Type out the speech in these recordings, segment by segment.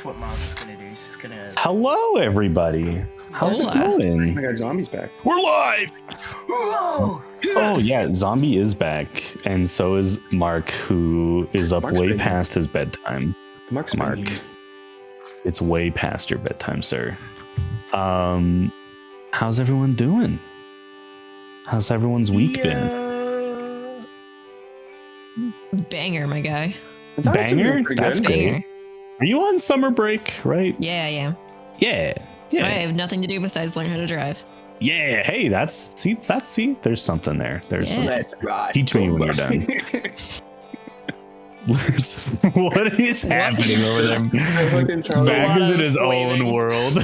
that's what Moss is gonna do. He's just gonna. Hello, everybody. How's it going? Oh my god, zombies back. We're live. Oh yeah, Zombie is back, and so is Mark, who is up Mark's way been past his bedtime. Mark, It's way past your bedtime, sir. How's everyone doing? How's everyone's week been? Banger, my guy. Banger? That's Banger. great. Are you on summer break, right? Yeah, I am. Yeah. I have nothing to do besides learn how to drive. Yeah. Hey, that's there's something there. There's Yeah. something. Let's ride. Teach me when you're done. What is happening over there? Zach is in his own world.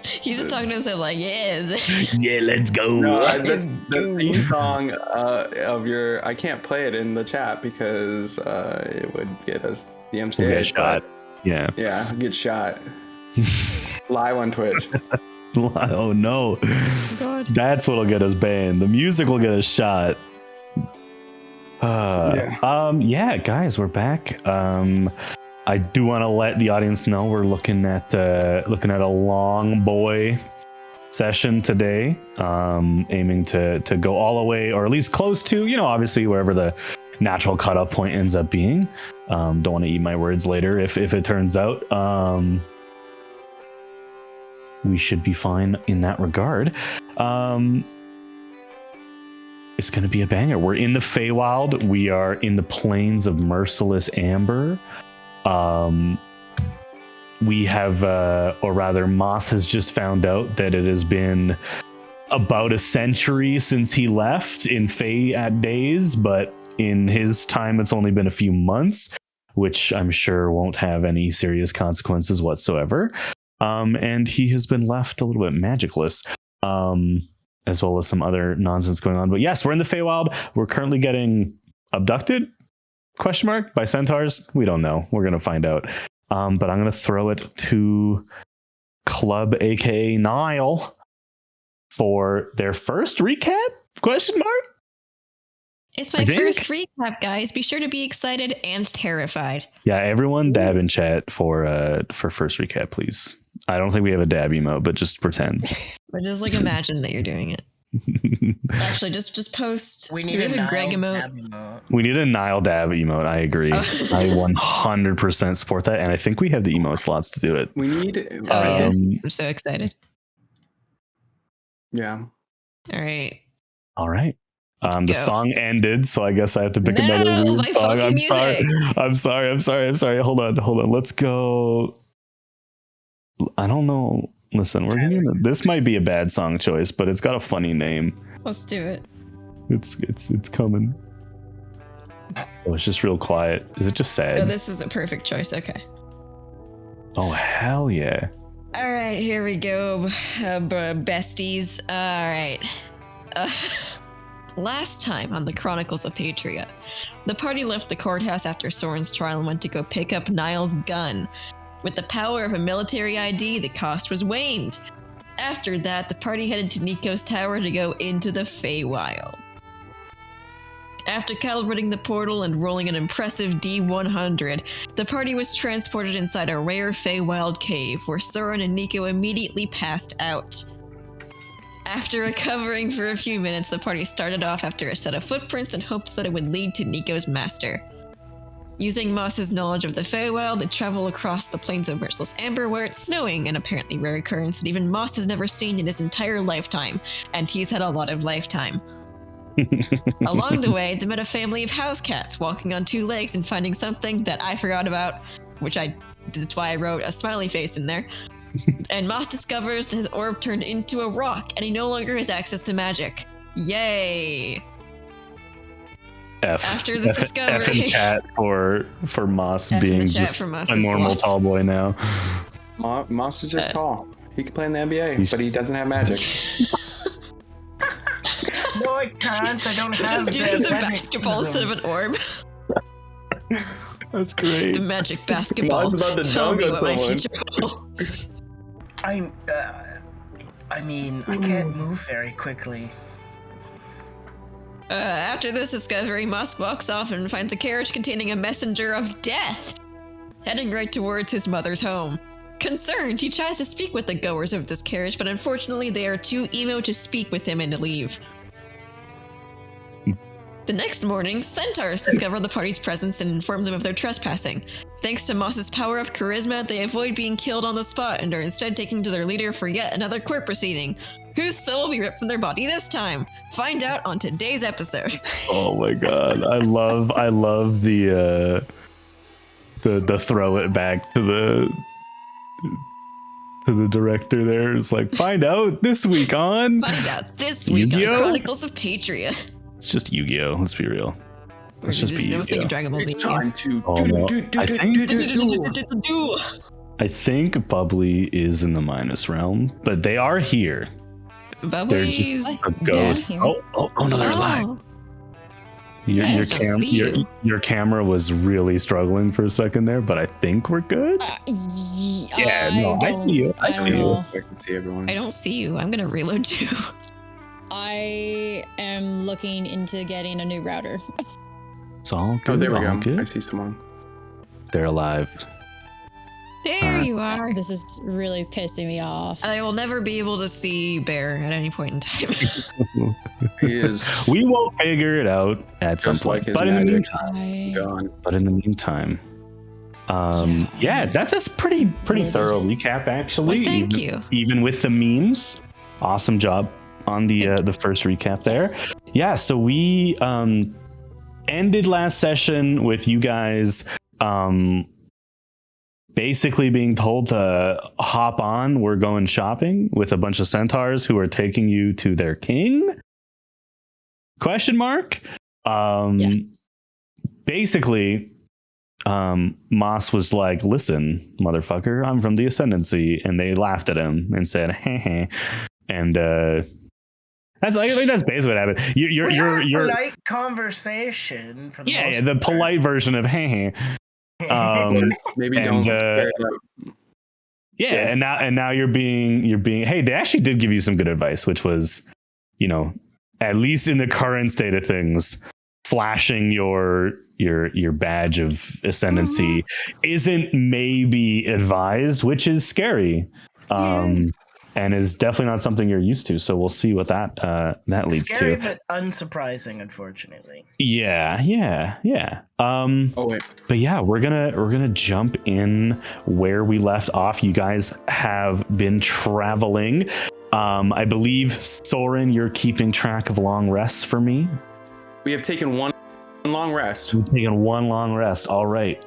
He's just talking to himself like, yes. Yeah, let's go. No, that's the theme song of your. I can't play it in the chat because it would get us DMCA. We'll get shot. Yeah. Yeah, get shot. Live on Twitch. Oh no. God. That's what'll get us banned. The music will get us shot. Yeah, guys, we're back. I do want to let the audience know we're looking at a long boy session today, aiming to go all the way, or at least close to, obviously wherever the natural cutoff point ends up being. Don't want to eat my words later if it turns out. We should be fine in that regard. It's going to be a banger. We're in the Feywild. We are in the plains of merciless amber. We have, or rather, Moss has just found out that it has been about a century since he left in Fey at days, but in his time, it's only been a few months, which I'm sure won't have any serious consequences whatsoever. And he has been left a little bit magicless, as well as some other nonsense going on. But yes, we're in the Feywild. We're currently getting abducted? ? By centaurs? We don't know. We're gonna find out. But I'm gonna throw it to Club, aka Nile, for their first recap? ? It's my first recap, guys. Be sure to be excited and terrified. Yeah, everyone dab in chat for first recap, please. I don't think we have a dab emote, but just pretend. But just imagine that you're doing it. Actually, just post. We need do we have a Greg emote? emote. We need a Nile dab emote. I agree. I 100% support that, and I think we have the emote slots to do it. We need. I'm so excited. Yeah. All right. The song ended, so I guess I have to pick another weird song. I'm sorry. Hold on. Let's go. I don't know. Listen, this might be a bad song choice, but it's got a funny name. Let's do it. It's coming. Oh, it's just real quiet. Is it just sad? Oh, this is a perfect choice. Okay. Oh, hell yeah. All right, here we go, besties. All right. Last time on the Chronicles of Patria, the party left the courthouse after Soren's trial and went to go pick up Niall's gun. With the power of a military ID, the cost was waned. After that, the party headed to Nico's tower to go into the Feywild. After calibrating the portal and rolling an impressive D100, the party was transported inside a rare Feywild cave where Soren and Nico immediately passed out. After recovering for a few minutes, the party started off after a set of footprints in hopes that it would lead to Nico's master. Using Moss's knowledge of the Feywild, they travel across the plains of merciless amber where it's snowing, an apparently rare occurrence that even Moss has never seen in his entire lifetime, and he's had a lot of lifetime. Along the way, they met a family of house cats walking on two legs and finding something that I forgot about, that's why I wrote a smiley face in there. And Moss discovers that his orb turned into a rock, and he no longer has access to magic. Yay! After this discovery, F in chat for Moss F being just a normal tall boy now. Moss is just tall. He can play in the NBA, but he doesn't have magic. No, I can't. I don't have. Just uses a basketball instead of an orb. That's great. The magic basketball. Moss about to Tell dunk me on what my someone. future will. I can't move very quickly. After this discovery, Moss walks off and finds a carriage containing a messenger of death. heading right towards his mother's home. Concerned, he tries to speak with the goers of this carriage, but unfortunately they are too emo to speak with him and to leave. The next morning, centaurs discover the party's presence and inform them of their trespassing. Thanks to Moss's power of charisma, they avoid being killed on the spot and are instead taken to their leader for yet another court proceeding. Whose soul will be ripped from their body this time? Find out on today's episode. Oh my god, I love the throw it back to the director there. It's like, find out this week on Yu-Gi-Oh! Chronicles of Patria. It's just Yu-Gi-Oh! Let's be real. Let's just be I was thinking Dragon Ball Z. It's time to I think Bubbly is in the minus realm, but they are here. They're just a ghost. Oh no, they're alive. Your camera was really struggling for a second there, but I think we're good. I see you. I see you. I can see everyone. I don't see you. I'm gonna reload too. I am looking into getting a new router. It's all good. Oh, there we all go. good. I see someone. They're alive. There you are. This is really pissing me off. And I will never be able to see Bear at any point in time. He is. We will figure it out at some Just point. like his But in the magic. meantime, Gone. that's pretty thorough recap actually. Well, thank you. Even with the memes, awesome job on the first recap there. Yes. Yeah, so we ended last session with you guys basically being told to hop on. We're going shopping with a bunch of centaurs who are taking you to their king? Question mark? Basically, Moss was like, listen, motherfucker, I'm from the Ascendancy. And they laughed at him and said, heh. And I think that's basically what happened. You're polite conversation. For the the polite version of heh. Maybe and, don't. And now you're being. Hey, they actually did give you some good advice, which was, at least in the current state of things, flashing your badge of ascendancy isn't maybe advised, which is scary. And is definitely not something you're used to. So we'll see what that leads Scary, to. but unsurprising, unfortunately. Yeah. Oh wait. But yeah, we're gonna jump in where we left off. You guys have been traveling. I believe Soren, you're keeping track of long rests for me. We have taken one long rest. We've taken one long rest. All right.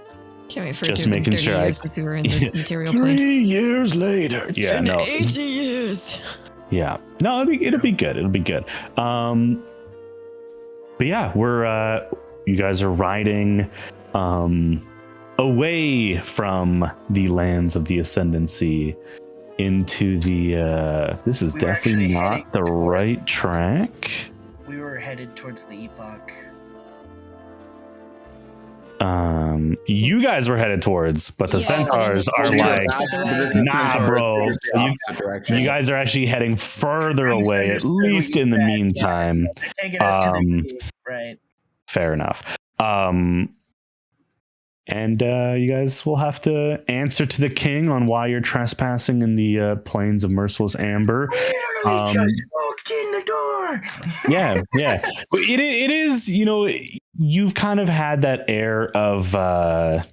Can't wait for Just it to making 30 sure years since we were in the material plane. 3 years later. It's been 80 years. Yeah. No, it'll be good. It'll be good. But yeah, you guys are riding away from the lands of the Ascendancy into the this is definitely not the right track. We were headed towards the epoch. You guys were headed towards, but the centaurs are like, nah, bro. So you guys are actually heading further away, at least in the meantime. Taking us to the king, right. Fair enough. And you guys will have to answer to the king on why you're trespassing in the plains of merciless amber. Literally just walked in the door. Yeah. But it is, you've kind of had that air of, a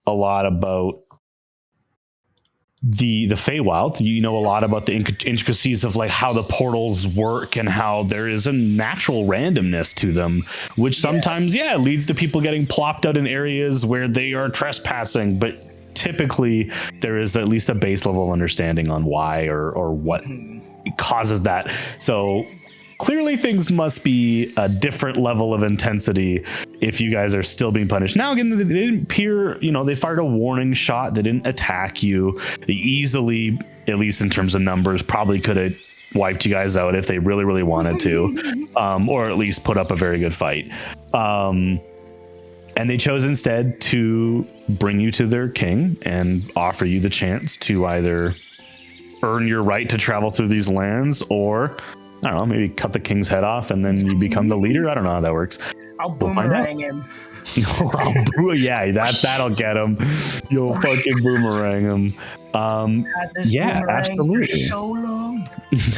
lot about the Feywild. You know a lot about the intricacies of like how the portals work and how there is a natural randomness to them, which sometimes leads to people getting plopped out in areas where they are trespassing, but typically there is at least a base level of understanding on why or what causes that. So clearly things must be a different level of intensity if you guys are still being punished. Now, again, they didn't appear, they fired a warning shot. They didn't attack you. They easily, at least in terms of numbers, probably could have wiped you guys out if they really, really wanted to, or at least put up a very good fight. And they chose instead to bring you to their king and offer you the chance to either earn your right to travel through these lands or, I don't know, maybe cut the king's head off and then you become the leader. I don't know how that works. I'll boomerang him. Yeah, that'll get him. You'll fucking boomerang him. Had this Yeah, boomerang absolutely. For so long.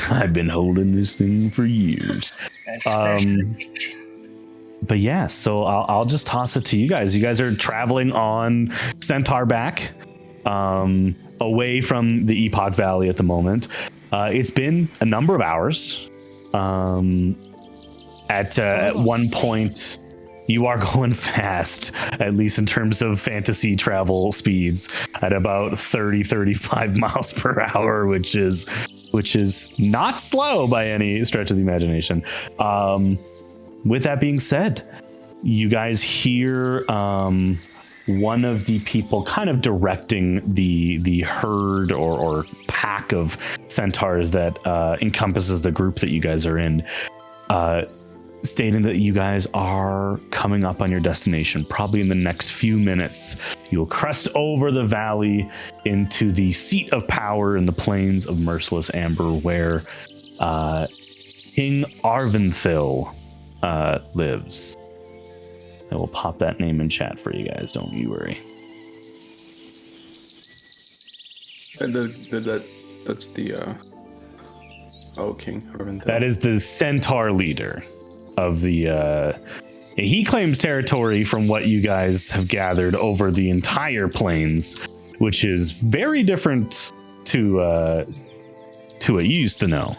I've been holding this thing for years. That special depiction. But yeah, so I'll just toss it to you guys. You guys are traveling on Centaur back, away from the Epoch Valley at the moment. It's been a number of hours. At one point, you are going fast, at least in terms of fantasy travel speeds, at about 35 miles per hour, which is not slow by any stretch of the imagination. With that being said, you guys hear one of the people kind of directing the herd or pack of centaurs that encompasses the group that you guys are in, stating that you guys are coming up on your destination. Probably in the next few minutes, you'll crest over the valley into the seat of power in the plains of Merciless Amber, where King Arventhil lives. I will pop that name in chat for you guys. Don't you worry. And that's the King Arventhil. That is the centaur leader of the. He claims territory from what you guys have gathered over the entire plains, which is very different to what you used to know,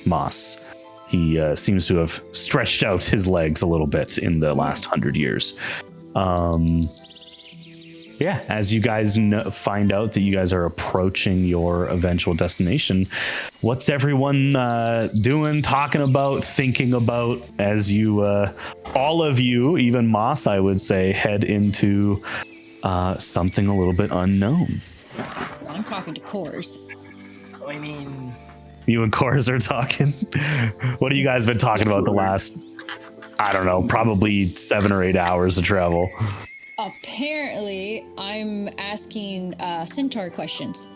Moss. He seems to have stretched out his legs a little bit in the last 100 years. Yeah, as you guys find out that you guys are approaching your eventual destination, what's everyone doing, talking about, thinking about as you, all of you, even Moss, I would say, head into something a little bit unknown? I'm talking to Cores. I mean, You and Cores are talking? What have you guys been talking about the last, I don't know, probably 7 or 8 hours of travel? Apparently, I'm asking centaur questions.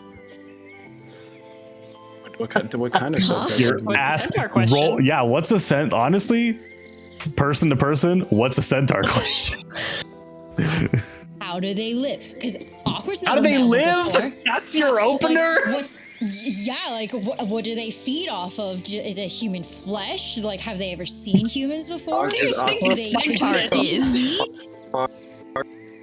What kind of stuff? You're What's a asking, centaur question? roll, yeah, what's a centaur? Honestly, person to person, what's a centaur question? How do they live? Because Awkward's How never do they met one live? before. That's your opener? Like, what do they feed off of? Is it human flesh? Like, have they ever seen humans before? Do you think Do a they centaur eat is? meat?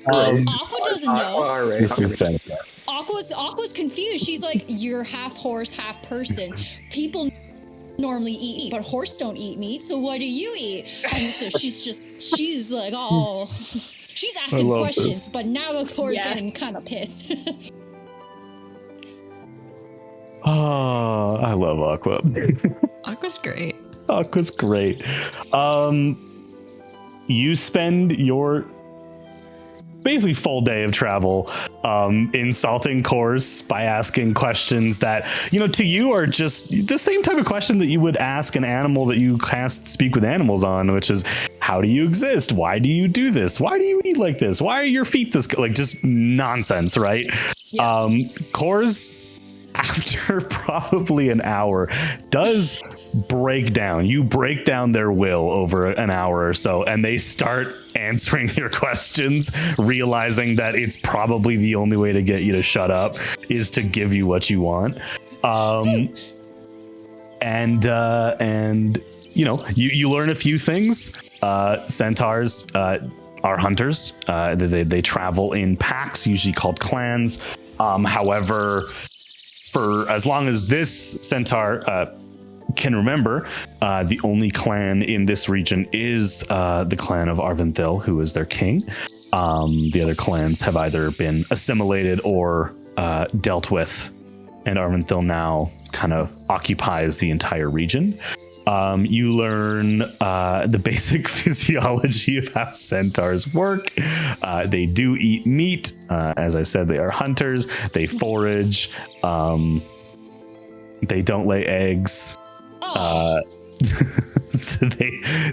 Aqua doesn't know. This is Jennifer. Aqua's confused. She's like, you're half horse, half person. People normally eat meat, but horse don't eat meat. So what do you eat? And so she's like, oh, she's asking questions. this. But now the core's Yes. getting kind of pissed. Oh, I love Aqua. Aqua's great. Aqua's great. You spend your basically full day of travel insulting Cores by asking questions that, to you are just the same type of question that you would ask an animal that you cast Speak with Animals on, which is, how do you exist? Why do you do this? Why do you eat like this? Why are your feet this, like, just nonsense, right? Yeah. Cores, after probably an hour, does break down. You break down their will over an hour or so, and they start answering your questions, realizing that it's probably the only way to get you to shut up is to give you what you want. And you learn a few things. Centaurs are hunters. They travel in packs, usually called clans. However, for as long as this centaur can remember, the only clan in this region is the clan of Arventhil, who is their king. The other clans have either been assimilated or dealt with, and Arventhil now kind of occupies the entire region. You learn the basic physiology of how centaurs work. They do eat meat. As I said, they are hunters. They forage. They don't lay eggs.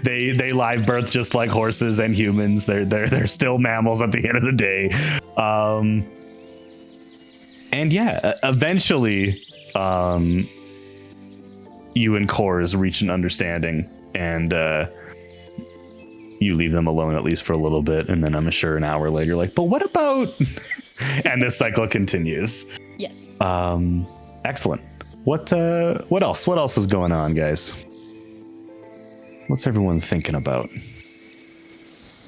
They live birth just like horses and humans. They're still mammals at the end of the day. And yeah, eventually, you and Cores reach an understanding, and you leave them alone at least for a little bit, and then I'm sure an hour later you're like, but what about? And this cycle continues. Yes. Excellent. What else? What else is going on, guys? What's everyone thinking about?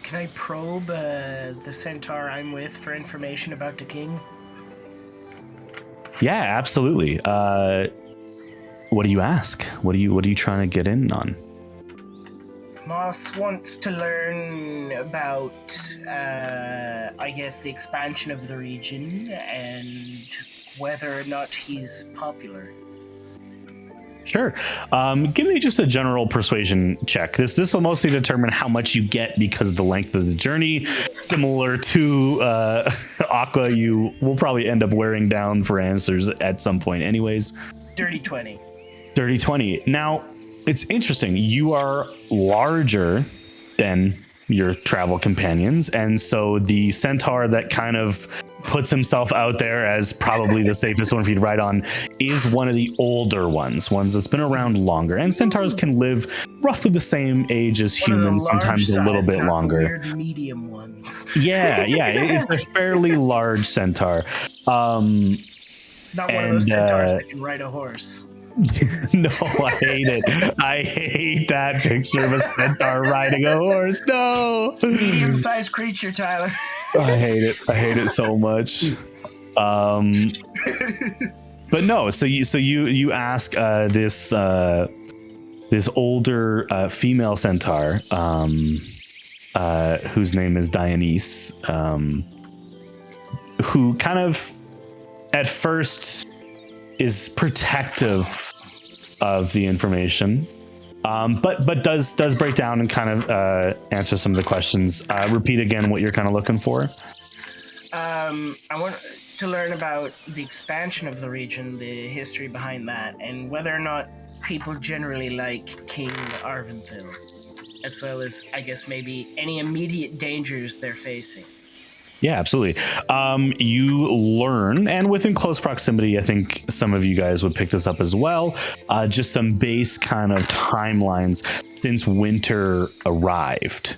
Can I probe the centaur I'm with for information about the king? Yeah, absolutely. What do you ask? What are you trying to get in on? Moss wants to learn about, I guess, the expansion of the region and whether or not he's popular. Sure. Give me just a general persuasion check. This will mostly determine how much you get because of the length of the journey. Similar to Aqua, you will probably end up wearing down for answers at some point anyways. Dirty 20. Dirty 20. Now, it's interesting. You are larger than your travel companions, and so the centaur that kind of puts himself out there as probably the safest one for you to ride on is one of the older ones that's been around longer. And centaurs can live roughly the same age as humans, sometimes a little bit longer. Weird medium ones. Yeah, it's a fairly large centaur. Not one of those centaurs that can ride a horse. No, I hate it. I hate that picture of a centaur riding a horse. No. Medium-sized creature, Tyler. I hate it. I hate it so much. But no. So you ask this older female centaur, whose name is Dionyse, who kind of at first is protective of the information, but does break down and kind of answer some of the questions. Repeat again what you're kind of looking for. I want to learn about the expansion of the region, the history behind that, and whether or not people generally like King Arventhil, as well as, I guess, maybe any immediate dangers they're facing. Yeah, absolutely. You learn, and within close proximity, I think some of you guys would pick this up as well, just some base kind of timelines since winter arrived,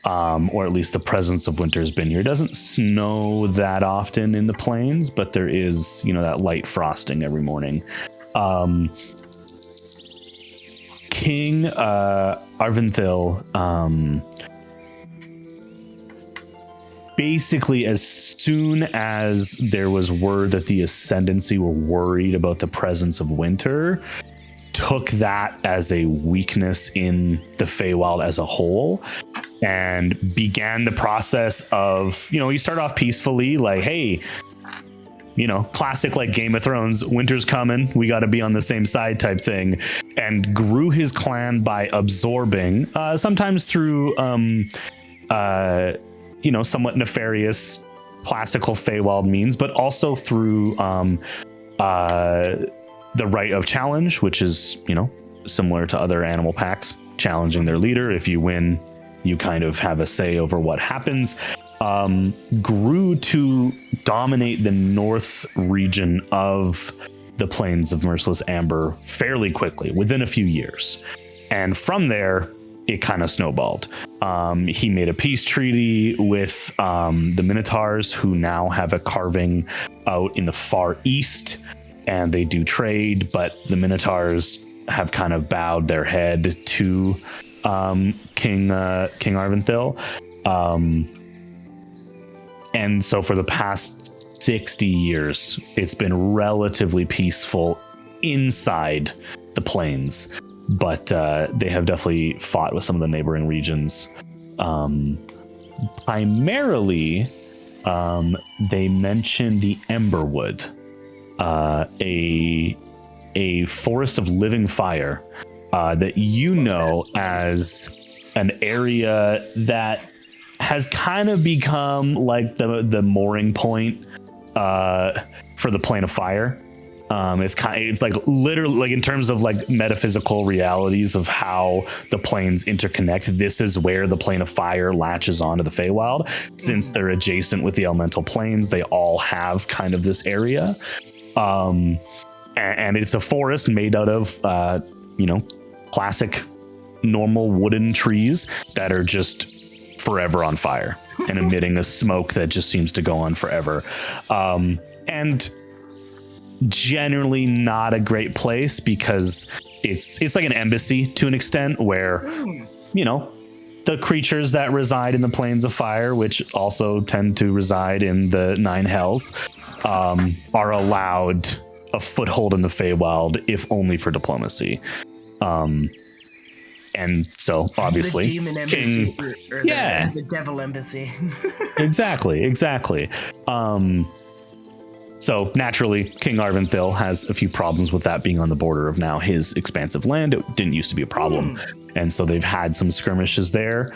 or at least the presence of winter has been here. It doesn't snow that often in the plains, but there is, that light frosting every morning. King Arventhil, basically, as soon as there was word that the Ascendancy were worried about the presence of winter, took that as a weakness in the Feywild as a whole, and began the process of, you start off peacefully, like, hey, classic like Game of Thrones, winter's coming, we got to be on the same side type thing, and grew his clan by absorbing, sometimes through somewhat nefarious classical Feywild means, but also through the right of challenge, which is, similar to other animal packs, challenging their leader. If you win, you kind of have a say over what happens. Grew to dominate the north region of the Plains of Merciless Amber fairly quickly, within a few years. And from there, it kind of snowballed. He made a peace treaty with the Minotaurs, who now have a carving out in the far east, and they do trade, but the Minotaurs have kind of bowed their head to King Arventhil. And so for the past 60 years, it's been relatively peaceful inside the plains. But they have definitely fought with some of the neighboring regions. Primarily, they mentioned the Emberwood, a forest of living fire that as an area that has kind of become like the mooring point for the Plane of Fire. It's like literally, like, in terms of like metaphysical realities of how the planes interconnect, this is where the Plane of Fire latches onto the Feywild. Since they're adjacent with the elemental planes, they all have kind of this area. And it's a forest made out of, classic normal wooden trees that are just forever on fire and emitting a smoke that just seems to go on forever. And generally not a great place because it's like an embassy to an extent where, you know, the creatures that reside in the plains of fire, which also tend to reside in the nine hells, are allowed a foothold in the Feywild, if only for diplomacy. And so obviously the demon embassy, King, or yeah, the devil embassy. exactly. So naturally, King Arventhil has a few problems with that being on the border of now his expansive land. It didn't used to be a problem. And so they've had some skirmishes there,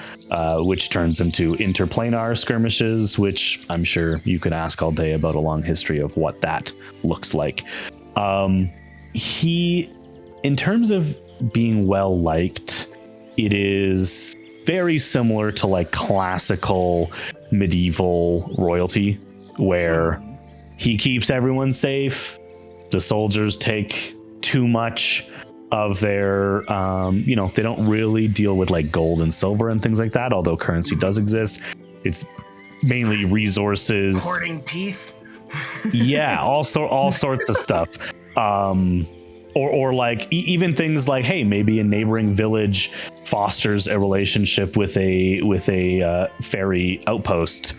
which turns into interplanar skirmishes, which I'm sure you could ask all day about a long history of what that looks like. He, in terms of being well liked, it is very similar to like classical medieval royalty, where he keeps everyone safe. The soldiers take too much of their, they don't really deal with like gold and silver and things like that, although currency does exist. It's mainly resources. Hoarding teeth. Yeah, all sorts of stuff. Or like even things like, hey, maybe a neighboring village fosters a relationship with a fairy outpost,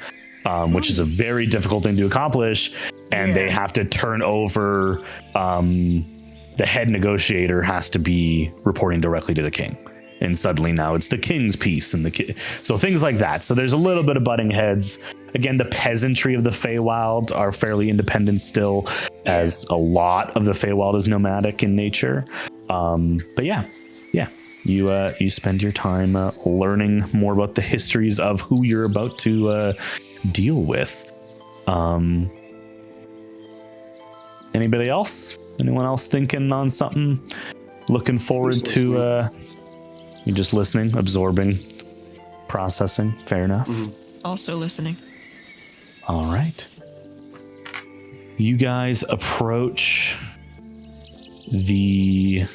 which is a very difficult thing to accomplish, and they have to turn over. The head negotiator has to be reporting directly to the king, and suddenly now it's the king's piece, and so things like that. So there's a little bit of butting heads. Again, the peasantry of the Feywild are fairly independent still, as a lot of the Feywild is nomadic in nature. But yeah, you spend your time learning more about the histories of who you're about to deal with. Anybody else? Anyone else thinking on something? Looking forward to you just listening, absorbing, processing. Fair enough. Also listening. All right. You guys approach the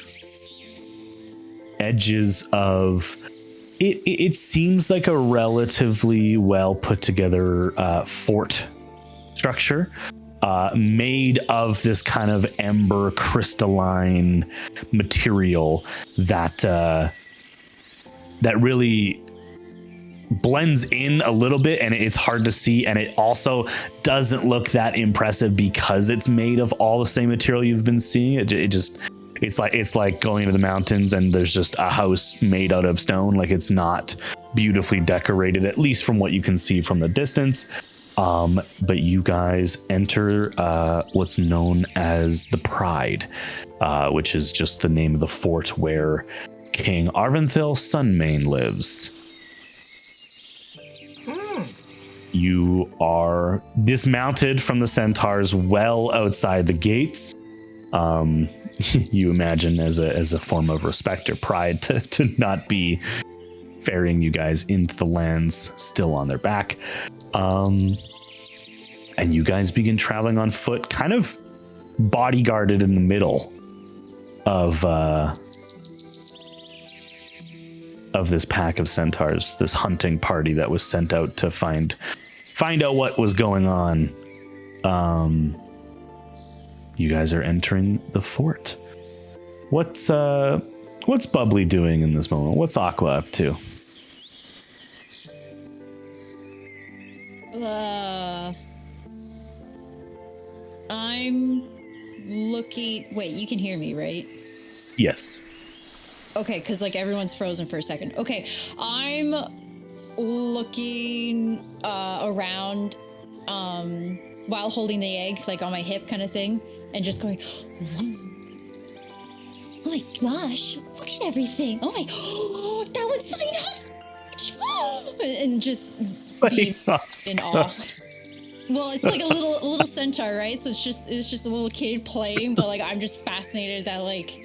edges of it. It seems like a relatively well put together fort structure, made of this kind of ember crystalline material that really blends in a little bit, and it's hard to see, and it also doesn't look that impressive because it's made of all the same material you've been seeing. It's like going into the mountains and there's just a house made out of stone. Like, it's not beautifully decorated, at least from what you can see from the distance. But you guys enter what's known as the Pride, which is just the name of the fort where King Arventhil Sunmane lives. You are dismounted from the centaurs well outside the gates. You imagine as a form of respect or pride to not be ferrying you guys into the lands still on their back. And you guys begin traveling on foot, kind of bodyguarded in the middle of this pack of centaurs, this hunting party that was sent out to find out what was going on. You guys are entering the fort. What's Bubbly doing in this moment? What's Aqua up to? I'm looking. Wait, you can hear me, right? Yes. Okay, because like everyone's frozen for a second. Okay, I'm looking around while holding the egg, like on my hip kind of thing, and just going, oh my gosh, look at everything. Oh my, that one's flying up. And just be in awe. Well, it's like a little centaur, right? So it's just a little kid playing, but like I'm just fascinated that like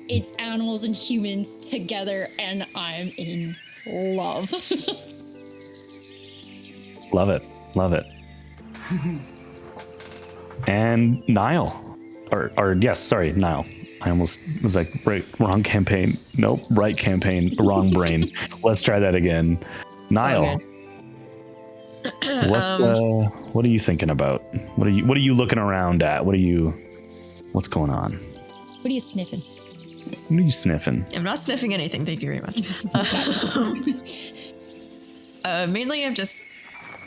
it's animals and humans together, and I'm in love. Love it. And Niall, or yes, sorry, Niall. I almost was like, right, wrong campaign. Nope, right campaign, wrong brain. Let's try that again. Niall, what are you thinking about? What are you looking around at? What's going on? What are you sniffing? What are you sniffing? I'm not sniffing anything, thank you very much. Mainly I'm just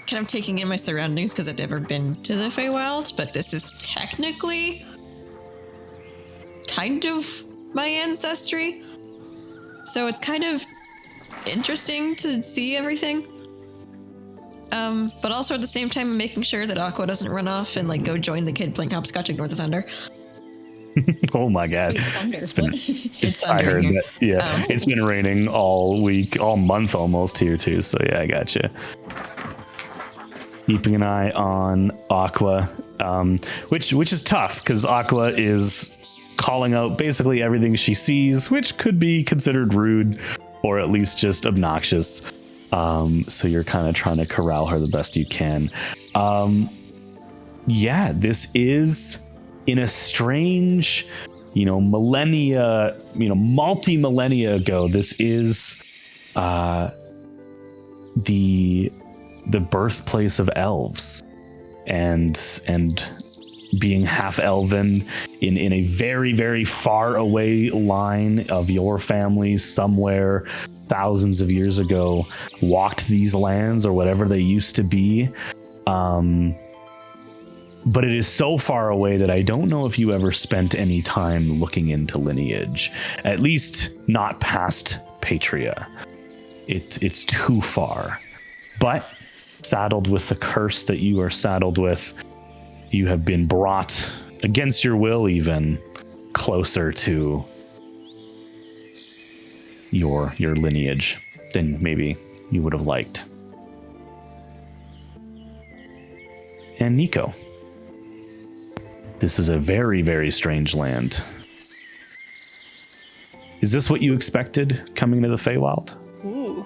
kind of taking in my surroundings because I've never been to the Feywild, but this is technically kind of my ancestry. So it's kind of interesting to see everything. But also at the same time, I'm making sure that Aqua doesn't run off and like go join the kid playing hopscotch ignore the thunder. Oh my god. Wait, thunder. It's been, It's I heard thundering that. Yeah. Oh. It's been raining all week, all month almost here too. So yeah, I gotcha. Keeping an eye on Aqua, which is tough because Aqua is calling out basically everything she sees, which could be considered rude or at least just obnoxious. So you're kind of trying to corral her the best you can. Yeah, this is in a strange, millennia, multi-millennia ago. This is the birthplace of elves, and being half elven in a very, very far away line of your family somewhere thousands of years ago walked these lands or whatever they used to be. But it is so far away that I don't know if you ever spent any time looking into lineage, at least not past Patria. It's too far. But saddled with the curse that you are saddled with, you have been brought, against your will even, closer to your lineage than maybe you would have liked. And Nico, this is a very, very strange land. Is this what you expected coming to the Feywild? Ooh.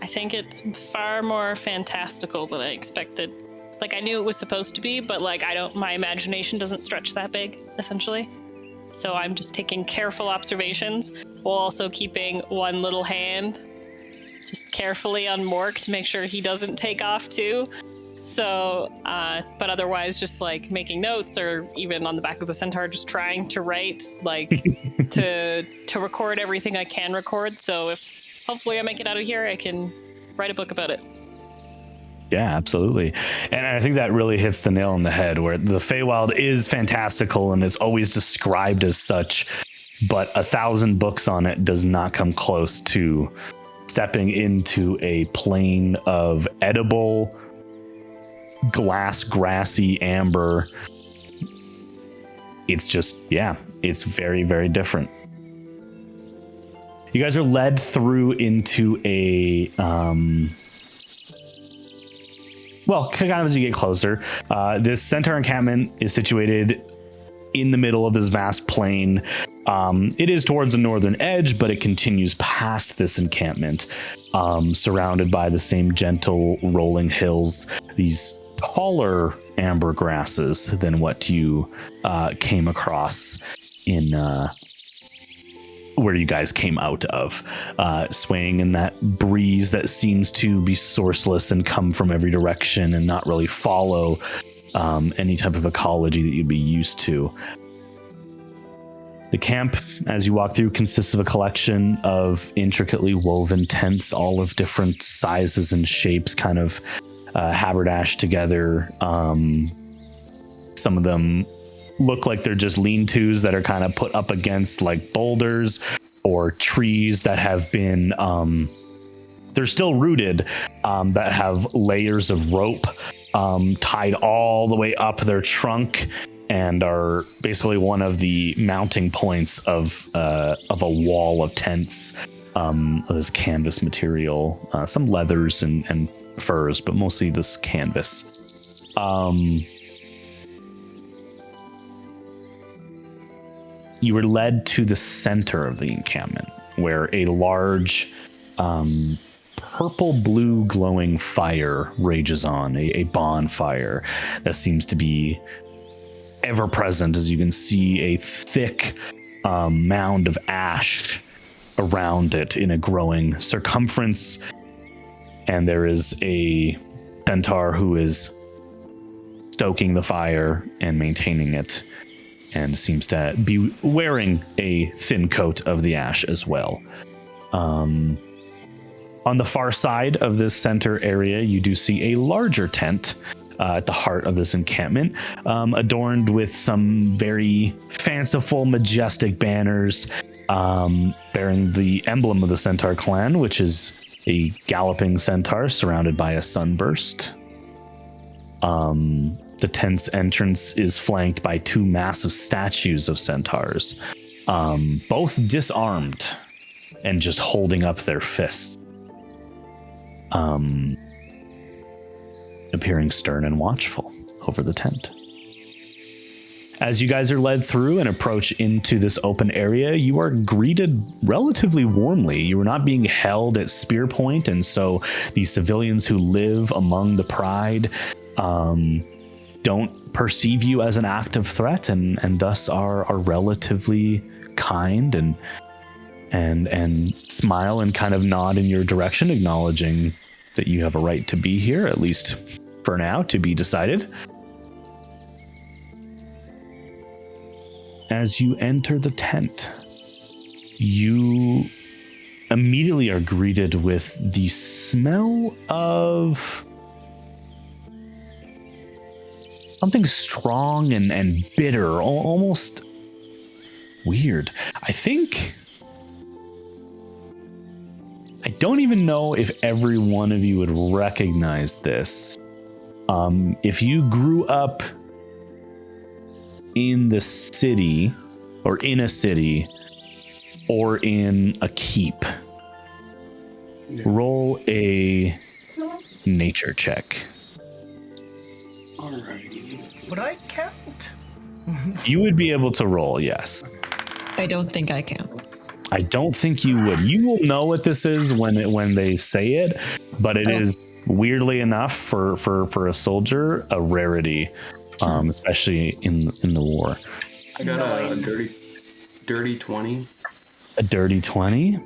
I think it's far more fantastical than I expected. Like, I knew it was supposed to be, but my imagination doesn't stretch that big, essentially. So I'm just taking careful observations while also keeping one little hand just carefully on Mork to make sure he doesn't take off too. So, but otherwise just making notes, or even on the back of the centaur, just trying to write, to record everything I can record. So if hopefully I make it out of here, I can write a book about it. Yeah, absolutely. And I think that really hits the nail on the head, where the Feywild is fantastical and is always described as such, but 1,000 books on it does not come close to stepping into a plane of edible, glass, grassy amber. It's just, it's very, very different. You guys are led through into a, kind of as you get closer, this centaur encampment is situated in the middle of this vast plain. It is towards the northern edge, but it continues past this encampment, surrounded by the same gentle rolling hills, these taller amber grasses than what you came across in where you guys came out of, swaying in that breeze that seems to be sourceless and come from every direction and not really follow any type of ecology that you'd be used to. The camp, as you walk through, consists of a collection of intricately woven tents, all of different sizes and shapes, kind of haberdashed together. Some of them look like they're just lean-tos that are kind of put up against boulders or trees that have been they're still rooted, that have layers of rope tied all the way up their trunk and are basically one of the mounting points of a wall of tents, of this canvas material, some leathers and furs, but mostly this canvas. You were led to the center of the encampment, where a large purple-blue glowing fire rages on, a bonfire that seems to be ever present, as you can see a thick mound of ash around it in a growing circumference. And there is a centaur who is stoking the fire and maintaining it, and seems to be wearing a thin coat of the ash as well. On the far side of this center area, you do see a larger tent at the heart of this encampment, adorned with some very fanciful, majestic banners bearing the emblem of the Centaur clan, which is a galloping centaur surrounded by a sunburst. The tent's entrance is flanked by two massive statues of centaurs, both disarmed and just holding up their fists, appearing stern and watchful over the tent. As you guys are led through and approach into this open area, you are greeted relatively warmly. You are not being held at spear point, and so the civilians who live among the Pride don't perceive you as an active threat, and thus are relatively kind and smile and kind of nod in your direction, acknowledging that you have a right to be here, at least for now, to be decided. As you enter the tent, you immediately are greeted with the smell of something strong and bitter, almost weird. I don't even know if every one of you would recognize this. If you grew up in the city, or in a city, or in a keep, roll a nature check. Alrighty. Would I count? You would be able to roll, yes. I don't think I can. I don't think you would. You will know what this is when they say it, but it is weirdly enough for a soldier a rarity, especially in the war. I got a dirty 20. A dirty 20.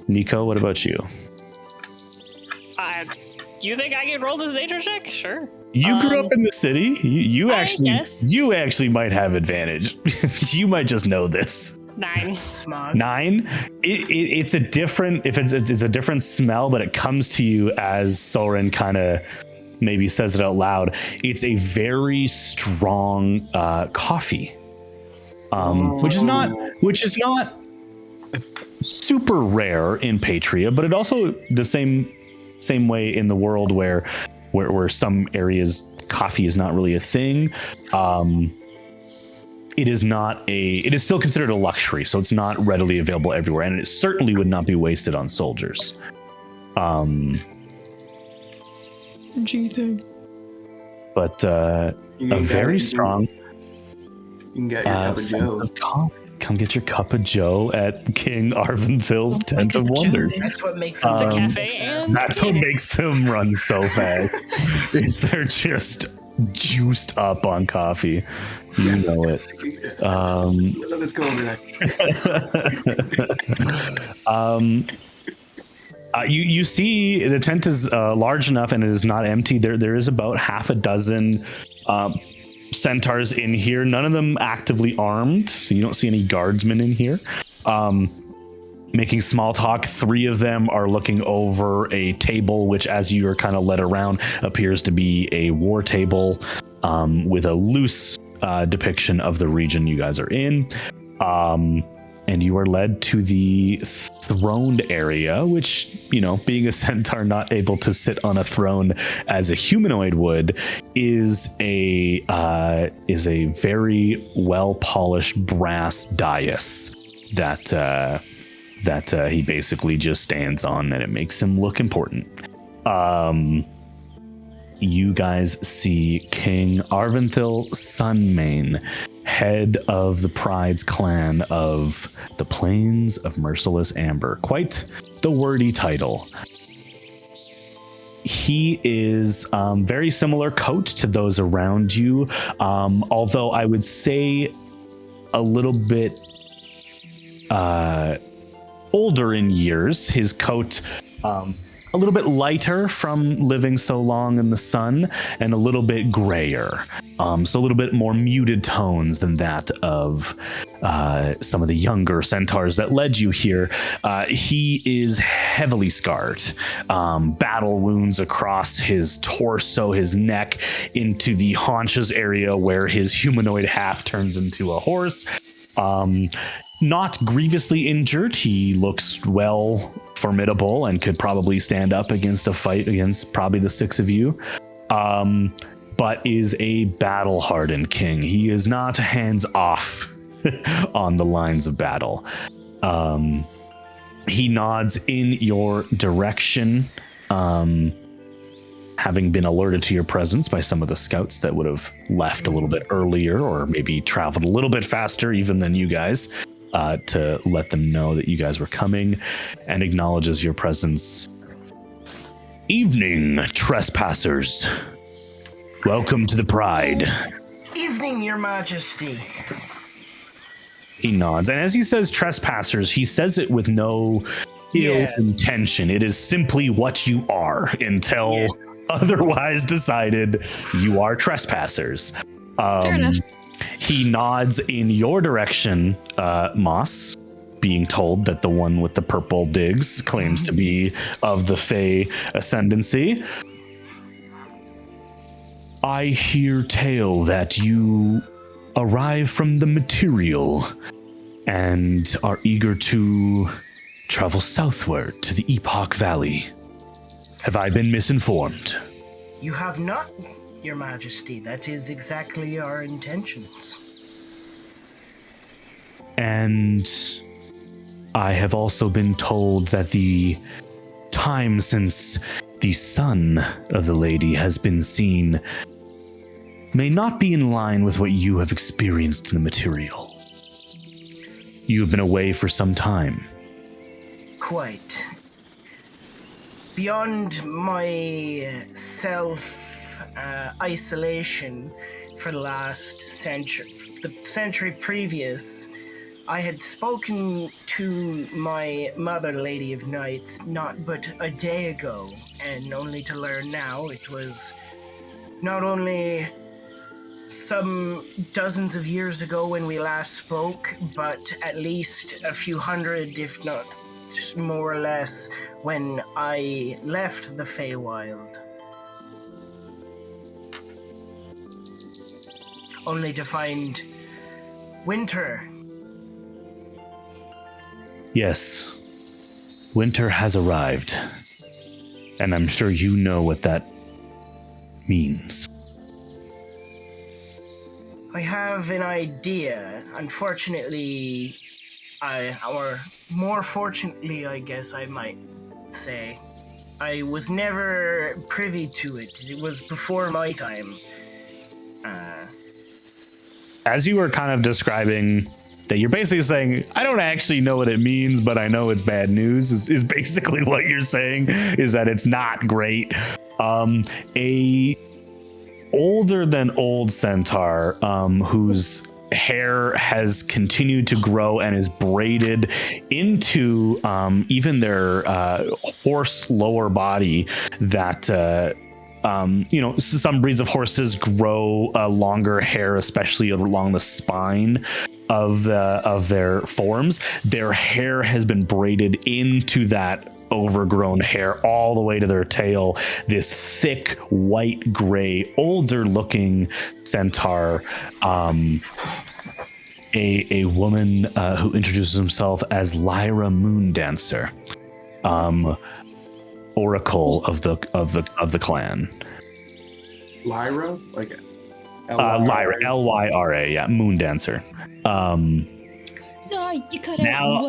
Nico, what about you? You think I can roll this nature check? Sure. You grew up in the city. You I actually guess. you actually might have advantage. You might just know this. 9. Smog. 9. It's a different it's a different smell, but it comes to you as Soren kind of maybe says it out loud. It's a very strong coffee, which is not super rare in Patria, but it also the same way in the world where some areas coffee is not really a thing. It is still considered a luxury, so it's not readily available everywhere, and it certainly would not be wasted on soldiers. G thing. But a very strong You can get your cup of sense joe. of coffee. Come get your cup of joe at King Arventhil's Tent of Wonders. That's what makes It's it a cafe and That's what makes them run so fast. Is they're just juiced up on coffee. You know it. Let's go over that. You see the tent is large enough and it is not empty. There is about half a dozen centaurs in here, none of them actively armed, so you don't see any guardsmen in here. Making small talk, 3 of them are looking over a table, which as you are kind of led around appears to be a war table with a loose depiction of the region you guys are in. And you are led to the throned area, which, you know, being a centaur not able to sit on a throne as a humanoid would, is a very well polished brass dais that he basically just stands on, and it makes him look important. You guys see King Arventhil Sunmane, head of the Pride's clan of the Plains of Merciless Amber. Quite the wordy title. He is very similar coat to those around you, although I would say a little bit older in years. His coat a little bit lighter from living so long in the sun, and a little bit grayer. So a little bit more muted tones than that of some of the younger centaurs that led you here. He is heavily scarred. Battle wounds across his torso, his neck, into the haunches area where his humanoid half turns into a horse. Not grievously injured. He looks well formidable and could probably stand up against a fight against probably the six of you. But is a battle-hardened king. He is not hands off on the lines of battle. He nods in your direction, having been alerted to your presence by some of the scouts that would have left a little bit earlier, or maybe traveled a little bit faster even than you guys, to let them know that you guys were coming, and acknowledges your presence. Evening, trespassers. Welcome to the Pride. Evening, Your Majesty. He nods, and as he says trespassers, he says it with no ill intention. It is simply what you are until otherwise decided. You are trespassers. Fair enough. He nods in your direction, Moss, being told that the one with the purple digs claims to be of the Fey ascendancy. I hear tale that you arrive from the material and are eager to travel southward to the Epoch Valley. Have I been misinformed? You have not, Your Majesty. That is exactly our intentions. And I have also been told that the time since the son of the lady has been seen may not be in line with what you have experienced in the material. You have been away for some time. Quite. Beyond my self-isolation for the last century, the century previous, I had spoken to my mother, Lady of Nights, not but a day ago, and only to learn now it was not only some dozens of years ago when we last spoke, but at least a few hundred, if not more or less, when I left the Feywild. Only to find winter. Yes, winter has arrived, and I'm sure you know what that means. I have an idea. Unfortunately, or more fortunately, I guess I might say, I was never privy to it. It was before my time. As you were kind of describing that, you're basically saying, I don't actually know what it means, but I know it's bad news, is basically what you're saying, is that it's not great. A older than old centaur, whose hair has continued to grow and is braided into even their horse lower body, that some breeds of horses grow longer hair, especially along the spine of their forms. Their hair has been braided into that overgrown hair all the way to their tail. This thick white gray, older looking centaur, a woman who introduces himself as Lyra Moondancer, oracle of the clan. Lyra, like Lyra, Lyra, yeah, Moondancer. No, you cut Now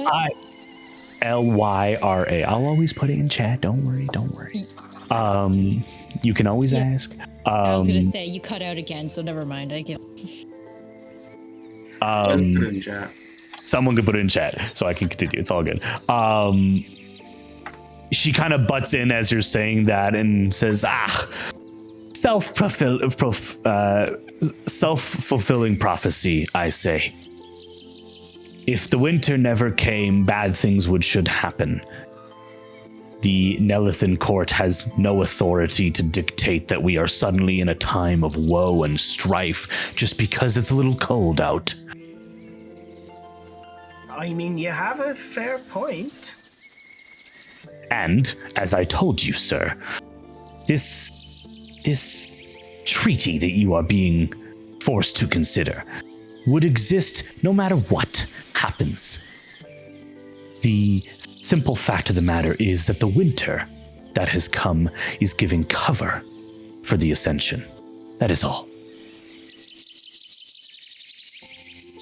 out what? Lyra. I'll always put it in chat. Don't worry. You can always ask. I was gonna say you cut out again, so never mind. I get. put it in chat. Someone could put it in chat so I can continue. It's all good. She kind of butts in as you're saying that and says, self-fulfilling prophecy, I say. If the winter never came, bad things should happen. The Nelithan court has no authority to dictate that we are suddenly in a time of woe and strife just because it's a little cold out. I mean, you have a fair point. And, as I told you, sir, this treaty that you are being forced to consider would exist no matter what happens. The simple fact of the matter is that the winter that has come is giving cover for the ascension. That is all.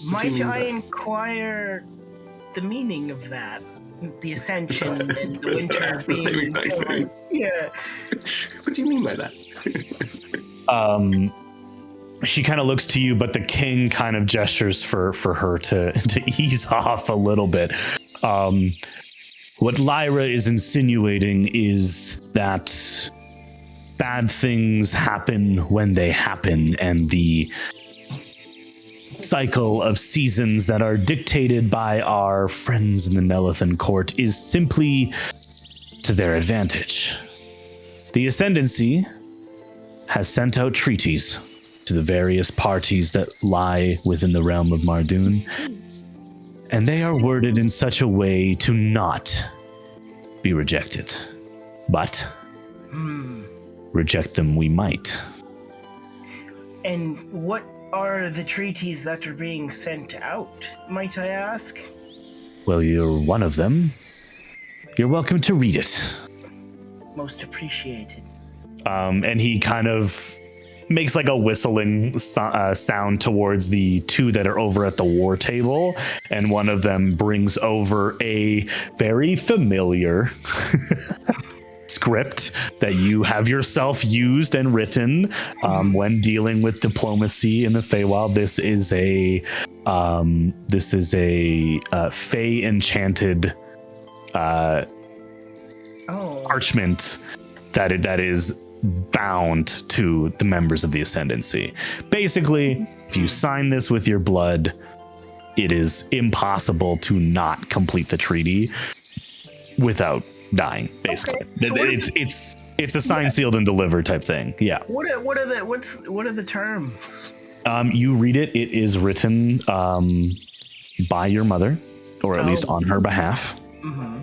Might I inquire the meaning of that? The ascension and the winter That's the being... same exact thing. Yeah. What do you mean by that? She kind of looks to you, but the king kind of gestures for her to ease off a little bit. What Lyra is insinuating is that bad things happen when they happen, and the cycle of seasons that are dictated by our friends in the Nelithan court is simply to their advantage. The Ascendancy has sent out treaties to the various parties that lie within the realm of Mardoon, and they are worded in such a way to not be rejected. But reject them we might. And what are the treaties that are being sent out, might I ask? Well, you're one of them. You're welcome to read it. Most appreciated. And he kind of makes like a whistling sound towards the two that are over at the war table, and one of them brings over a very familiar script that you have yourself used and written when dealing with diplomacy in the Feywild. This is a Fey enchanted parchment that is bound to the members of the Ascendancy. Basically, if you sign this with your blood, it is impossible to not complete the treaty without dying. Basically, okay. So it's a signed, sealed, and delivered type thing. Yeah. What are the terms? You read it. It is written by your mother, or at least on her behalf. Mm-hmm.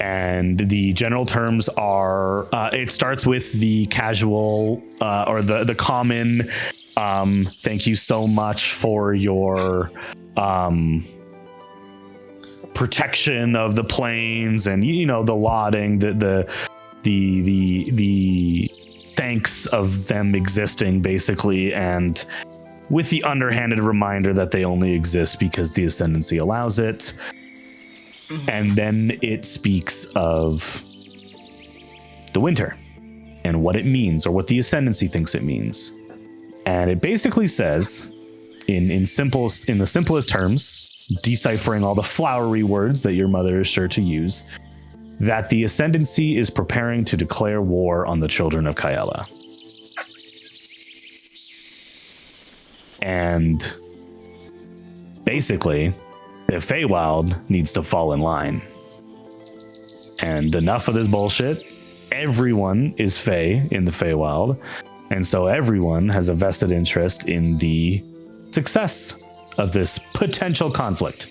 And the general terms are, it starts with the casual or the common, thank you so much for your protection of the plains, and the lauding, the thanks of them existing, basically, and with the underhanded reminder that they only exist because the Ascendancy allows it. And then it speaks of the winter and what it means, or what the Ascendancy thinks it means. And it basically says, in the simplest terms, deciphering all the flowery words that your mother is sure to use, that the Ascendancy is preparing to declare war on the children of Kaela. And basically, the Feywild needs to fall in line. And enough of this bullshit. Everyone is Fey in the Feywild, and so everyone has a vested interest in the success of this potential conflict.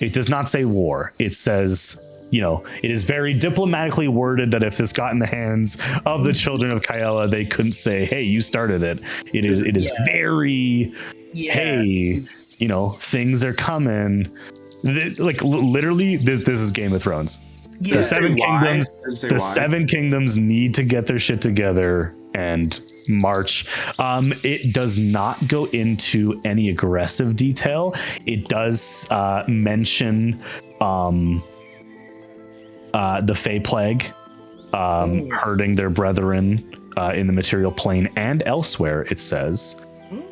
It does not say war. It says, it is very diplomatically worded that if this got in the hands of the children of Kaela, they couldn't say, hey, you started it. It is very, hey, things are coming. Like literally, this is Game of Thrones. Yeah. The seven kingdoms need to get their shit together and march. It does not go into any aggressive detail. It does mention the Fey plague hurting their brethren in the material plane and elsewhere, it says.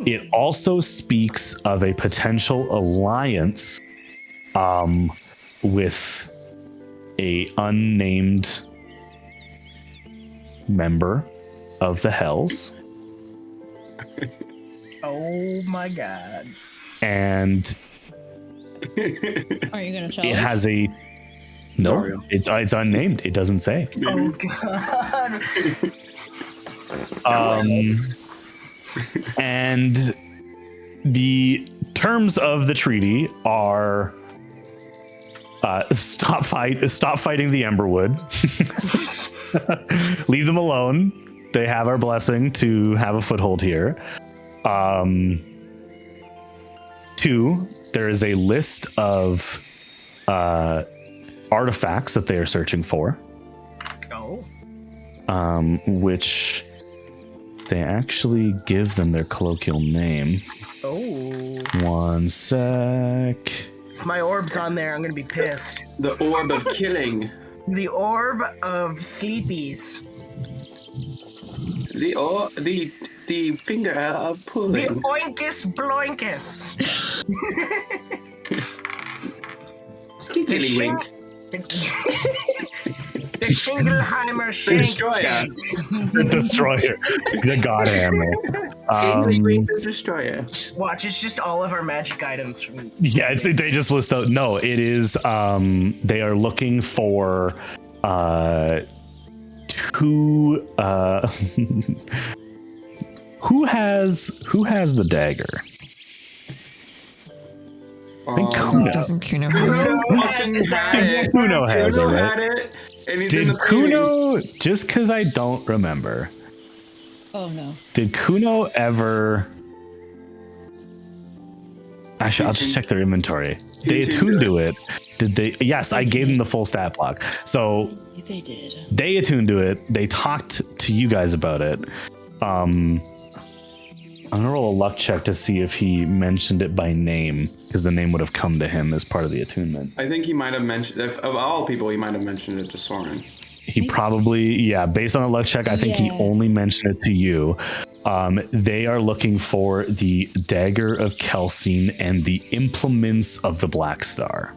It also speaks of a potential alliance with a unnamed member of the Hells. Oh my god. And Are you gonna tell It us? has a no. Sorry. It's unnamed. It doesn't say. Oh god. And the terms of the treaty are stop fighting the Emberwood. Leave them alone. They have our blessing to have a foothold here. 2, there is a list of artifacts that they are searching for. Oh. Which they actually give them their colloquial name. Oh. One sec. If my orb's on there, I'm gonna be pissed. The orb of killing. The orb of sleepies. The finger of The pulling. oinkus bloinkus. Skiggly wink. The Shingleheimer Shank. Destroyer. The destroyer. The god hammer. Skiggly wink the destroyer. Watch, it's just all of our magic items from. Yeah, they just list out. No, it is. They are looking for 2. Who has the dagger? I think Kuno. Doesn't Kuno have it? Kuno has it, Kuno right? had it, and he's in Did the painting. Kuno? Just because I don't remember. Oh no. Did Kuno ever? Actually, I'll just check their inventory. They attuned to it. Did they? Yes, I gave them the full stat block. So They did. they attuned to it. They talked to you guys about it. I'm gonna roll a luck check to see if he mentioned it by name, because the name would have come to him as part of the attunement. I think he might have mentioned, of all people, he might have mentioned it to Soren. He probably, yeah, based on the luck check, I think he Yeah. only mentioned it to you. They are looking for the dagger of Kelsine and the implements of the Black Star.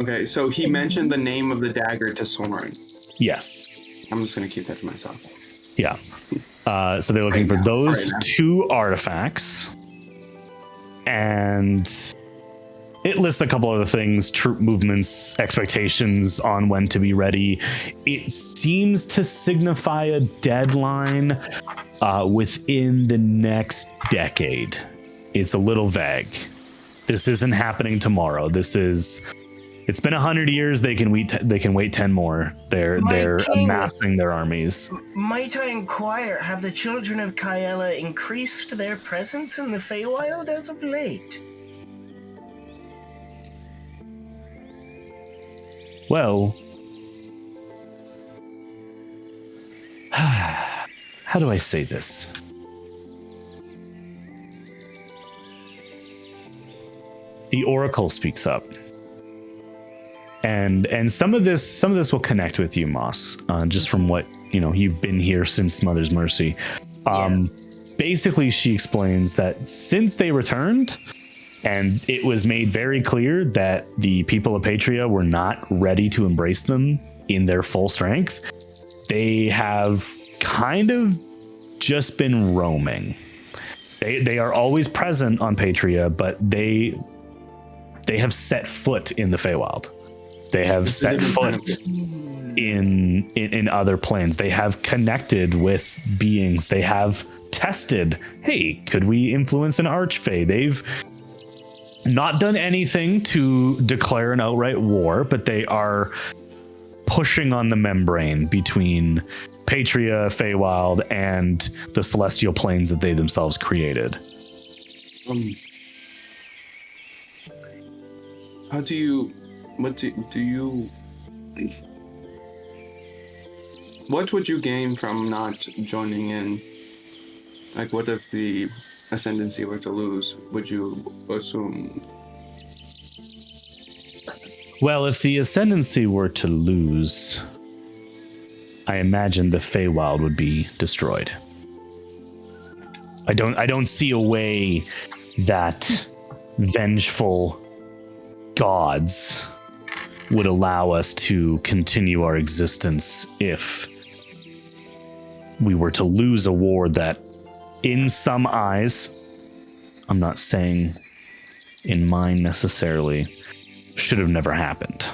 Okay, so he mentioned the name of the dagger to Soren. Yes. I'm just gonna keep that to myself. Yeah. So they're looking for those Right now. 2 artifacts. And it lists a couple other things, troop movements, expectations on when to be ready. It seems to signify a deadline within the next decade. It's a little vague. This isn't happening tomorrow. It's been 100 years. They can wait 10 more. They're king. amassing their armies. Might I inquire, have the children of Kyella increased their presence in the Feywild as of late? Well, how do I say this? The Oracle speaks up. And some of this will connect with you, Moss, just from what you've been here since Mother's Mercy. Basically, she explains that since they returned, and it was made very clear that the people of Patria were not ready to embrace them in their full strength, they have kind of just been roaming. They are always present on Patria, but they have set foot in the Feywild. They have set foot in other planes. They have connected with beings. They have tested, hey, could we influence an archfey? They've not done anything to declare an outright war, but they are pushing on the membrane between Patria, Feywild, and the celestial planes that they themselves created. What would you gain from not joining in? Like, what if the ascendancy were to lose? Would you assume? Well, if the ascendancy were to lose, I imagine the Feywild would be destroyed. I don't see a way that vengeful gods would allow us to continue our existence if we were to lose a war that, in some eyes, I'm not saying in mind necessarily should have never happened.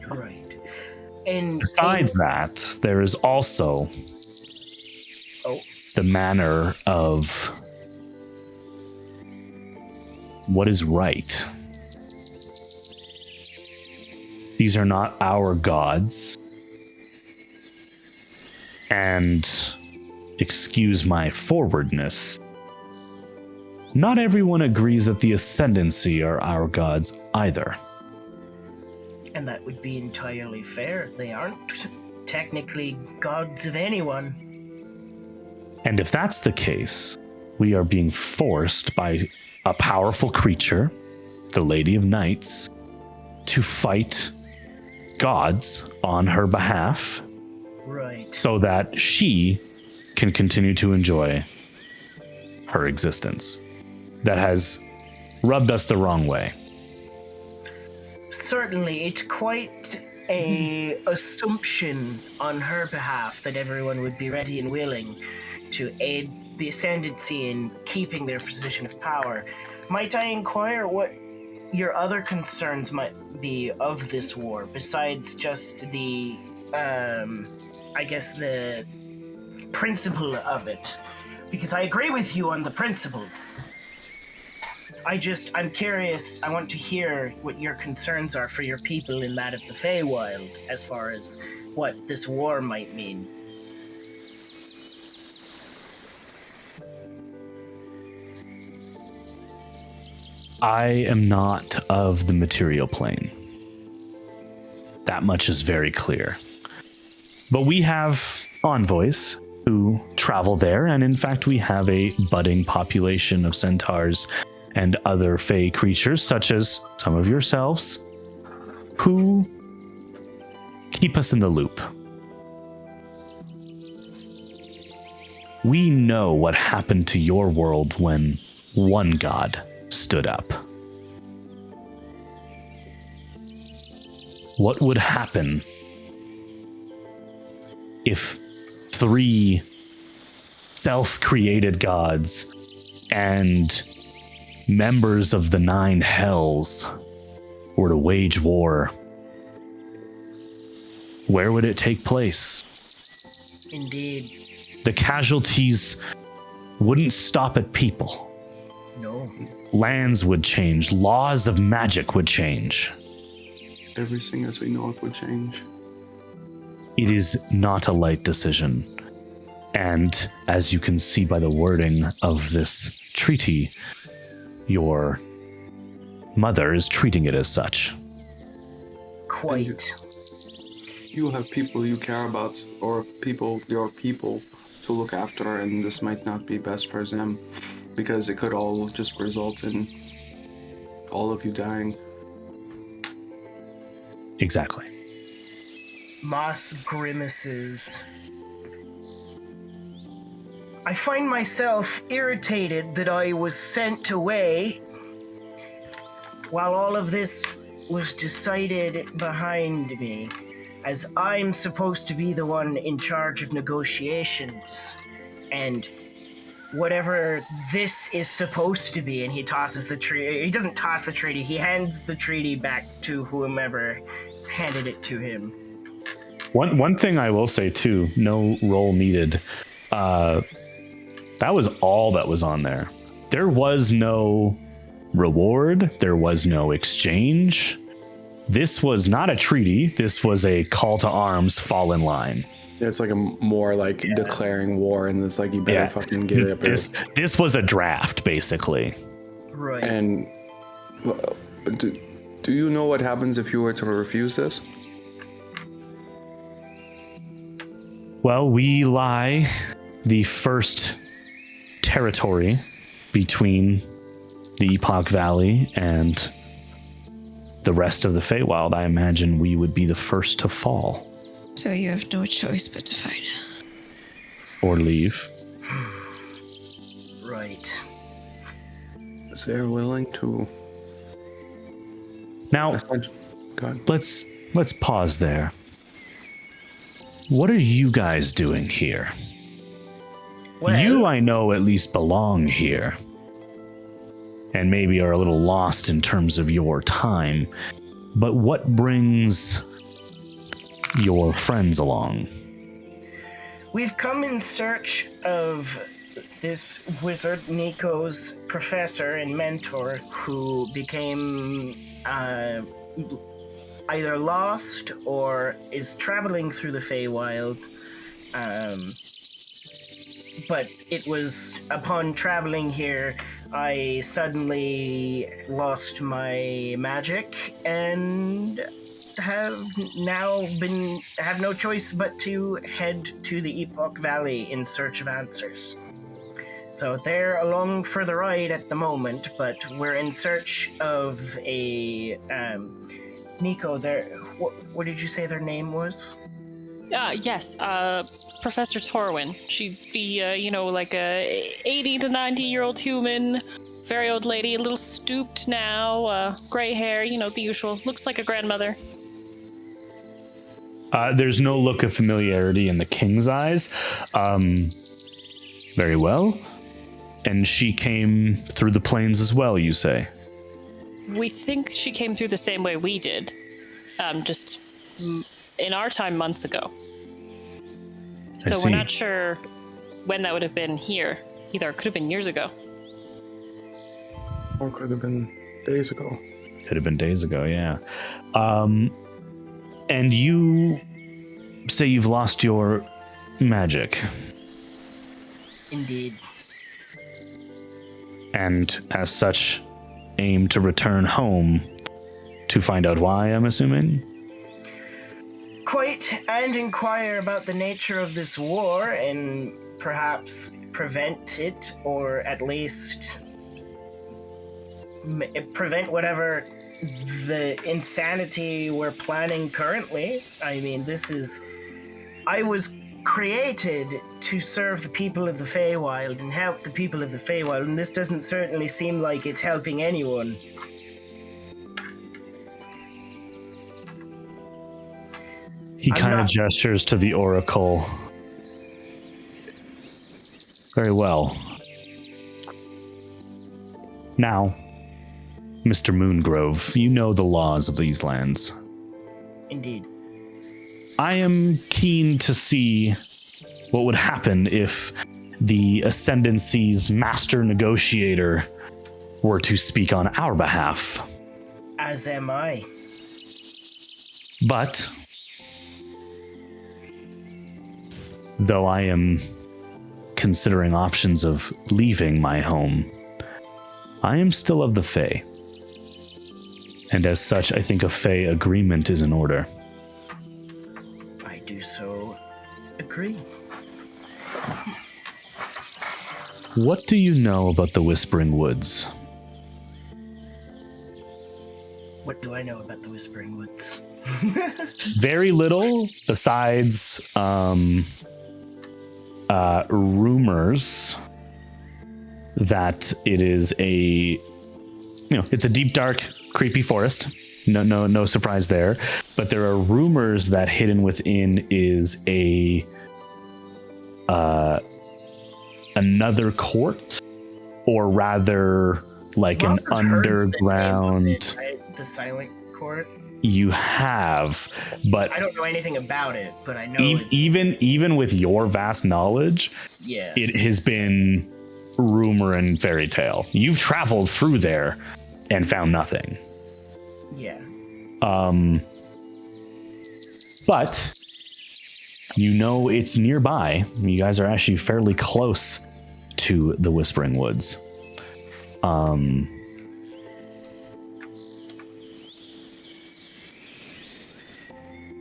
Right. And Besides that, there is also the manner of what is right. These are not our gods. And excuse my forwardness, not everyone agrees that the Ascendancy are our gods either. And that would be entirely fair. They aren't technically gods of anyone. And if that's the case, we are being forced by a powerful creature, the Lady of Nights, to fight gods on her behalf. Right. So that she can continue to enjoy her existence. That has rubbed us the wrong way. Certainly, it's quite a assumption on her behalf that everyone would be ready and willing to aid the Ascendancy in keeping their position of power. Might I inquire what your other concerns might be of this war, besides just the, I guess the principle of it? Because I agree with you on the principle. I'm curious, I want to hear what your concerns are for your people in that of the Feywild, as far as what this war might mean. I am not of the material plane. That much is very clear. But we have envoys who travel there, and in fact we have a budding population of centaurs and other fey creatures, such as some of yourselves, who keep us in the loop. We know what happened to your world when one god stood up. What would happen if 3 self-created gods and members of the 9 hells were to wage war? Where would it take place? Indeed. The casualties wouldn't stop at people. No. Lands would change. Laws of magic would change. Everything as we know it would change. It is not a light decision. And as you can see by the wording of this treaty, your mother is treating it as such. Quite. You have people you care about, or your people, to look after, and this might not be best for them, because it could all just result in all of you dying. Exactly. Moss grimaces. I find myself irritated that I was sent away while all of this was decided behind me, as I'm supposed to be the one in charge of negotiations. And whatever this is supposed to be, and he tosses the treaty. He doesn't toss the treaty, he hands the treaty back to whomever handed it to him. One thing I will say too, no roll needed. That was all that was on there. There was no reward. There was no exchange. This was not a treaty. This was a call to arms, fall in line. It's like a more like declaring war, and it's like you better fucking get it up here. This was a draft, basically. Right. And do you know what happens if you were to refuse this? Well, we lie the first territory between the Epoch Valley and the rest of the Feywild. I imagine we would be the first to fall. So you have no choice but to fight. Or leave. Right. Is they're willing to... Now, Go ahead. let's pause there. What are you guys doing here? Well, You, I know, at least belong here. and maybe are a little lost in terms of your time. But what brings your friends along? We've come in search of this wizard, Nico's professor and mentor, who became either lost or is traveling through the Feywild. But it was upon traveling here, I suddenly lost my magic and have no choice but to head to the Epoch Valley in search of answers. So they're along for the ride at the moment, but we're in search of a Nico. What did you say their name was? Yes, Professor Torwin. She'd be, like a 80 to 90-year-old human, very old lady, a little stooped now, gray hair, the usual. Looks like a grandmother. There's no look of familiarity in the king's eyes. Very well. And she came through the plains as well, you say? We think she came through the same way we did, just in our time months ago. So we're not sure when that would have been here. Either it could have been years ago. Or could have been days ago. Could have been days ago, yeah. And you say you've lost your magic. Indeed. And as such, aim to return home to find out why, I'm assuming? Quite, and inquire about the nature of this war and perhaps prevent it, or at least prevent whatever the insanity we're planning currently. I mean, I was created to serve the people of the Feywild and help the people of the Feywild, and this doesn't certainly seem like it's helping anyone. He kind of gestures to the oracle. Very well. Now, Mr. Moongrove, you know the laws of these lands. Indeed. I am keen to see what would happen if the Ascendancy's master negotiator were to speak on our behalf. As am I. But, though I am considering options of leaving my home, I am still of the Fae. And as such, I think a Fae agreement is in order. I do so agree. What do you know about the Whispering Woods? What do I know about the Whispering Woods? Very little, besides rumors that it is it's a deep, dark, creepy forest. No surprise there. But there are rumors that hidden within is another court, or rather like an underground. It, right? The Silent Court. You have, but I don't know anything about it, but I know even with your vast knowledge, yeah, it has been rumor and fairy tale. You've traveled through there and found nothing. Yeah. But you know it's nearby. You guys are actually fairly close to the Whispering Woods.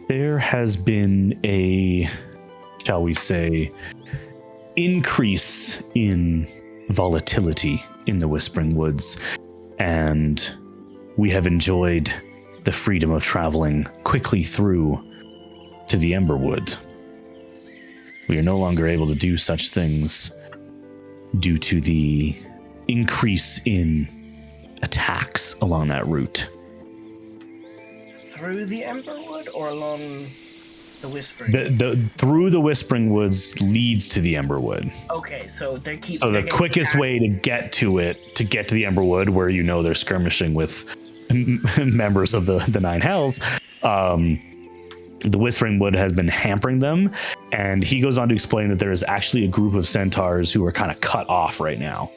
There has been a, shall we say, increase in volatility in the Whispering Woods, and we have enjoyed the freedom of traveling quickly through to the Emberwood. We are no longer able to do such things due to the increase in attacks along that route. Through the Emberwood or along? The Whispering. The through the Whispering Woods leads to the Emberwood. Okay, so they keep. So the quickest way to get to the Emberwood, where you know they're skirmishing with members of the Nine Hells, the Whispering Wood has been hampering them, and he goes on to explain that there is actually a group of centaurs who are kind of cut off right now,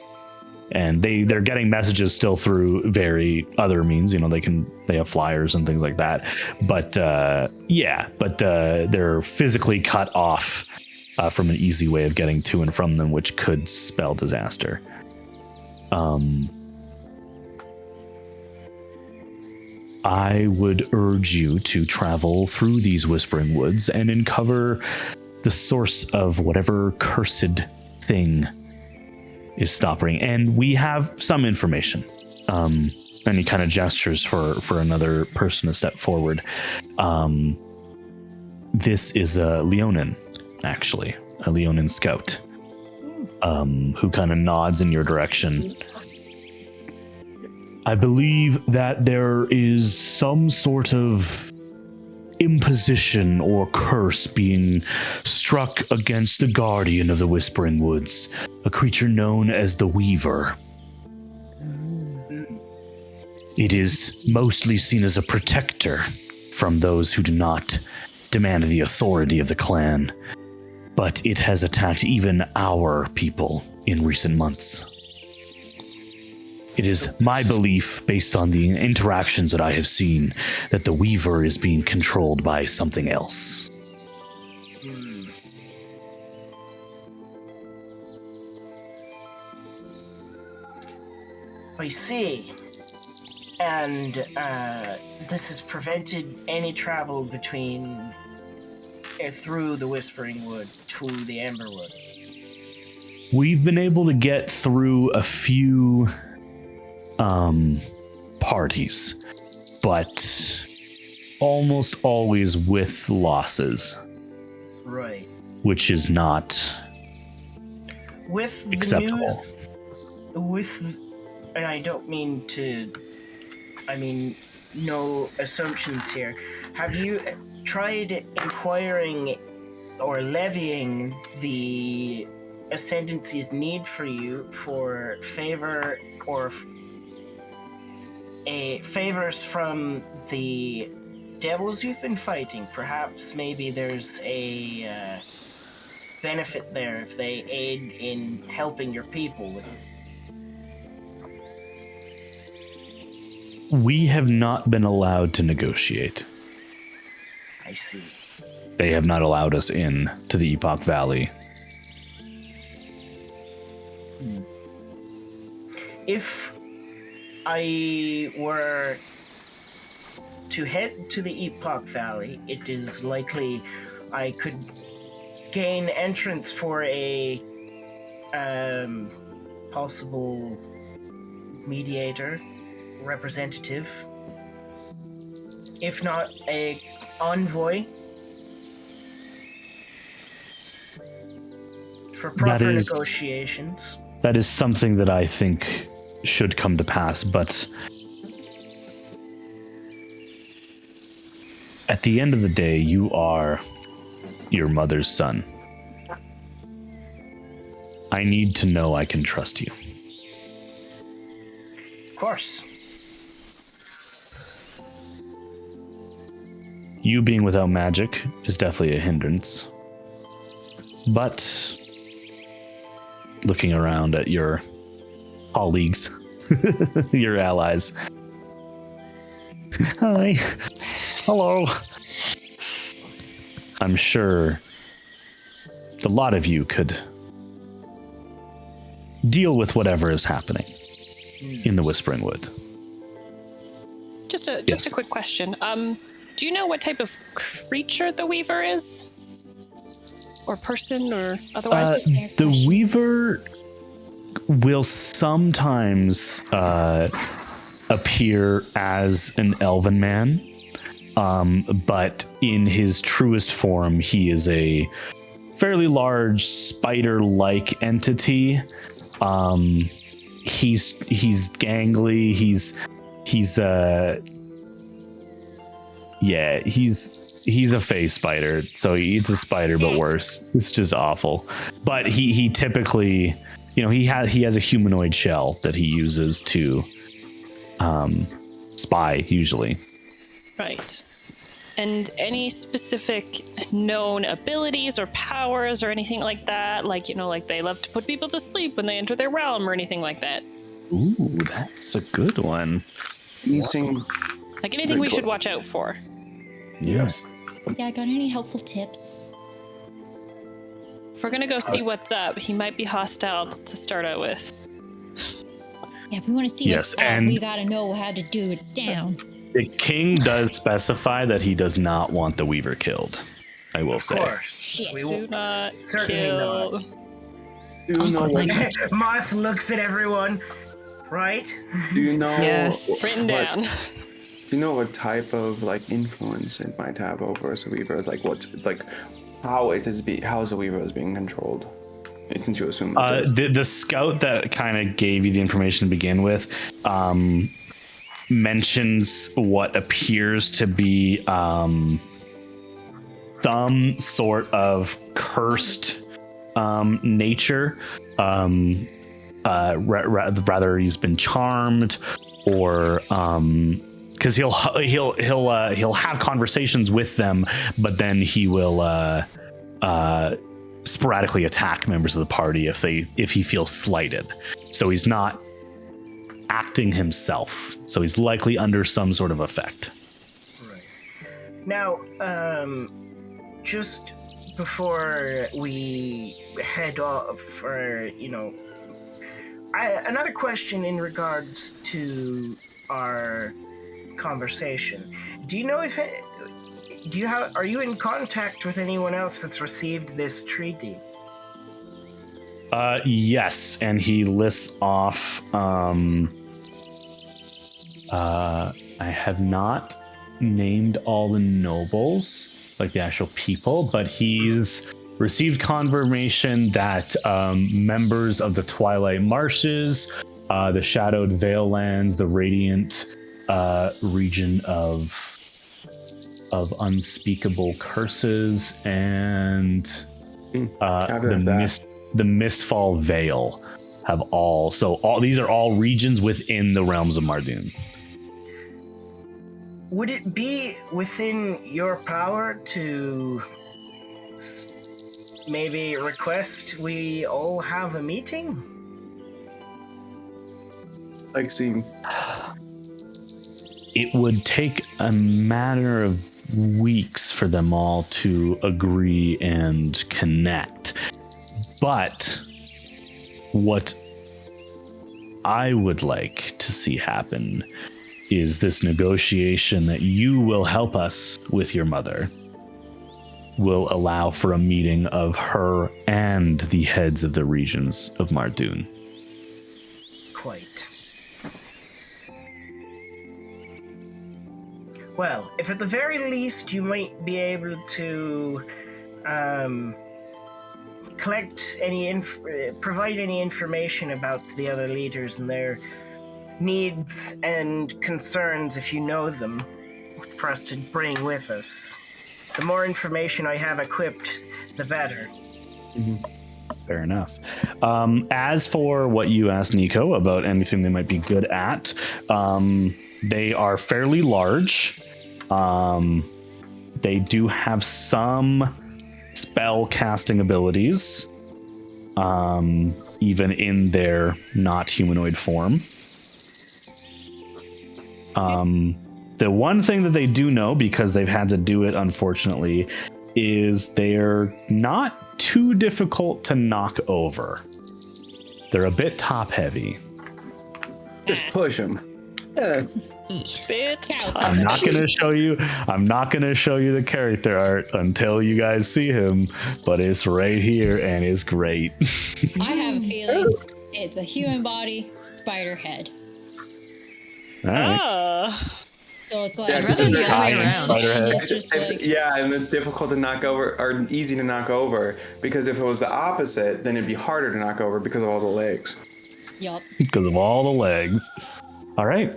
and they're getting messages still through very other means. You know, they have flyers and things like that, but they're physically cut off from an easy way of getting to and from them, which could spell disaster. I would urge you to travel through these Whispering Woods and uncover the source of whatever cursed thing is stopping. And we have some information. And he kind of gestures for another person to step forward. This is a Leonin, actually, a Leonin scout, who kind of nods in your direction. I believe that there is some sort of imposition or curse being struck against the guardian of the Whispering Woods, a creature known as the Weaver. It is mostly seen as a protector from those who do not demand the authority of the clan, but it has attacked even our people in recent months. It is my belief, based on the interactions that I have seen, that the Weaver is being controlled by something else. I see. And this has prevented any travel through the Whispering Wood to the Emberwood. We've been able to get through a few parties, but almost always with losses. Right. Which is not with acceptable. And I don't mean to, no assumptions here. Have you tried inquiring or levying the Ascendancy's need for you for favor or favors from the devils you've been fighting? Perhaps maybe there's a benefit there if they aid in helping your people with it. We have not been allowed to negotiate. I see. They have not allowed us in to the Epoch Valley. If I were to head to the Epoch Valley, it is likely I could gain entrance for a possible mediator, representative, if not a envoy, for proper negotiations. That is something that I think should come to pass, but at the end of the day, you are your mother's son. I need to know I can trust you. Of course. You being without magic is definitely a hindrance. But looking around at your colleagues, your allies. Hi. Hello. I'm sure a lot of you could deal with whatever is happening in the Whispering Wood. Just a quick question. Do you know what type of creature the Weaver is? Or person, or otherwise? The Weaver will sometimes appear as an elven man, but in his truest form, he is a fairly large spider-like entity. He's gangly. He's he's a face spider, so he eats a spider, but worse. It's just awful. But he typically, he has a humanoid shell that he uses to spy usually. Right. And any specific known abilities or powers or anything like that? Like, like they love to put people to sleep when they enter their realm or anything like that? Ooh, that's a good one. Anything? Like anything we should watch out for? Yes. Yeah, got any helpful tips? If we're gonna go see what's up, he might be hostile to start out with. Yeah, if we want to see what's up, we gotta know how to do it down. The king does specify that he does not want the Weaver killed. I will say. Of course. Shit. Do not Certainly kill. not. Do you know what? Moss looks at everyone, right? Do you know? Yes. Written down. Do you know what type of influence it might have over a Weaver? How the Weaver is being controlled? Since you assume the scout that kind of gave you the information to begin with mentions what appears to be some sort of cursed nature. Rather he's been charmed, or because he'll have conversations with them, but then he will sporadically attack members of the party if he feels slighted. So he's not acting himself. So he's likely under some sort of effect. Right. Now, just before we head off, or another question in regards to our conversation. Do you know are you in contact with anyone else that's received this treaty? Yes, and he lists off. I have not named all the nobles, like the actual people, but he's received confirmation that members of the Twilight Marshes, the Shadowed Vale Lands, the Radiant region of unspeakable curses, and the Mistfall Vale have all. So these are all regions within the realms of Mardoon. Would it be within your power to maybe request we all have a meeting? seeing. It would take a matter of weeks for them all to agree and connect. But what I would like to see happen is this negotiation that you will help us with your mother will allow for a meeting of her and the heads of the regions of Mardoon. Quite. Well, if at the very least you might be able to provide any information about the other leaders and their needs and concerns, if you know them, for us to bring with us. The more information I have equipped, the better. Mm-hmm. Fair enough. As for what you asked Nico about anything they might be good at, they are fairly large. They do have some spell casting abilities, even in their not humanoid form. The one thing that they do know, because they've had to do it, unfortunately, is they're not too difficult to knock over. They're a bit top heavy. Just push them. Yeah. I'm not gonna show you the character art until you guys see him, but it's right here and it's great. I have a feeling it's a human body, spider head. All right. So it's like Yeah, I'd rather the other way around. It's just Yeah, and then difficult to knock over, or easy to knock over, because if it was the opposite, then it'd be harder to knock over because of all the legs. Yup. Because of all the legs. All right.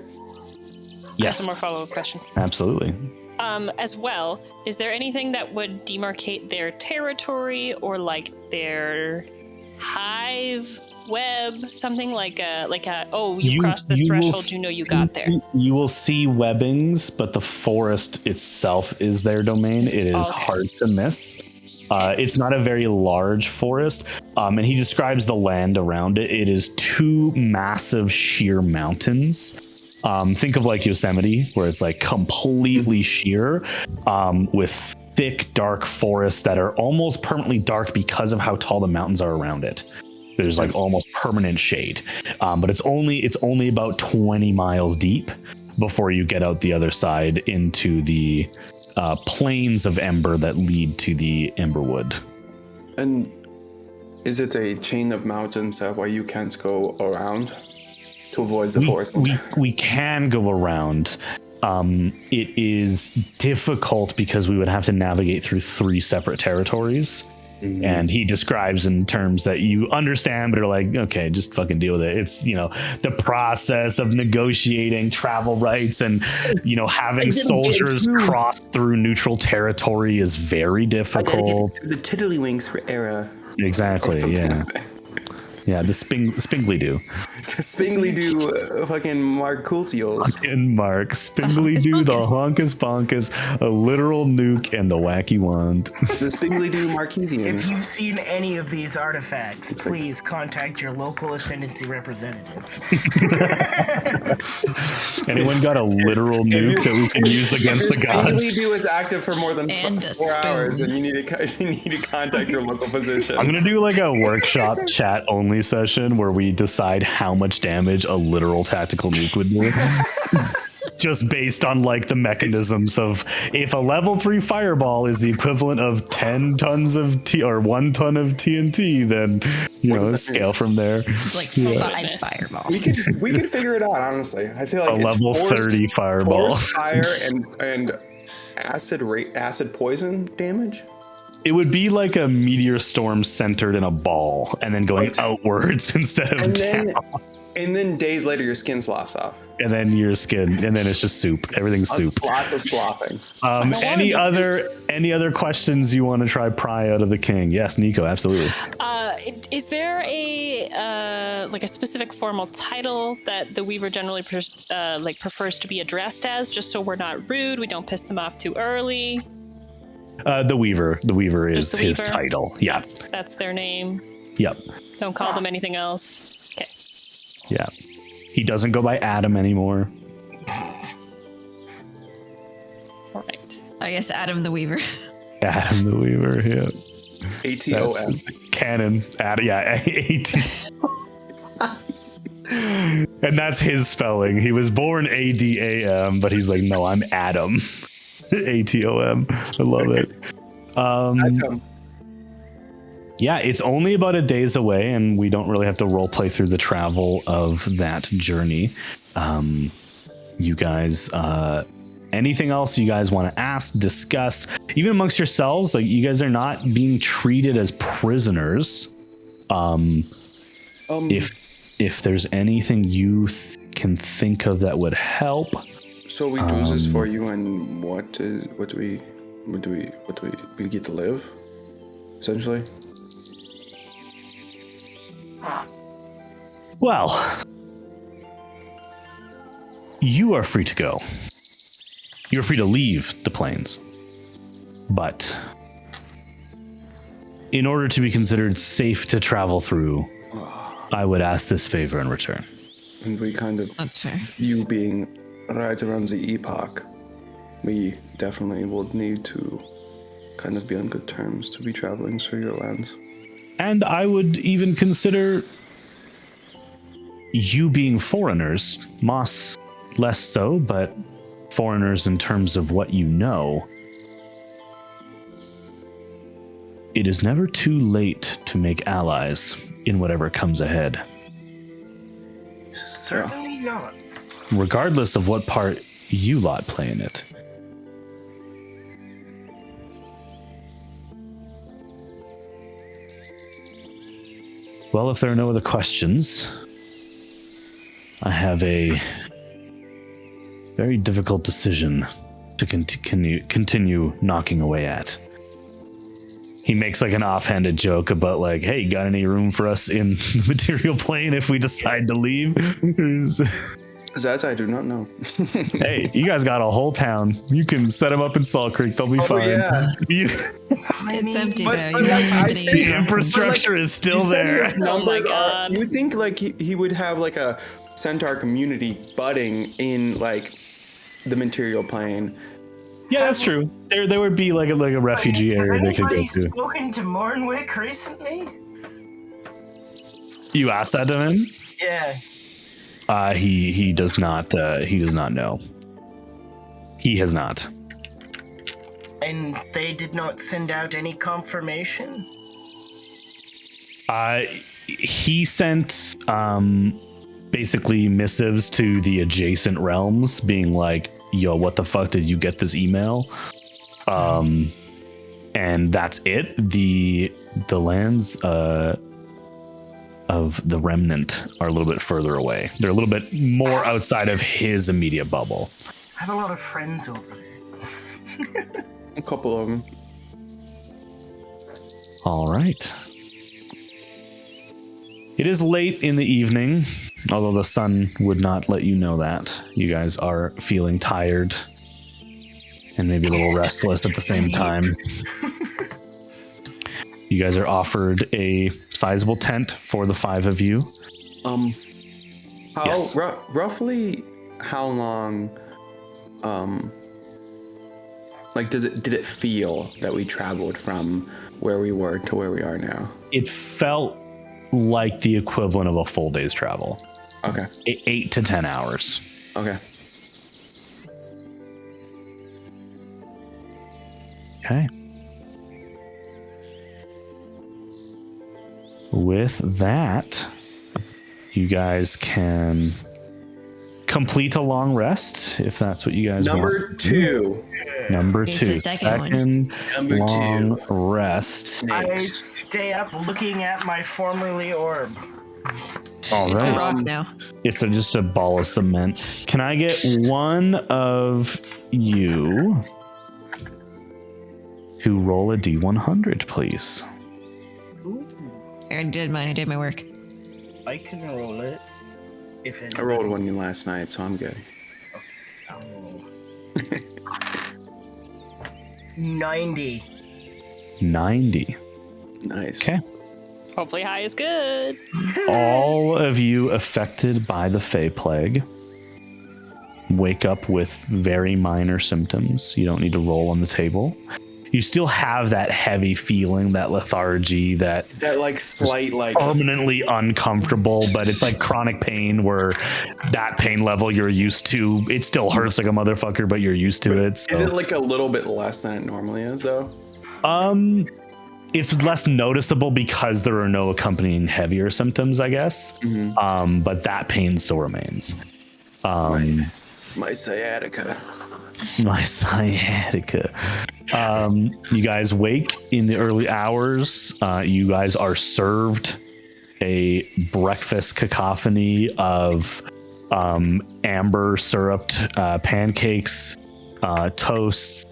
Yes. Some more follow-up questions. Absolutely. As well, is there anything that would demarcate their territory or like their hive web, something like a you've crossed this threshold, you know you got there. You will see webbings, but the forest itself is their domain. It is hard to miss. It's not a very large forest, and he describes the land around it. It is two massive sheer mountains. Think of like Yosemite, where it's like completely sheer, with thick, dark forests that are almost permanently dark because of how tall the mountains are around it. There's like almost permanent shade, but it's only about 20 miles deep before you get out the other side into the plains of Ember that lead to the Emberwood. And is it a chain of mountains that way you can't go around to avoid the forest? We can go around. It is difficult because we would have to navigate through 3 separate territories. Mm-hmm. And he describes in terms that you understand, but are like, okay, just fucking deal with it. It's, the process of negotiating travel rights and, having soldiers cross through neutral territory is very difficult. The tiddlywinks era. Exactly, yeah. Yeah, the Spingly-Doo. The Spingly-Doo fucking Marculcios. Fucking Mark. Spingly-Doo, the Honkus Ponkus, a literal nuke, and the wacky wand. The Spingly-Doo Marquesians. If you've seen any of these artifacts, please contact your local Ascendancy representative. Anyone got a literal nuke that we can use against the gods? Spingly-Doo is active for more than 4 hours, and you need to contact your local physician. I'm going to do like a workshop chat only session where we decide how much damage a literal tactical nuke would do. Just based on like the mechanisms of if a level 3 fireball is the equivalent of 10 tons of 1 ton of TNT, then scale from there. It's like 5 fireballs. We could figure it out, honestly. I feel like a level 30 fireball, fire and acid poison damage. It would be like a meteor storm centered in a ball and then going outwards instead of down. And then days later, your skin sloughs off. And then your skin, and then it's just soup. Everything's soup. Lots of sloughing. Any other questions you want to try pry out of the king? Yes, Nico, absolutely. Is there a specific formal title that the Weaver generally prefers to be addressed as, just so we're not rude, we don't piss them off too early? The Weaver is his title. Yeah. That's their name. Yep. Don't call them anything else. Okay. Yeah. He doesn't go by Adam anymore. All right. I guess Adam the Weaver. Adam the Weaver, yeah. ATOM. Canon. AT. And that's his spelling. He was born ADAM, but he's like, no, I'm Adam. ATOM. I love it. Yeah, it's only about a days away, and we don't really have to role play through the travel of that journey. You guys, anything else you guys want to ask, discuss, even amongst yourselves? Like, you guys are not being treated as prisoners. If there's anything you can think of that would help. So we do this for you, and what do we get to live, essentially? Well, you are free to go. You're free to leave the plains. But in order to be considered safe to travel through, I would ask this favor in return. And we kind of... That's fair. You being right around the epoch, we definitely would need to kind of be on good terms to be traveling through your lands. And I would even consider you being foreigners, Moss less so, but foreigners in terms of what you know. It is never too late to make allies in whatever comes ahead. Certainly not. Regardless of what part you lot play in it. Well, if there are no other questions, I have a very difficult decision to continue knocking away at. He makes like an offhanded joke about like, hey, got any room for us in the material plane if we decide to leave? That I do not know. Hey, you guys got a whole town. You can set them up in Salt Creek. They'll be fine. Yeah. It's empty but- though. but You like, don't I find any think- The infrastructure is still there. Oh my God. You think like he would have like a centaur community budding in like the material plane? Yeah, that's true. There would be like a refugee Has area they could go anybody to. spoken to Mornwick recently? You asked that to him? Yeah. He does not. He does not know. He has not. And they did not send out any confirmation? He sent basically missives to the adjacent realms, being like, "Yo, what the fuck did you get this email?" And that's it. The lands of the remnant are a little bit further away. They're a little bit more outside of his immediate bubble. I have a lot of friends over there. A couple of them. All right. It is late in the evening, although the sun would not let you know that. You guys are feeling tired and maybe a little restless at the same time. You guys are offered a sizable tent for the 5 of you. Yes. Roughly how long like did it feel that we traveled from where we were to where we are now? It felt like the equivalent of a full day's travel. Okay. 8 to 10 hours. Okay. Okay. With that, you guys can complete a long rest if that's what you guys want. Number It's 2. the second one. Number long 2. rest. I stay up looking at my formerly orb. All It's a right. rock now. It's just a ball of cement. Can I get one of you to roll a D100, please? I already did mine. I did my work. I can roll it. If I rolled one last night, so I'm good. I'll roll. 90. 90. Nice. Okay. Hopefully high is good. All of you affected by the Fey Plague wake up with very minor symptoms. You don't need to roll on the table. You still have that heavy feeling, that lethargy, that like slight like permanently uncomfortable, but it's like chronic pain where that pain level you're used to, it still hurts like a motherfucker, but you're used to it. So. Is it like a little bit less than it normally is though? It's less noticeable because there are no accompanying heavier symptoms, I guess. Mm-hmm. But that pain still remains. My sciatica. My sciatica. You guys wake in the early hours. You guys are served a breakfast cacophony of amber syruped pancakes, toasts,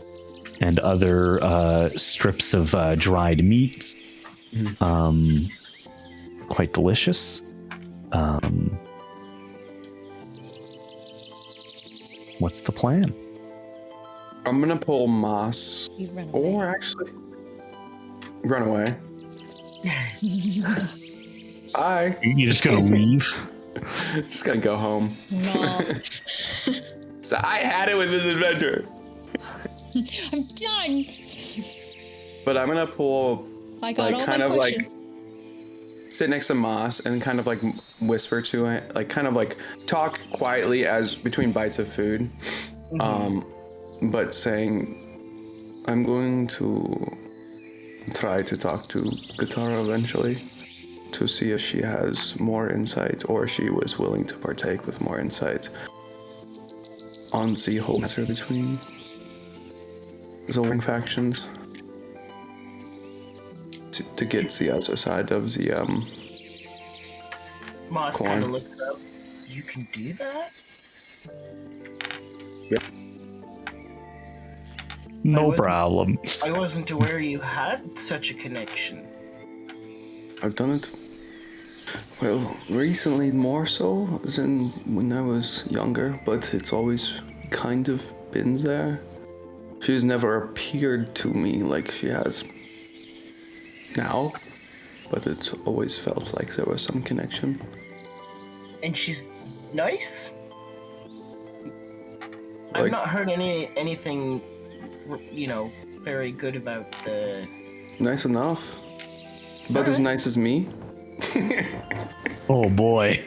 and other strips of dried meats. Quite delicious. What's the plan? I'm gonna pull Moss, You run away. or actually run away. Bye. You're just gonna leave? Just gonna go home. No. So I had it with this adventure, I'm done. but I'm gonna pull, I got like, all kind my of like questions. sit next to Moss and kind of like whisper to it, like kind of like talk quietly as between bites of food, but saying, I'm going to try to talk to Katara eventually to see if she has more insight or she was willing to partake with more insight on the whole matter between the warring factions to get the other side of the Moss Corn. kind of looks up. You can do that? No wasn't- problem. I wasn't aware you had such a connection. I've done it. Well, recently more so than when I was younger, but it's always kind of been there. She's never appeared to me like she has now, but it's always felt like there was some connection. And she's nice? I've Like- not heard anything, very good about the... Nice enough, but as nice as me. Oh boy.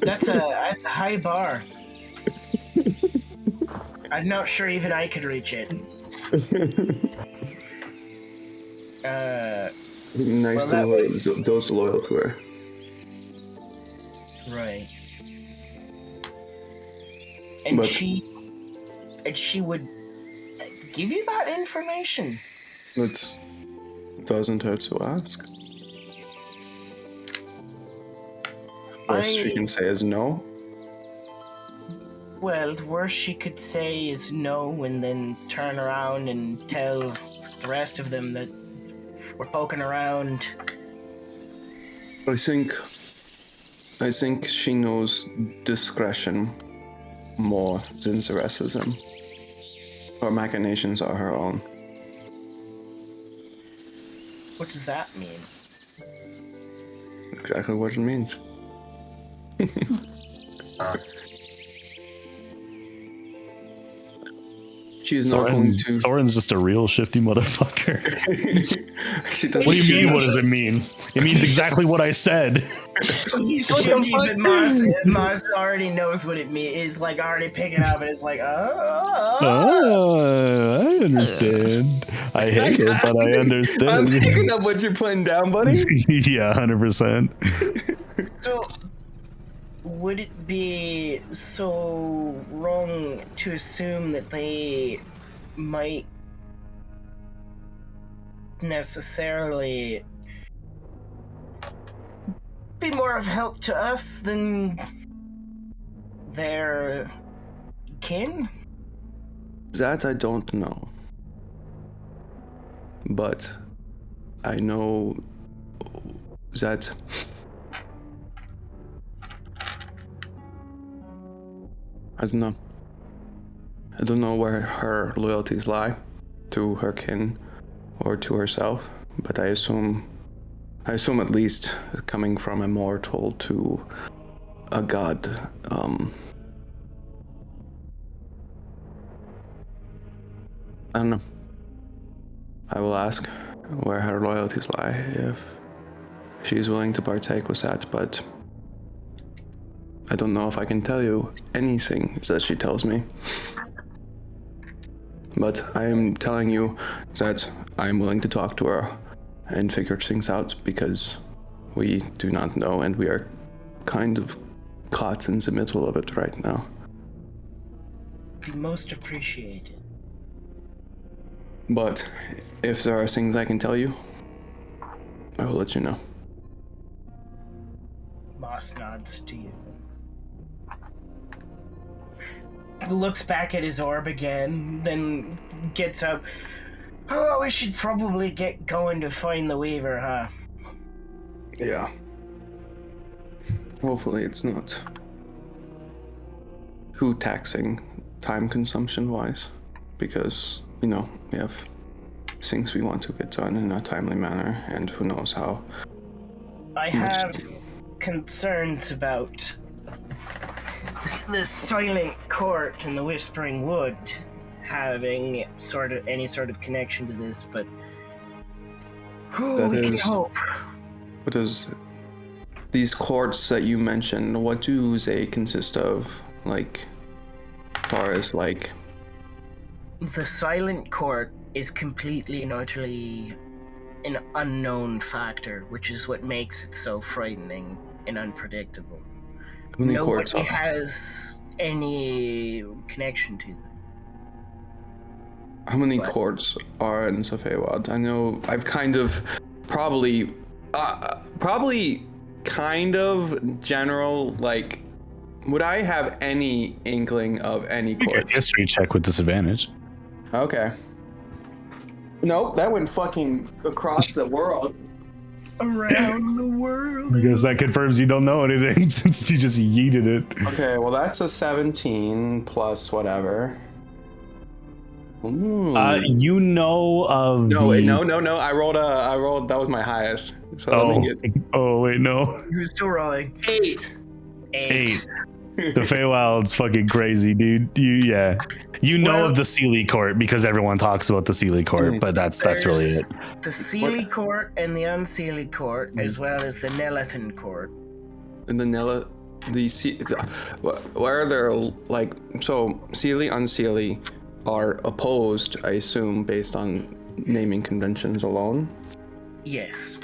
That's a high bar. I'm not sure even I could reach it. Nice Well, those loyal to her. Right. And But- she would give you that information. It doesn't hurt to ask. Worst she can say is no. Well, the worst she could say is no, and then turn around and tell the rest of them that we're poking around. I think she knows discretion more than the rest of them. Her machinations are her own. What does that mean? Exactly what it means. She is not going to. Soren's just a real shifty motherfucker. She doesn't. What do you mean? What does it mean? It means exactly what I said. He's shifty, but Maz already knows what it means. It's like already picking up, and it's like, Oh, I understand. I hate it, but I I'm understand. picking up what you're putting down, buddy. Yeah, 100%. So, would it be so wrong to assume that they might necessarily be more of help to us than their kin? That I don't know. But I know that I don't know. I don't know where her loyalties lie to her kin or to herself, but I assume at least coming from a mortal to a god, I don't know. I will ask where her loyalties lie if she's willing to partake with that, but I don't know if I can tell you anything that she tells me. But I am telling you that I'm willing to talk to her and figure things out because we do not know and we are kind of caught in the middle of it right now. Be most appreciated. But if there are things I can tell you, I will let you know. Moss nods to you. Looks back at his orb again, then gets up. Oh, we should probably get going to find the Weaver, huh? Yeah. Hopefully it's not too taxing time consumption wise, because, we have things we want to get done in a timely manner, and who knows how. I have concerns about the Silent Court and the Whispering Wood having any sort of connection to this, but we can hope. What is these courts that you mentioned? What do they consist of? Like, as far as like, The Silent Court is completely and utterly an unknown factor, which is what makes it so frightening and unpredictable. how many courts Nobody are? has any connection to them. How many What? courts are in Safewad? I know I've kind of probably kind of general, like, Would I have any inkling of any You get court? a history check with disadvantage. Okay. Nope, that went fucking across the world. Around the world. Because that confirms you don't know anything since you just yeeted it. Okay, well that's a 17 plus whatever. Ooh. You know of No, the... no. I rolled. That was my highest. So let me get Oh, wait, no. Who's still rolling? 8. 8. The Feywild's fucking crazy, dude. You know Well- of the Sealy Court because everyone talks about the Sealy Court, but that's really it. There's the Sealy Court and the Unsealy Court, as well as the Nelithan Court. And the where they're like, so Sealy, Unsealy are opposed, I assume, based on naming conventions alone. Yes.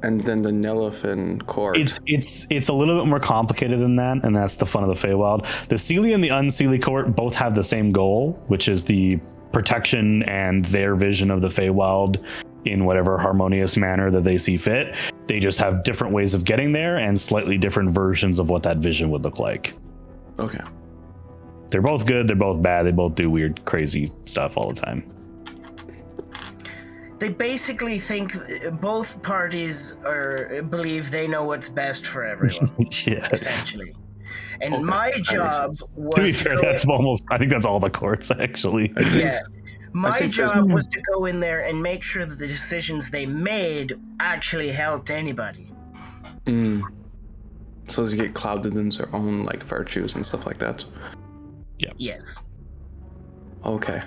And then the Nelithan Court. It's a little bit more complicated than that, and that's the fun of the Feywild. The Sealy and the Unsealy Court both have the same goal, which is the protection and their vision of the Feywild in whatever harmonious manner that they see fit. They just have different ways of getting there and slightly different versions of what that vision would look like. Okay. They're both good, they're both bad, they both do weird, crazy stuff all the time. They basically think both parties believe they know what's best for everyone, Yeah. essentially. And Okay, my that job makes sense. was To be fair, that's almost, I think that's all the courts, actually. yeah. My think there's- job was to go in there and make sure that the decisions they made actually helped anybody. So they get clouded in their own like virtues and stuff like that. Yes. Okay.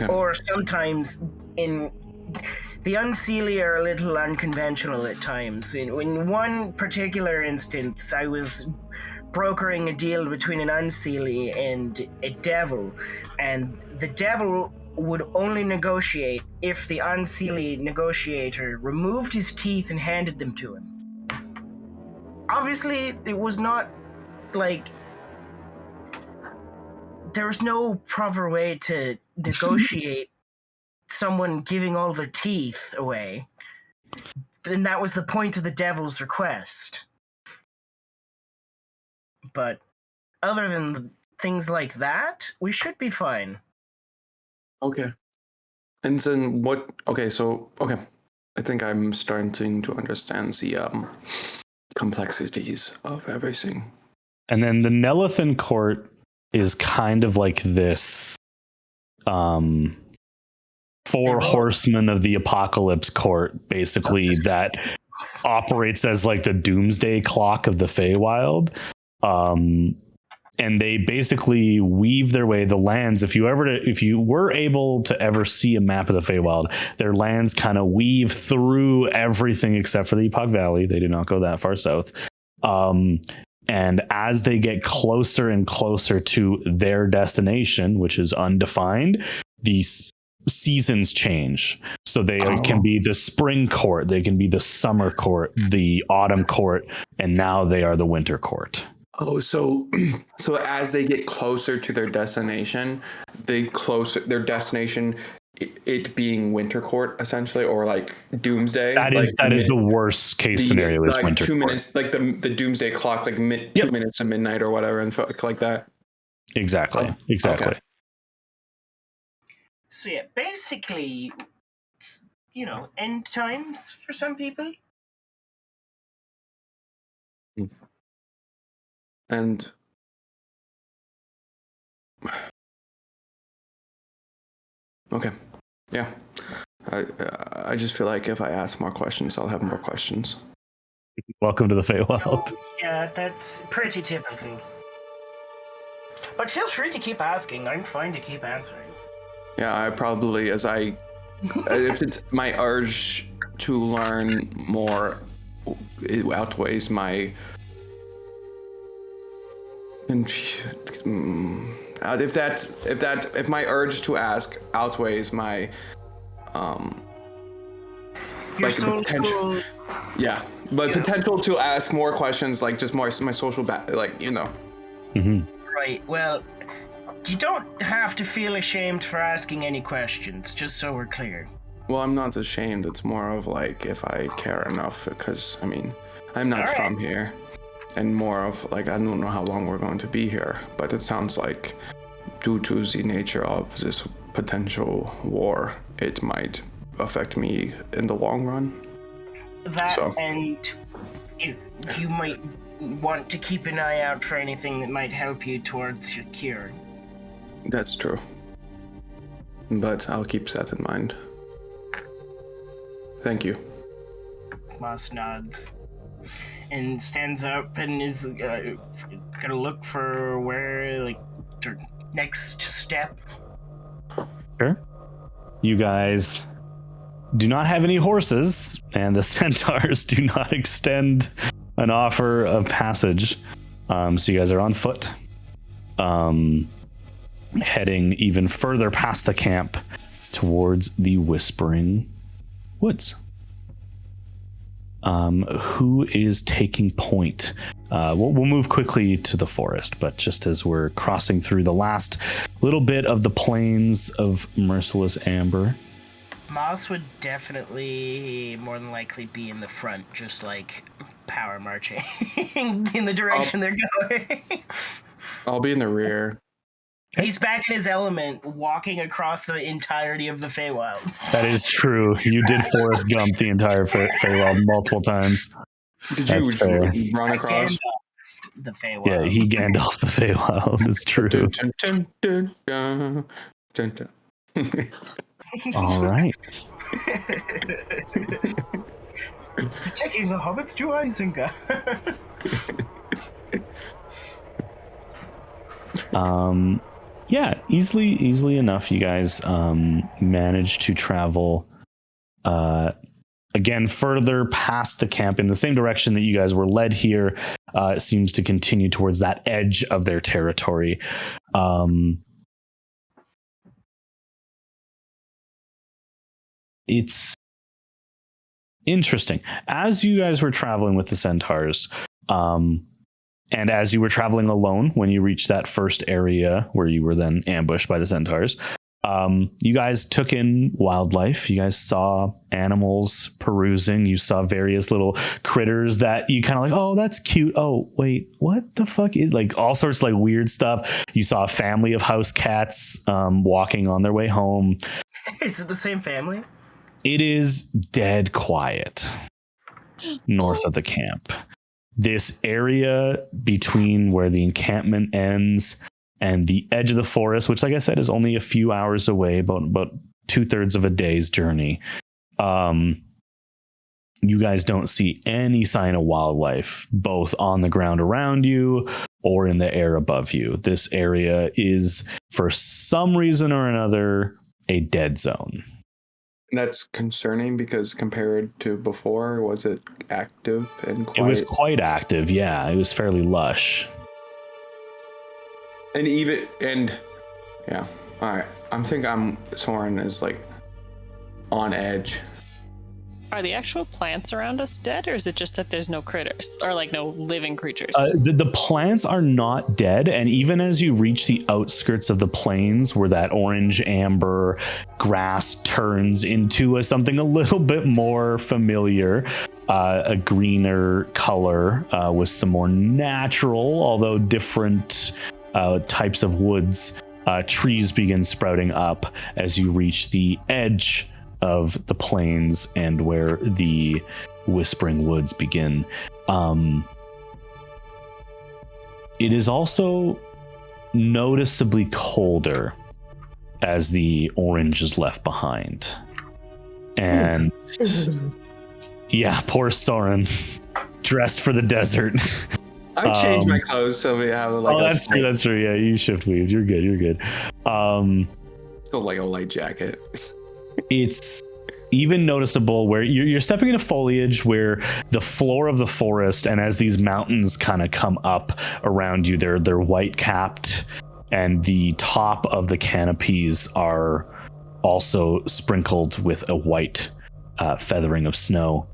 Or sometimes in the Unsealy are a little unconventional at times. In one particular instance, I was brokering a deal between an Unsealy and a devil, and the devil would only negotiate if the Unsealy negotiator removed his teeth and handed them to him. Obviously, it was not like there was no proper way to negotiate someone giving all their teeth away. And that was the point of the devil's request. But other than things like that, we should be fine. Okay. And then what? Okay, so I think I'm starting to understand the complexities of everything. And then the Nelithan Court is kind of like this four horsemen of the apocalypse court, basically, that operates as like the doomsday clock of the Feywild. And they basically weave their way, the lands, if you were able to ever see a map of the Feywild, their lands kind of weave through everything except for the Epoch Valley. They do not go that far south. And as they get closer and closer to their destination, which is undefined, these seasons change. So they can be the spring court, they can be the summer court, the autumn court, and now they are the winter court. Oh, so as they get closer to their destination, their destination, it being winter court essentially, or like doomsday. That is the worst case scenario. Is like winter 2 court. minutes, like the doomsday clock, like 2 minutes to midnight or whatever, and like that. Exactly. Oh, Exactly. okay. So yeah, basically, end times for some people. And okay, yeah. I just feel like if I ask more questions, I'll have more questions. Welcome to the Feywild. Yeah, that's pretty typical. But feel free to keep asking. I'm fine to keep answering. Yeah, I probably, if it's my urge to learn more, it outweighs my. If my urge to ask outweighs my Your like the potential, potential to ask more questions, like just more my social Mm-hmm. Right, well, you don't have to feel ashamed for asking any questions, just so we're clear. Well, I'm not ashamed. It's more of like if I care enough, because I'm not All right. from here. and more of like, I don't know how long we're going to be here, but it sounds like due to the nature of this potential war, it might affect me in the long run. And you might want to keep an eye out for anything that might help you towards your cure. That's true. But I'll keep that in mind. Thank you. Moss nods and stands up and is gonna look for where, like, their next step. Sure. You guys do not have any horses, and the centaurs do not extend an offer of passage. So you guys are on foot, heading even further past the camp towards the Whispering Woods. Who is taking point? We'll move quickly to the forest, but just as we're crossing through the last little bit of the plains of Merciless Amber. Moss would definitely more than likely be in the front, just like power marching in the direction they're going. I'll be in the rear. He's back in his element, walking across the entirety of the Feywild. That is true. You did Forrest Gump the entire Feywild multiple times. Did That's you fair. run across? The Feywild. Yeah, he Gandalf the Feywild. It's true. All right. Taking the hobbits to Isinga. Yeah, easily enough. You guys managed to travel again further past the camp in the same direction that you guys were led here. It seems to continue towards that edge of their territory. It's interesting. As you guys were traveling with the centaurs, and as you were traveling alone, when you reached that first area where you were then ambushed by the centaurs, you guys took in wildlife. You guys saw animals perusing. You saw various little critters that you kind of like, oh, that's cute. Oh, wait, what the fuck is, like, all sorts of like weird stuff. You saw a family of house cats walking on their way home. Is it the same family? It is dead quiet north of the camp. This area between where the encampment ends and the edge of the forest, which, like I said, is only a few hours away, about 2/3 of a day's journey. You guys don't see any sign of wildlife, both on the ground around you or in the air above you. This area is, for some reason or another, a dead zone. That's concerning because compared to before, was it active and quiet? It was quite active, yeah. It was fairly lush. And yeah. All right. Soren is like on edge. Are the actual plants around us dead, or is it just that there's no critters or like no living creatures? The plants are not dead, and even as you reach the outskirts of the plains where that orange amber grass turns into something a little bit more familiar, a greener color with some more natural, although different types of woods, trees begin sprouting up as you reach the edge of the plains and where the Whispering Woods begin. It is also noticeably colder as the orange is left behind. And yeah, poor Soren, dressed for the desert. I changed my clothes so we have like. Oh, that's true. Yeah, you shift weaved. You're good. Still like a light jacket. It's even noticeable where you're stepping into foliage where the floor of the forest, and as these mountains kind of come up around you, they're white capped, and the top of the canopies are also sprinkled with a white feathering of snow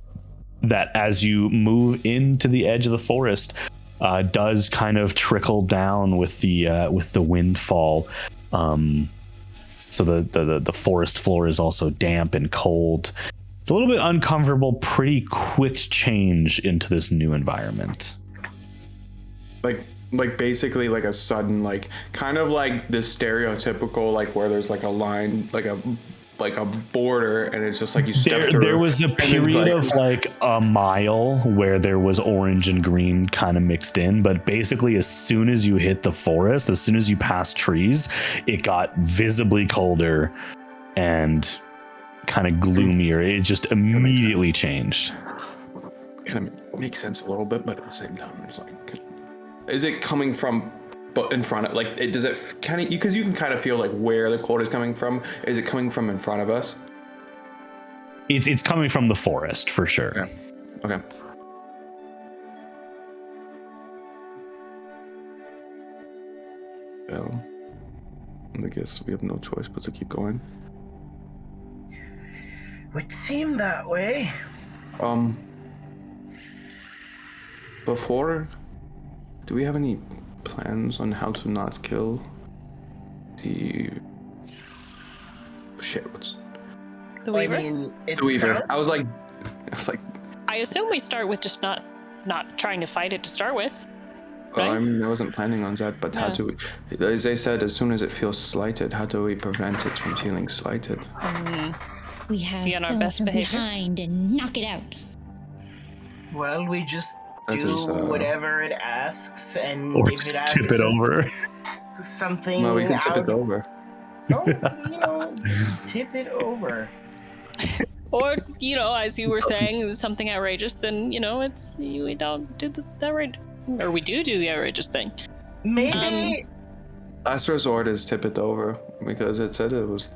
that, as you move into the edge of the forest, does kind of trickle down with the windfall. So the forest floor is also damp and cold. It's a little bit uncomfortable, pretty quick change into this new environment. like basically like a sudden like kind of like this stereotypical like where there's like a line like a border and it's just like you step through. There was a and then, period of like a mile where there was orange and green kind of mixed in, but basically as soon as you hit the forest, as soon as you passed trees, it got visibly colder and kind of gloomier. It just immediately changed. kind of makes sense a little bit, but at the same time it's like, is it coming from in front of, like, does it kind of, because you can kind of feel like where the cold is coming from. Is it coming from in front of us? It's coming from the forest for sure. Okay. Well, I guess we have no choice but to keep going. Would seem that way. Before, do we have any plans on how to not kill the what's The Weaver? I mean, it's the Weaver? I was like, I assume we start with just not trying to fight it to start with. Right? I wasn't planning on that, but how do we, as they said, as soon as it feels slighted, how do we prevent it from feeling slighted? We have Be on our someone best from behavior. behind and knock it out. Well, we just That do is, whatever it asks, and Or if it asks tip it us over. something, Well, we can tip it out- over. No, tip it over. Or, as you were saying, something outrageous, then, it's, we don't do the outrageous, or we do the outrageous thing. Maybe. Last resort is tip it over because it said it was.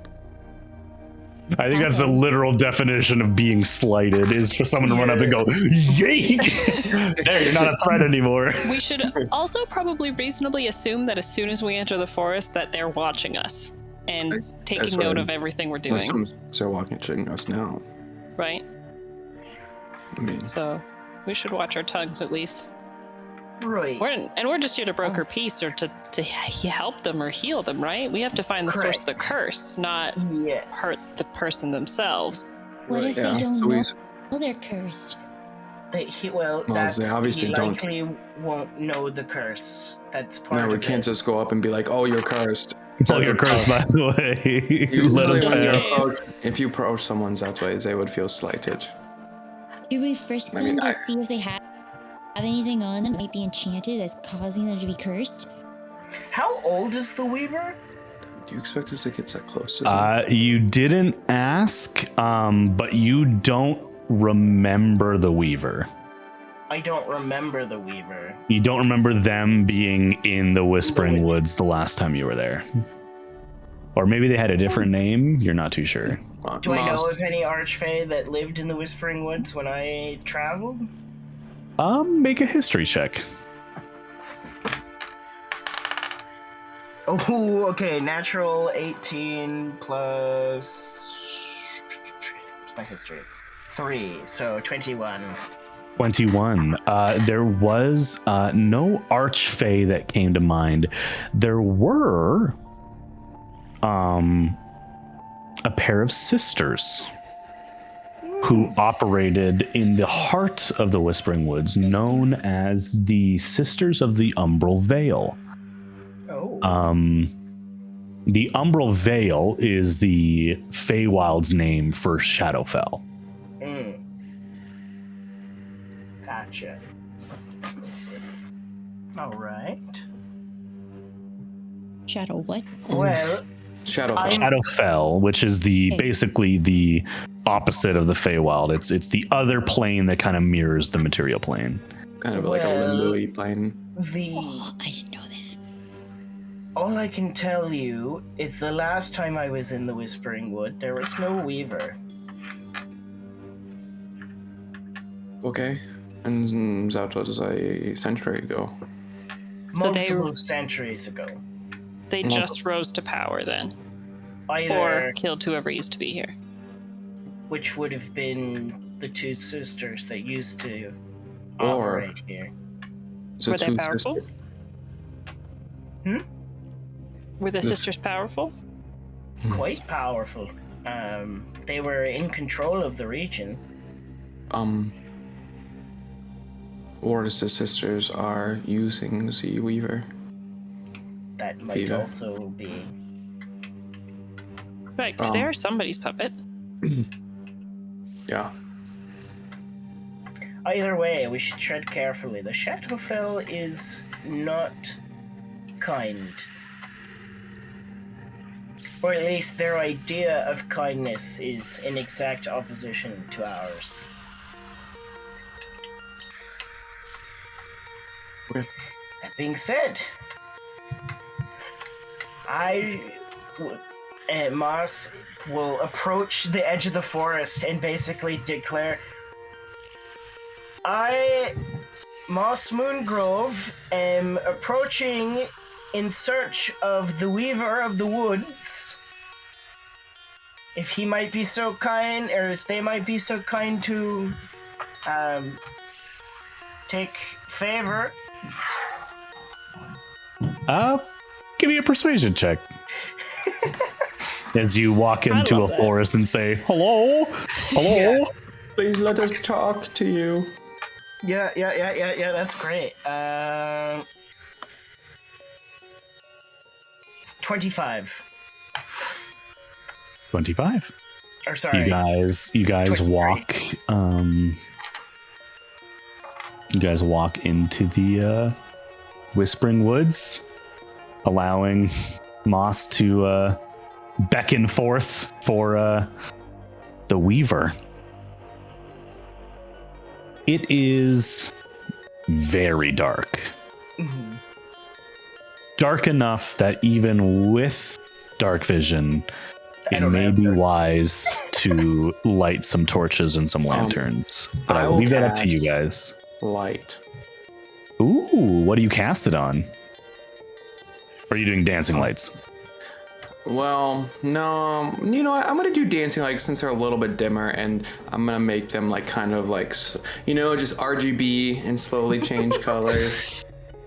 I think that's the literal definition of being slighted, is for someone to run up and go, yeet! There, you're not a threat anymore. We should also probably reasonably assume that as soon as we enter the forest that they're watching us and taking note of everything we're doing. They're watching us now. Right? I mean, So we should watch our tongues at least. Right. We're just here to broker peace or to help them or heal them, right? We have to find the source of the curse, not Yes. hurt the person themselves. What if yeah, they don't so know they're cursed? Well, they obviously he don't. likely won't know the curse. That's part No, of we it. can't just go up and be like, "Oh, you're cursed." Oh, you're cursed, by the way. Usually Let us Just when in pass. you case. if you approach someone that way, they would feel slighted. Should we frisk I them mean, to I- see if they have anything on them that might be enchanted that's causing them to be cursed? How old is the Weaver? Do you expect us to get that close to them? You didn't ask, but you don't remember the Weaver. I don't remember the Weaver. You don't remember them being in the Whispering Woods the last time you were there. Or maybe they had a different name. You're not too sure. Do I Moss- know of any Archfey that lived in the Whispering Woods when I traveled? Make a history check. Oh, okay. Natural 18 plus. What's my history? 3, so 21. 21. There was no Archfey that came to mind. There were a pair of sisters who operated in the heart of the Whispering Woods, known as the Sisters of the Umbral Veil. Oh. The Umbral Veil is the Feywild's name for Shadowfell. Gotcha. All right. Shadow what? Well, Shadowfell. Shadowfell, which is basically the opposite of the Feywild. It's the other plane that kind of mirrors the material plane. Kind of like a limbo-y plane. Oh, I didn't know that. all I can tell you is the last time I was in the Whispering Wood, there was no Weaver. Okay. And that was a century ago. So they- Multiple centuries ago. They just rose to power then. Either, Or killed whoever used to be here. which would have been the two sisters that used to Or- operate here. So Were they two powerful? sisters- Were the This- sisters powerful? Quite powerful. They were in control of the region. or the sisters are using the Weaver. That might Fever. also be. Right, because they are somebody's puppet. Yeah. Either way, we should tread carefully. The Shadowfell is not kind. Or at least their idea of kindness is in exact opposition to ours. Okay. That being said, Moss will approach the edge of the forest and basically declare, I, Moss Moongrove, am approaching in search of the Weaver of the Woods. If he might be so kind, or if they might be so kind to take favor. Give me a persuasion check. As you walk into a love that. forest and say, hello? Hello? Yeah. Please let us talk to you. Yeah, that's great. 25. 25. Or sorry. You guys 23. walk into the Whispering Woods, allowing Moss to beckon forth for the Weaver. It is very dark. Mhm. Dark enough that even with dark vision, I it don't may have be dark- wise to light some torches and some lanterns. But I I will will leave that up to cast- you guys. Light. Ooh, what do you cast it on? Or are you doing dancing lights? Well, no, you know what? I'm gonna do dancing lights since they're a little bit dimmer, and I'm gonna make them like kind of like, just RGB and slowly change colors.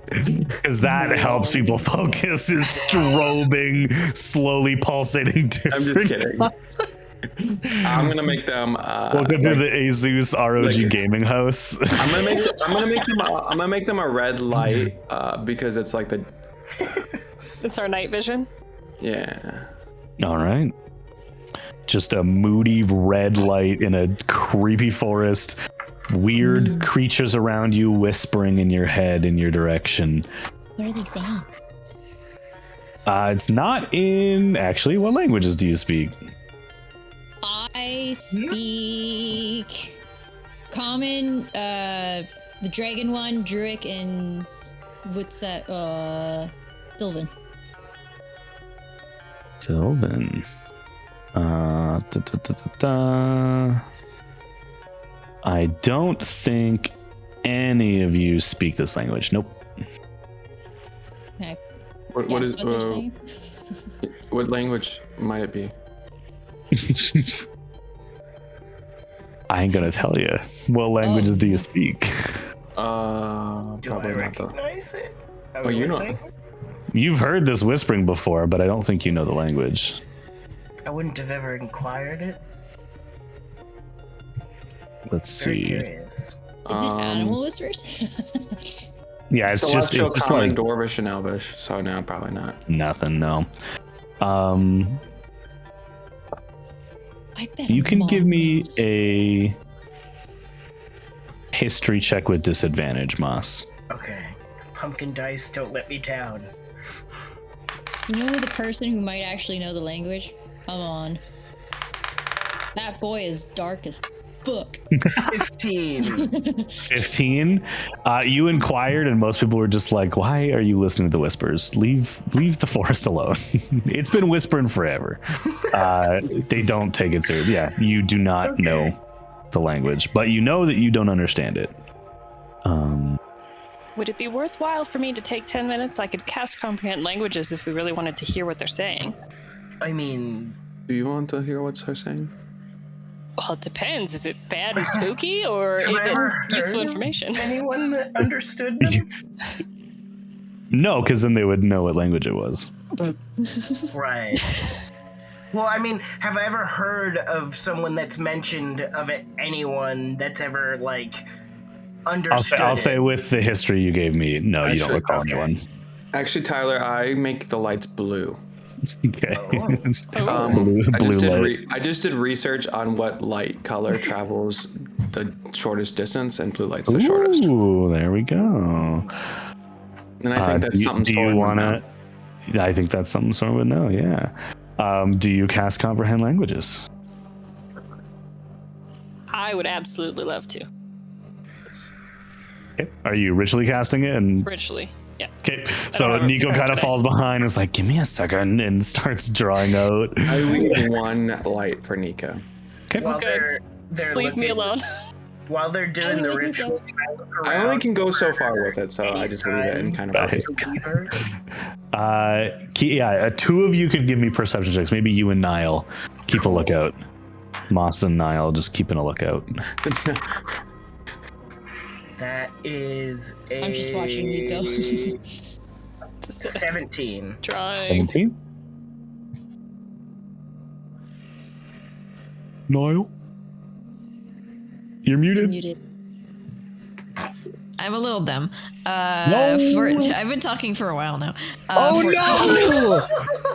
Because that helps people focus, is strobing, slowly pulsating I'm different. just kidding. I'm gonna make them. Welcome to the Asus ROG like- gaming house. I'm gonna make them a red light because it's like the It's our night vision. yeah. All right. Just a moody red light in a creepy forest. Weird creatures around you whispering in your head in your direction. What are they saying? It's not in... Actually, what languages do you speak? I speak Common, the Dragon one, Druid, and what's that? Sylvan. Sylvan. I don't think any of you speak this language. Nope. Can I What guess is what they're saying? what language might it be? I ain't gonna tell you. What languages do you speak? Do I Probably not though. recognize it? Oh, you know. You've heard this whispering before, but I don't think you know the language. I wouldn't have ever inquired it. Let's Very see. curious. Is it animal whispers? Yeah, it's just common like Dwarvish and Elvish, so no, probably not. nothing. No. I bet You can Mom give me knows. a history check with disadvantage, Moss. Okay. Pumpkin dice, don't let me down. You know the person who might actually know the language? Come on. That boy is dark as fuck. 15. 15. You inquired, and most people were just like, "Why are you listening to the whispers? Leave the forest alone. It's been whispering forever." They don't take it serious. Yeah, you do not know the language, but you know that you don't understand it. Would it be worthwhile for me to take 10 minutes? I could cast comprehend languages if we really wanted to hear what they're saying. I mean, Do you want to hear what they're saying? Well, it depends. Is it bad and spooky, or Have is I it ever useful heard of information? anyone that understood them? No, because then they would know what language it was. Right. Well, I mean, have I ever heard of someone that's mentioned of it, anyone that's ever, like, Understood. I'll say with the history you gave me, no, you don't Actually, recall okay. anyone. Actually, Tyler, I make the lights blue. Okay. I just did research on what light color travels the shortest distance, and blue light's the shortest. Ooh, there we go. And I think that's something. Do you want to? I think that's something Soren would know. Yeah. Do you cast comprehend languages? I would absolutely love to. Okay. Are you ritually casting it? And Ritually, yeah. okay. So Nico kind of falls behind. Is like, give me a second, and starts drawing out. I leave one light for Nico. Okay. While Good. they're Just leave me looking- alone. While they're doing the wouldn't ritual, go. can I look I around only can go so far with it, so I just leave it and kind of. Nice. the weaver? Two of you could give me perception checks. Maybe you and Niall keep a lookout. Moss and Niall just keeping a lookout. That is a I'm just watching Nico. Just 17. drawing. 17. Niall, you're muted. Muted. I'm a little dumb. No! I've been talking for a while now. Oh 14. no!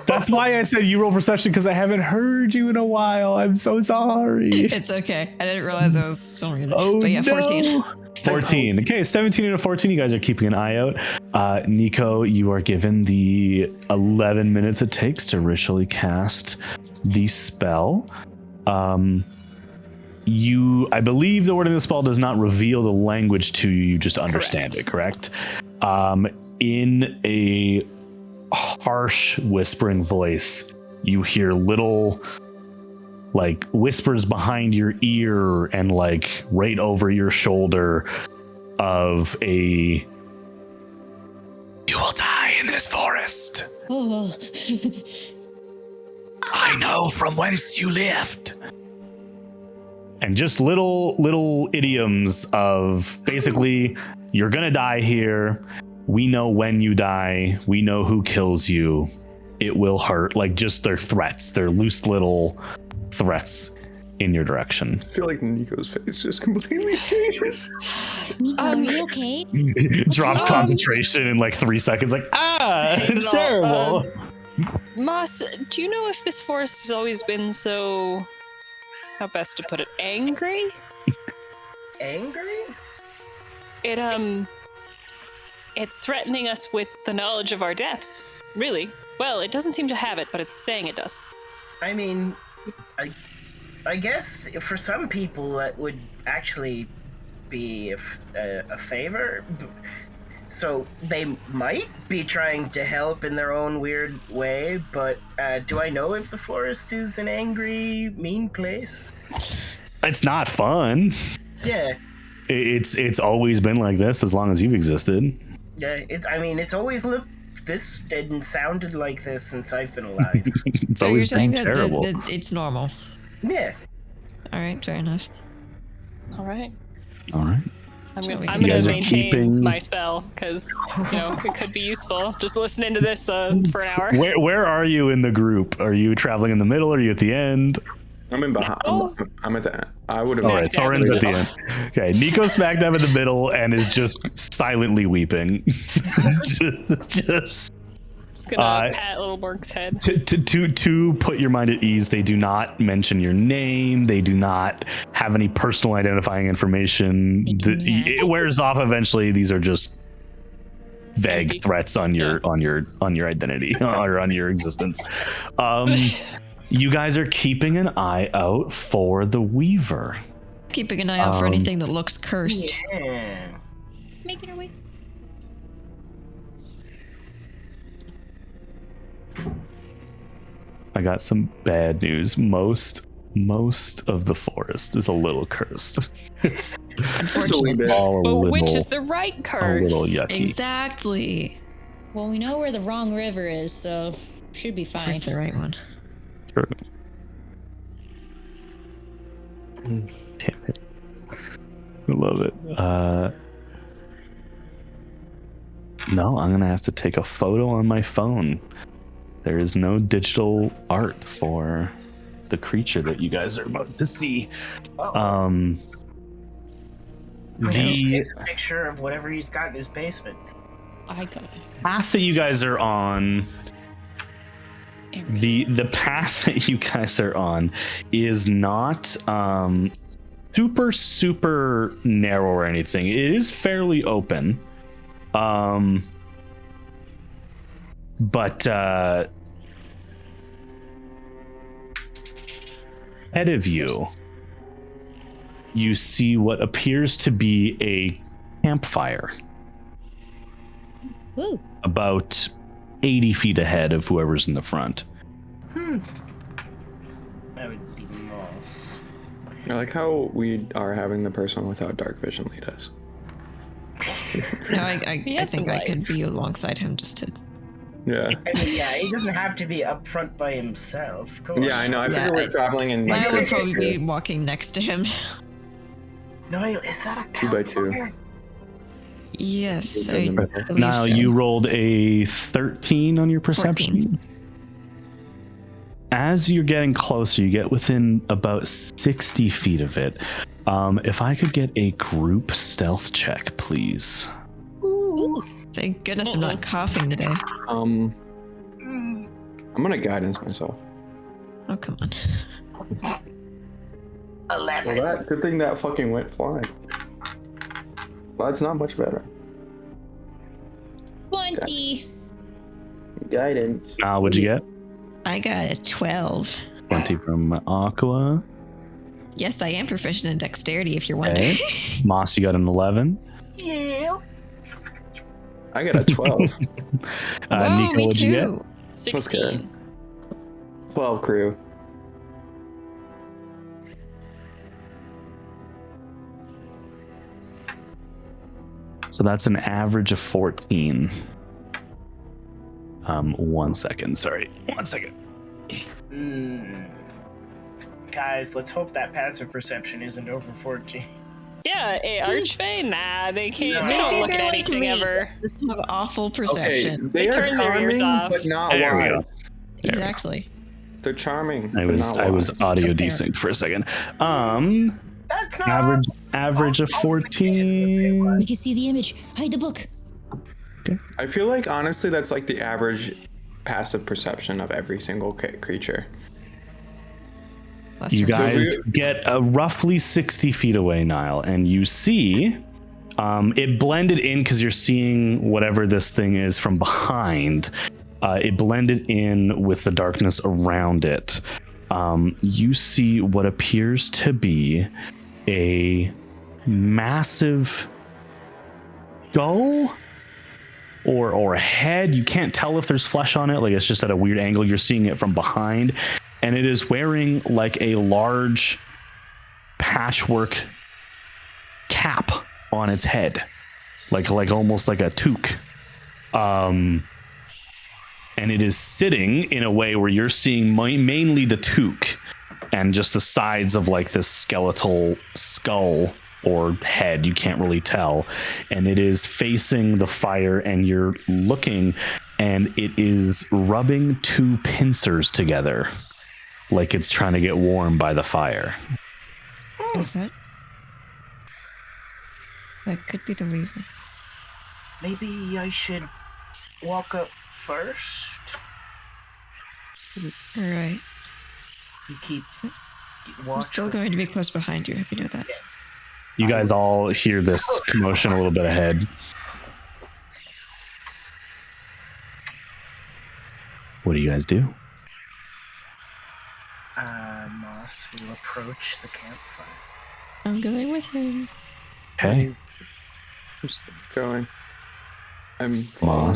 That's why I said you roll perception, because I haven't heard you in a while. I'm so sorry. It's okay. I didn't realize I was still muted. Oh But yeah, 14. no. 14. Okay, 17 and a 14. You guys are keeping an eye out. Nico, you are given the 11 minutes it takes to ritually cast the spell. I believe the wording of the spell does not reveal the language to you. You just understand it, correct? In a harsh whispering voice, you hear little like whispers behind your ear and like right over your shoulder of you will die in this forest. Oh, I know from whence you lived. And just little idioms of basically, you're gonna die here. We know when you die. We know who kills you. It will hurt. Like just their threats. Their loose little threats in your direction. I feel like Nico's face just completely changes. Nico, are you okay? Drops wrong? concentration in like 3 seconds. Like, it's No, terrible. Moss, do you know if this forest has always been so, how best to put it, angry? Angry? It's threatening us with the knowledge of our deaths. Really? Well, it doesn't seem to have it, but it's saying it does. I mean, I guess for some people that would actually be a favor. So they might be trying to help in their own weird way, but do I know if the forest is an angry, mean place? It's not fun. Yeah. It's always been like this as long as you've existed. Yeah, it's always looked this and sounded like this since I've been alive. It's So always you're been saying that terrible. it's normal. Yeah. All right, fair enough. All right. All right. I'm Shall we gonna You guys are maintain keeping- my spell because it could be useful. Just listening to this for an hour. Where are you in the group? Are you traveling in the middle? Are you at the end? I'm in behind. I'm at the. I would have. All right, Soren's at the end. Okay, Nico smack dab in the middle and is just silently weeping. just gonna pat Little Borg's head. to put your mind at ease, they do not mention your name. They do not have any personal identifying information. It wears off eventually. These are just vague threats on your identity or on your existence. You guys are keeping an eye out for the Weaver. Keeping an eye out for anything that looks cursed. Yeah. Making our way. I got some bad news. Most of the forest is a little cursed. It's Unfortunately. all a But little, which is the right a curse? little yucky. Exactly. Well, we know where the wrong river is, so should be fine. Where's the right one? True. Damn it. I love it. No, I'm gonna have to take a photo on my phone. There is no digital art for the creature that you guys are about to see. He The takes a picture of whatever he's got in his basement. I got path that you guys are on, everything. the path that you guys are on is not super narrow or anything. It is fairly open. But ahead of you, you see what appears to be a campfire Woo. about 80 feet ahead of whoever's in the front. That would be Moss. I like how we are having the person without dark vision lead us. No, I have some think I could lights. be alongside him just to. Yeah. I mean, yeah, he doesn't have to be up front by himself. Of course. Yeah, I know. I Yeah, figure we're traveling in I like would probably be walking next to him. Niall, is that a 2 by 2. campfire? Yes, In I the middle. believe Now so. you rolled a 13 on your perception. 14. As you're getting closer, you get within about 60 feet of it. If I could get a group stealth check, please. Ooh. Thank goodness I'm not coughing today. I'm gonna guidance myself. Oh, come on. 11. Well, good thing that fucking went flying. Well, that's not much better. 20. Guidance. What'd you get? I got a 12. 20 from Aqua. Yes, I am proficient in dexterity, if you're wondering. Okay. Moss, you got an 11. Yeah. I got a 12. Whoa, Nico, me what'd you get? too. 16. 12 crew. So that's an average of 14. 1 second. Sorry. 1 second. Guys, let's hope that passive perception isn't over 14. Yeah, a Archfey? Nah, they can't. No. They don't Maybe look at they're like anything me. ever. Just have awful Okay, perception. they They are turn their ears charming, off. but not There we wise. go. Exactly. They're charming. I but was not I was wise. audio It's okay. desynced for a second. That's not Average of 14. We can see the image. Hide the book. I feel like honestly, that's like the average passive perception of every single creature. That's You right. guys get roughly 60 feet away, Niall, and you see it blended in because you're seeing whatever this thing is from behind. It blended in with the darkness around it. You see what appears to be a massive skull or a head. You can't tell if there's flesh on it. Like, it's just at a weird angle. You're seeing it from behind. And it is wearing like a large patchwork cap on its head, like almost like a toque. And it is sitting in a way where you're seeing mainly the toque and just the sides of like this skeletal skull or head. You can't really tell. And it is facing the fire, and you're looking, and it is rubbing two pincers together, like it's trying to get warm by the fire. Is that? That could be the Reaver. Maybe I should walk up first. Alright. You keep I'm watch. still going to be close behind you. You know that. Yes. You guys all hear this commotion a little bit ahead. What do you guys do? Moss will approach the campfire. I'm going with him. Okay. I'm just going. I'm following.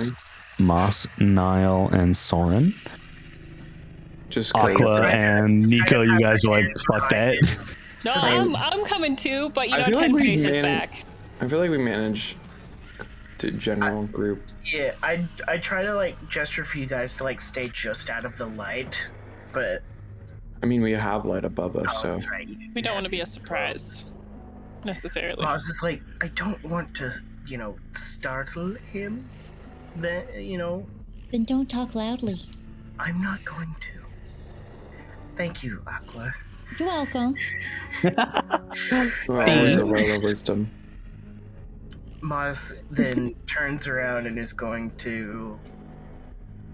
Moss, Niall, and Soren. Just 'cause- Aqua and Nico, you guys are like, fuck that. No, I'm coming too, but you I know, feel like 10 we paces managed- back. I feel like we manage the general group. Yeah, I try to like gesture for you guys to like stay just out of the light, but I mean, we have light above us, so that's right. We don't want to be a surprise, necessarily. Moss is like, I don't want to, startle him. Then Then don't talk loudly. I'm not going to. Thank you, Aqua. You're welcome. well, always a word of wisdom. Maz then turns around and is going to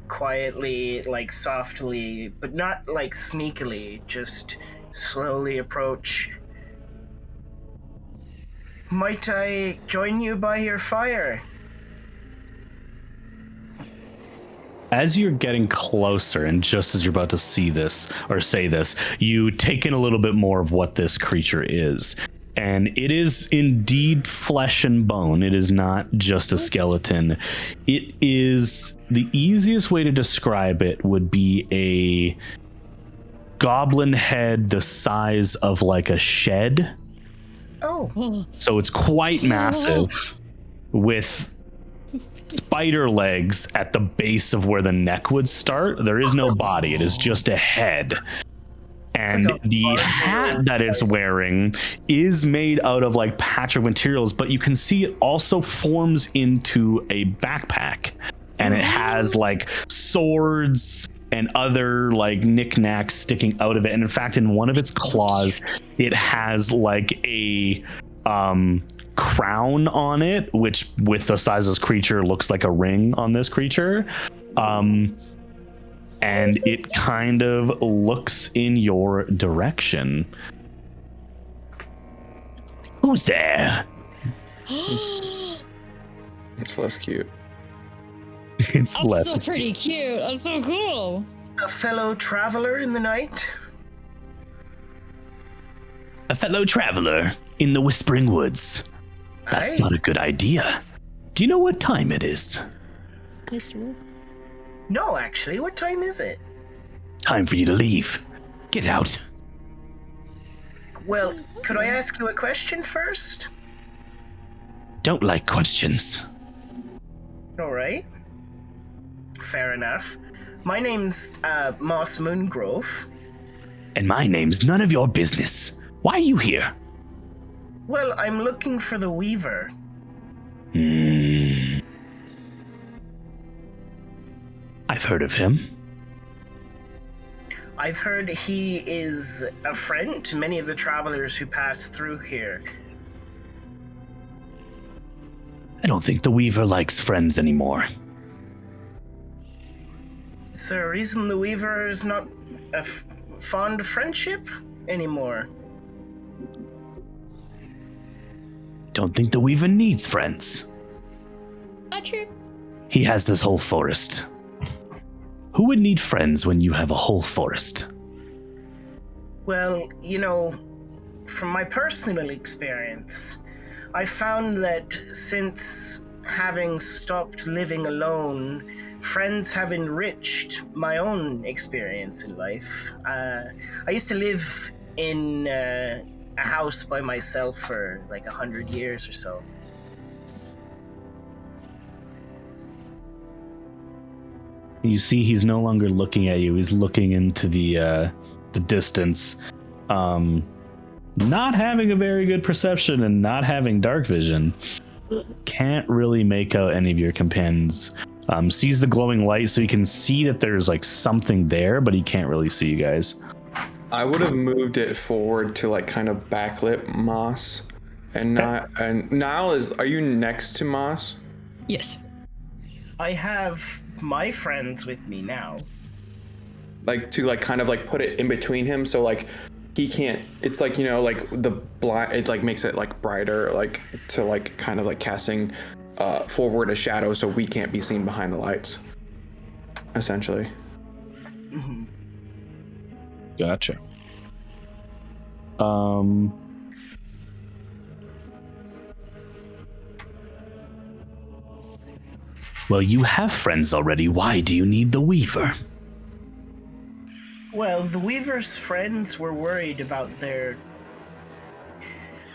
quietly, like softly, but not like sneakily, just slowly approach. Might I join you by your fire? As you're getting closer, and just as you're about to see this or say this, you take in a little bit more of what this creature is. And it is indeed flesh and bone. It is not just a skeleton. It is, the easiest way to describe it would be a goblin head the size of like a shed. Oh. So it's quite massive, with spider legs at the base of where the neck would start. There is no body. It is just a head. And like the hat that it's wearing is made out of like Patria materials, but you can see it also forms into a backpack. And it has like swords and other like knickknacks sticking out of it. And in fact, in one of its claws, it has like a crown on it, which with the size of this creature looks like a ring on this creature. And it kind of looks in your direction. Who's there? It's less cute. It's That's less. so pretty cute. That's so cool. A fellow traveler in the night? A fellow traveler in the Whispering Woods. That's Aye. not a good idea. Do you know what time it is? Mr. Wolf. No, actually. What time is it? Time for you to leave. Get out. Well, could I ask you a question first? Don't like questions. All right. Fair enough. My name's Moss Moongrove. And my name's none of your business. Why are you here? Well, I'm looking for the Weaver. I've heard of him. I've heard he is a friend to many of the travelers who pass through here. I don't think the Weaver likes friends anymore. Is there a reason the Weaver is not fond of friendship anymore? Don't think the Weaver needs friends. Not true. He has this whole forest. Who would need friends when you have a whole forest? Well, you know, from my personal experience, I found that since having stopped living alone, friends have enriched my own experience in life. I used to live in a house by myself for like 100 years or so. You see he's no longer looking at you. He's looking into the distance. Not having a very good perception and not having dark vision. Can't really make out any of your companions. Sees the glowing light, so he can see that there's like something there, but he can't really see you guys. I would have moved it forward to like kind of backlit Moss, and not. And Niall, are you next to Moss? Yes. I have my friends with me now. Like to like kind of like put it in between him, so like he can't. It's like, you know, like the blind. It like makes it like brighter, like to like kind of like casting forward a shadow, so we can't be seen behind the lights. Essentially. Mm-hmm. Gotcha. Well, you have friends already. Why do you need the Weaver? Well, the Weaver's friends were worried about their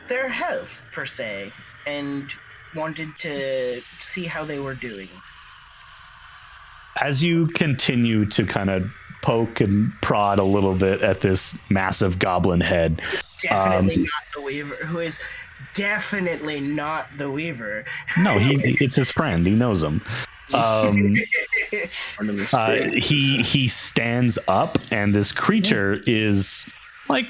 health, per se, and wanted to see how they were doing. As you continue to kind of poke and prod a little bit at this massive goblin head, Definitely not the Weaver, who is definitely not the Weaver. no, it's his friend. He knows him. He stands up, and this creature is like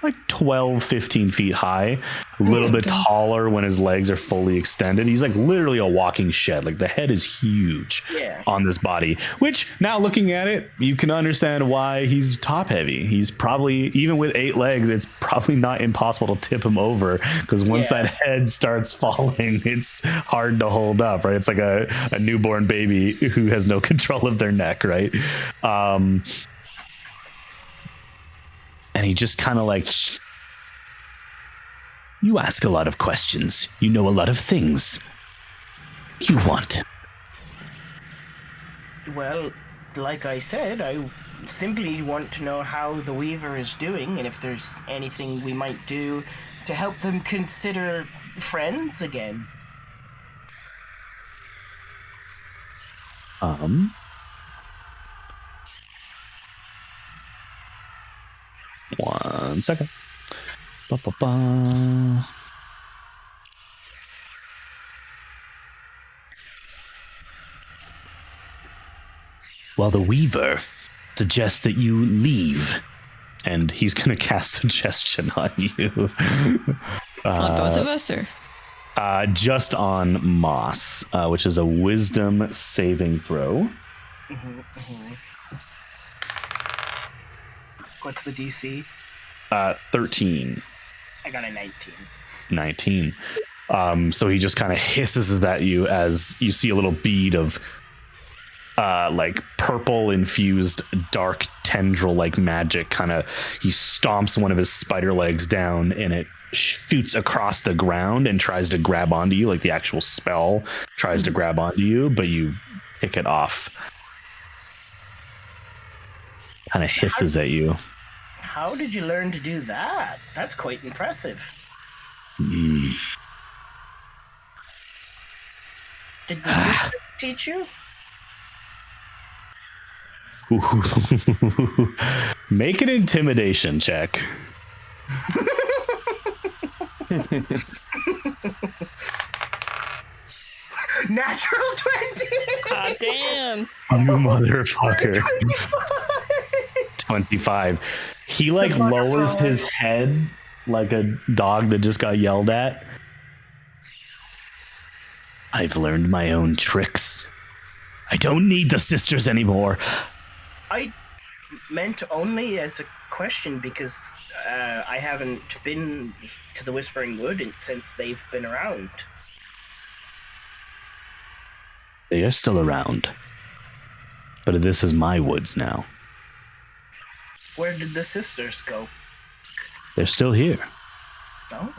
like 12, 15 feet high, a little bit taller when his legs are fully extended. He's like literally a walking shed. Like the head is huge on this body, which now looking at it, you can understand why he's top heavy. He's probably, even with 8 legs, it's probably not impossible to tip him over, because once that head starts falling, it's hard to hold up, right? It's like a newborn baby who has no control of their neck, right? And he just kind of like, you ask a lot of questions. You know a lot of things. You want. Well, like I said, I simply want to know how the Weaver is doing, and if there's anything we might do to help them consider friends again. One second. Ba-ba-ba. Well, the Weaver suggests that you leave, and he's going to cast suggestion on you. On both of us, or? Just on Moss, which is a wisdom saving throw. What's the DC? 13. I got a 19. 19. So he just kind of hisses at you as you see a little bead of like purple infused dark tendril like magic. Kind of, he stomps one of his spider legs down and it shoots across the ground and tries to grab onto you, like the actual spell tries to grab onto you, but you pick it off. Kind of hisses at you. How did you learn to do that? That's quite impressive. Did the sister teach you? Make an intimidation check. Natural 20! Ah, damn. You motherfucker. 25. He like lowers his head like a dog that just got yelled at. I've learned my own tricks. I don't need the sisters anymore. I meant only as a question because I haven't been to the Whispering Wood since they've been around. They are still around. But this is my woods now. Where did the sisters go? They're still here. Oh.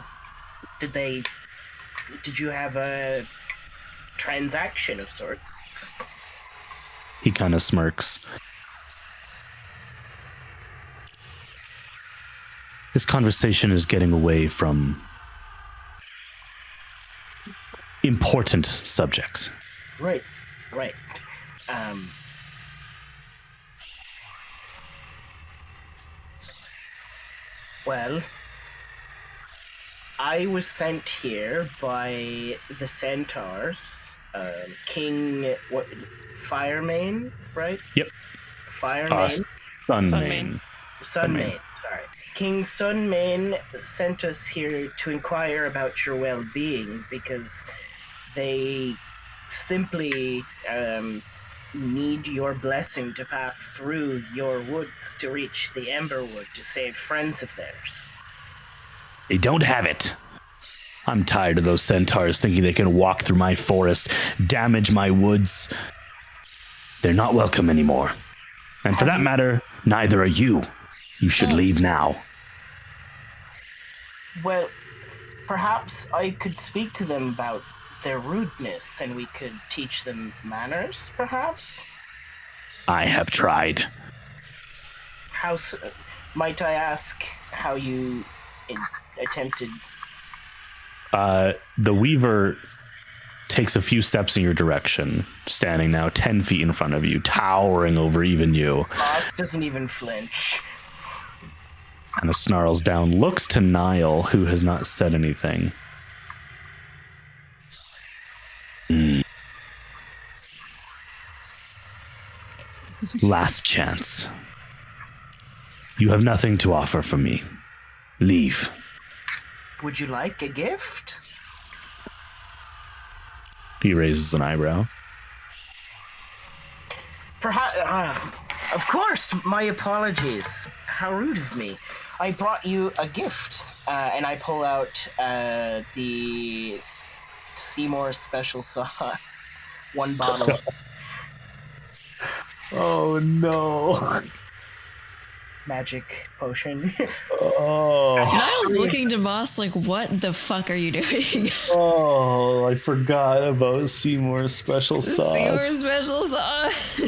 Did you have a transaction of sorts? He kind of smirks. This conversation is getting away from important subjects. Right. Well, I was sent here by the centaurs, King Firemane, right? Yep. Firemane. Sunmane. Sunmane, sorry. King Sunmane sent us here to inquire about your well-being because they simply need your blessing to pass through your woods to reach the Emberwood to save friends of theirs. They don't have it. I'm tired of those centaurs thinking they can walk through my forest, damage my woods. They're not welcome anymore. And for that matter, neither are you. You should leave now. Well, perhaps I could speak to them about their rudeness and we could teach them manners, perhaps? I have tried. Might I ask how you attempted? The Weaver takes a few steps in your direction, standing now 10 feet in front of you, towering over even you. Boss doesn't even flinch. Kind of snarls down, looks to Niall, who has not said anything. Last chance. You have nothing to offer for me. Leave. Would you like a gift? He raises an eyebrow. Perhaps, of course, my apologies. How rude of me. I brought you a gift, and I pull out the Seymour special sauce. 1 bottle. Oh no. Magic potion. Oh. Niles looking to Moss like, what the fuck are you doing? Oh, I forgot about Seymour's special sauce. Seymour's special sauce.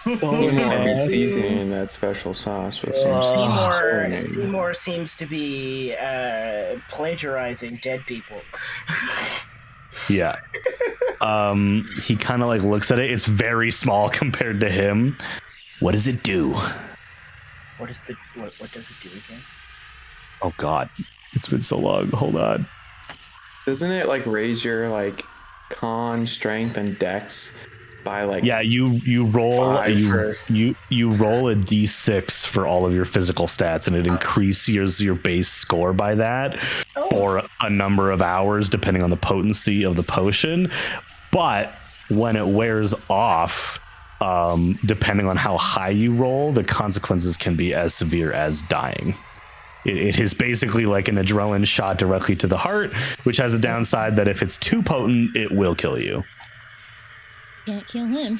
Seymour be seasoning that special sauce with some Seymour seems to be plagiarizing dead people. Yeah. He kind of like looks at it. It's very small compared to him. What does it do? What does it do again? Oh God, it's been so long. Hold on. Doesn't it like raise your like con, strength, and dex by like? Yeah, you roll you roll a d6 for all of your physical stats, and it increases your base score by that for a number of hours, depending on the potency of the potion. But when it wears off, depending on how high you roll, the consequences can be as severe as dying. It is basically like an adrenaline shot directly to the heart, which has a downside that if it's too potent, it will kill you. Can't kill him.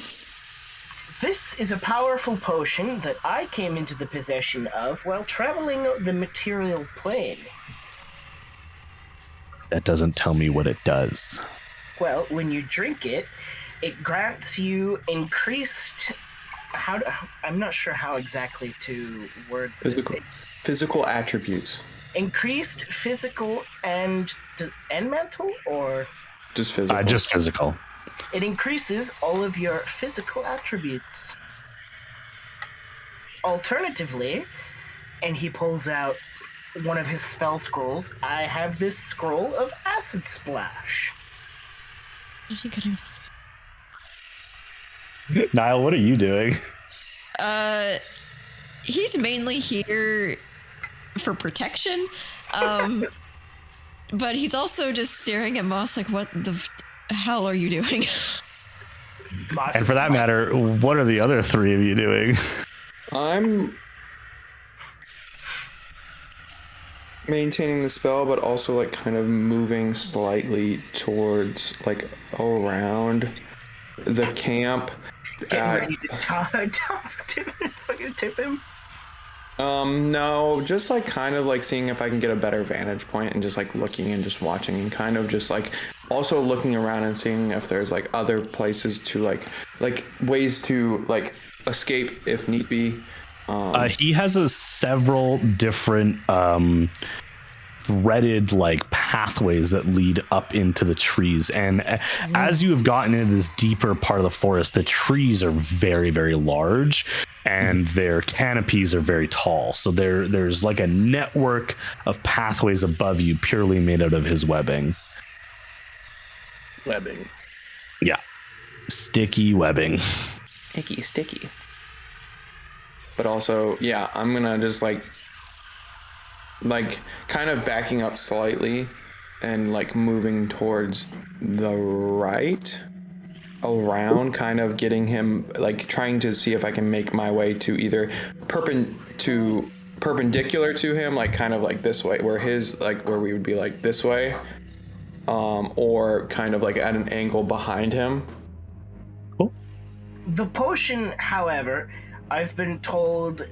This is a powerful potion that I came into the possession of while traveling the material plane. That doesn't tell me what it does. Well, when you drink it, it grants you increased... I'm not sure how exactly to word Physical attributes. Increased physical and mental, or Just physical. Just physical. it increases all of your physical attributes. Alternatively, and he pulls out one of his spell scrolls, I have this scroll of Acid Splash. What are you getting? Niall, what are you doing? He's mainly here for protection, but he's also just staring at Moss like, what the hell are you doing? And for that matter, what are the other three of you doing? I'm maintaining the spell, but also like kind of moving slightly towards like around the camp. Getting ready to tip him. No, just like kind of like seeing if I can get a better vantage point and just like looking and just watching and kind of just like also looking around and seeing if there's like other places to like ways to like escape if need be. He has several different threaded like pathways that lead up into the trees, and as you have gotten into this deeper part of the forest, the trees are very, very large and their canopies are very tall, so there's like a network of pathways above you purely made out of his webbing. Yeah, sticky webbing. Sticky. But also, yeah, I'm gonna just like kind of backing up slightly and like moving towards the right around, kind of getting him like trying to see if I can make my way to either perpendicular to him, like kind of like this way, where his like where we would be like this way, or kind of like at an angle behind him. Cool. The potion, however, I've been told,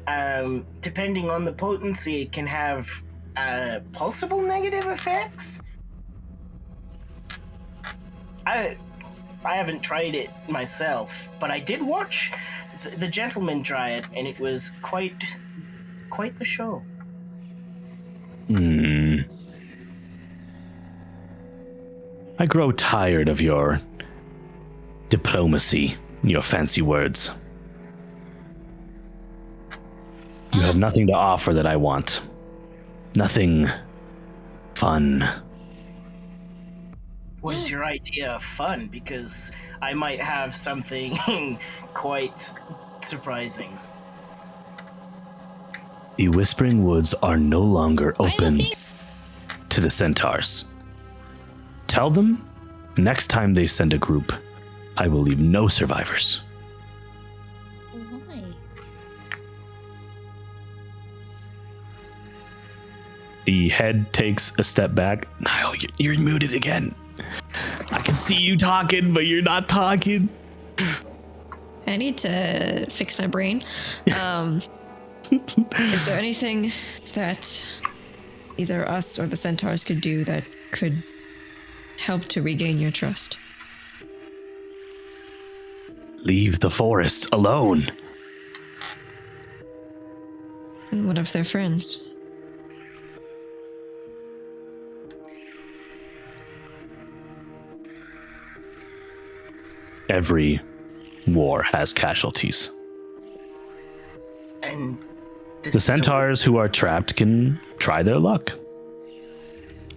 depending on the potency, it can have possible negative effects. I haven't tried it myself, but I did watch the gentleman try it, and it was quite the show. I grow tired of your diplomacy, your fancy words. You have nothing to offer that I want. Nothing fun. What is your idea of fun? Because I might have something quite surprising. The Whispering Woods are no longer I open think to the centaurs. Tell them, next time they send a group, I will leave no survivors. why? The head takes a step back. Niall, you're muted again. I can see you talking, but you're not talking. I need to fix my brain. Is there anything that either us or the centaurs could do that could help to regain your trust? Leave the forest alone. And what if they're friends? Every war has casualties. And this The is centaurs who are trapped can try their luck.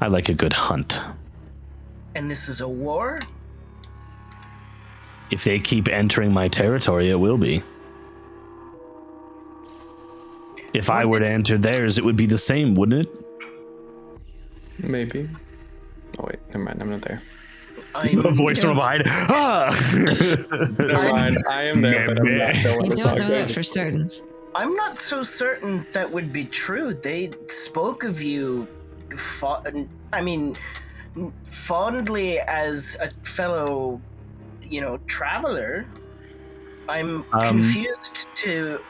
I like a good hunt. And this is a war? If they keep entering my territory, it will be. If I were to enter theirs, it would be the same, wouldn't it? Maybe. Oh wait, never mind. I'm not there. A voice from behind. Ah! Never mind. I am there, but I'm not the one I to don't talk. know that for certain. I'm not so certain that would be true. They spoke of you, fondly as a fellow, traveler. I'm confused to.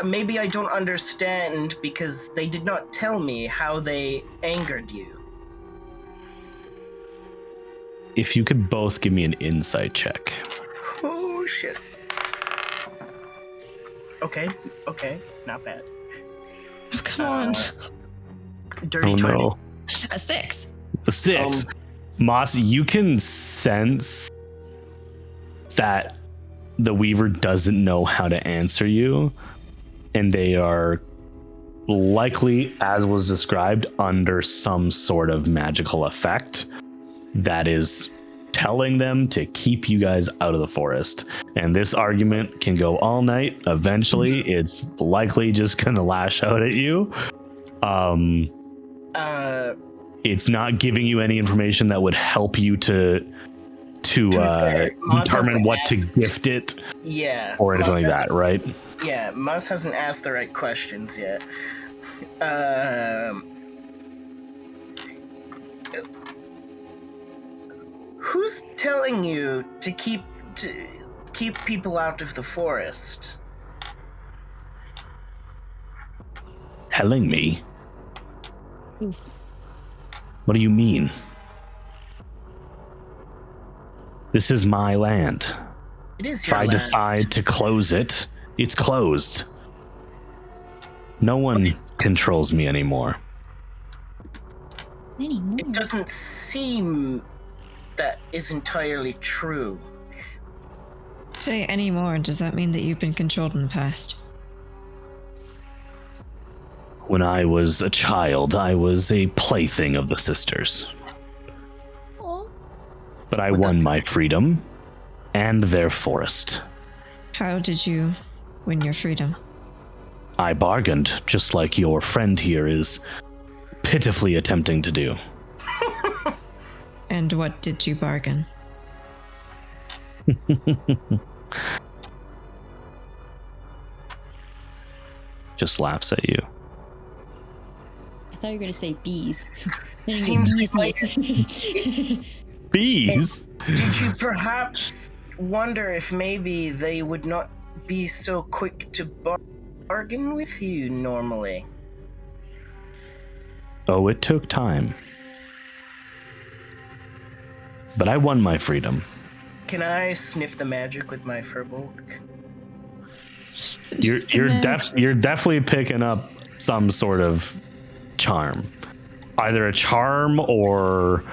Maybe I don't understand because they did not tell me how they angered you. If you could both give me an insight check. Oh shit. Okay, not bad. Oh, come on. Dirty 20. No. A 6. A 6. Moss, you can sense that the Weaver doesn't know how to answer you, and they are likely, as was described, under some sort of magical effect that is telling them to keep you guys out of the forest. And this argument can go all night. Eventually, it's likely just gonna lash out at you. It's not giving you any information that would help you to determine what to gift it, or anything like that, right? Yeah, Mus hasn't asked the right questions yet. Who's telling you to keep people out of the forest? Telling me? Oof. What do you mean? This is my land. It is If your I land. decide to close it, it's closed. No one controls me anymore. Anymore. It doesn't seem that is entirely true. Say anymore, does that mean that you've been controlled in the past? When I was a child, I was a plaything of the sisters. Aw. But I won my freedom and their forest. How did you win your freedom? I bargained, just like your friend here is pitifully attempting to do. And what did you bargain? Just laughs at you. I thought you were gonna say bees. Seems bees like- Bees? Did you perhaps wonder if maybe they would not be so quick to bargain with you normally? Oh, it took time. But I won my freedom. Can I sniff the magic with my furbolg? You're definitely picking up some sort of charm. Either a charm or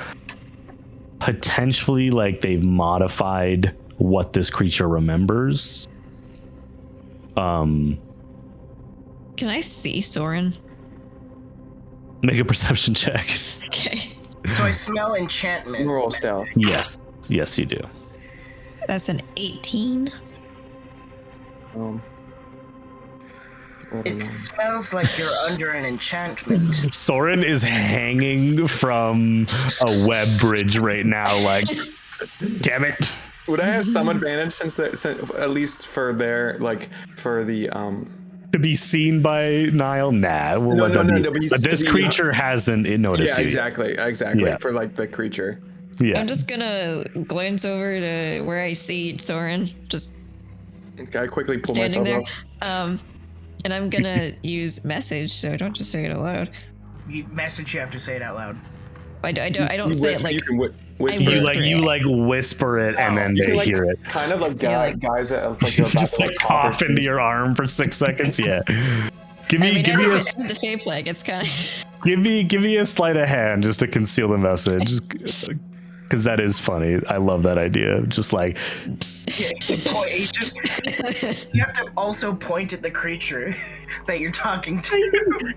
potentially like they've modified what this creature remembers. Can I see Soren? Make a perception check. Okay. So I smell enchantment. Roll stealth. Yes, you do. That's an 18. It smells like you're under an enchantment. Soren is hanging from a web bridge right now, like, damn it. Would I have some advantage since at least for their for the To be seen by Niall? Nah, we'll let them be. But this creature hasn't noticed you. Exactly. Yeah. For the creature. Yeah. I'm just gonna glance over to where I see Soren just I quickly pull standing there. myself up. And I'm gonna use message, so don't just say it out loud. You have to say it out loud. I don't say it like. You can whisper. You whisper it and then they hear it. Kind of like guys that You just like cough into your arm for 6 seconds. Yeah. Give me a the Fey plague. It's kind of. give me a sleight of hand just to conceal the message. Because that is funny. I love that idea. Just like, you have to also point at the creature that you're talking to.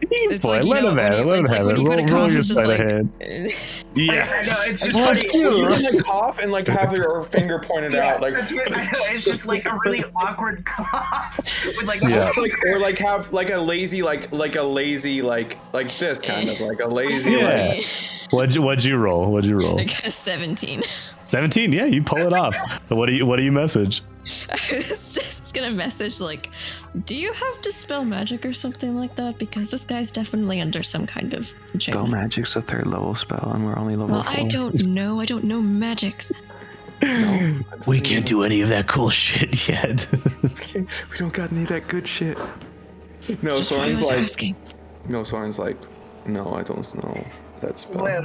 It's boy, like, let him have it. Let him have it. Roll your sleight of hand. Yeah. I know, it's just funny. You can like cough and like have your finger pointed out. Like that's what, I know, it's just like a really awkward cough with like. Yeah. It's like, or like have like a lazy like this kind of like a lazy. Yeah. Like, What'd you roll? Like a 17. 17. Yeah, you pull it off. What do you message? I was just gonna message like, do you have Dispel Magic or something like that? Because this guy's definitely under some kind of enchantment. Spell Magic's a 3rd level spell, and we're only level 4. I don't know magics. No, We can't do any of that cool shit yet. we don't got any of that good shit. No, Just what I Soren's was like. asking. No, Soren's like. No, I don't know that spell. Well,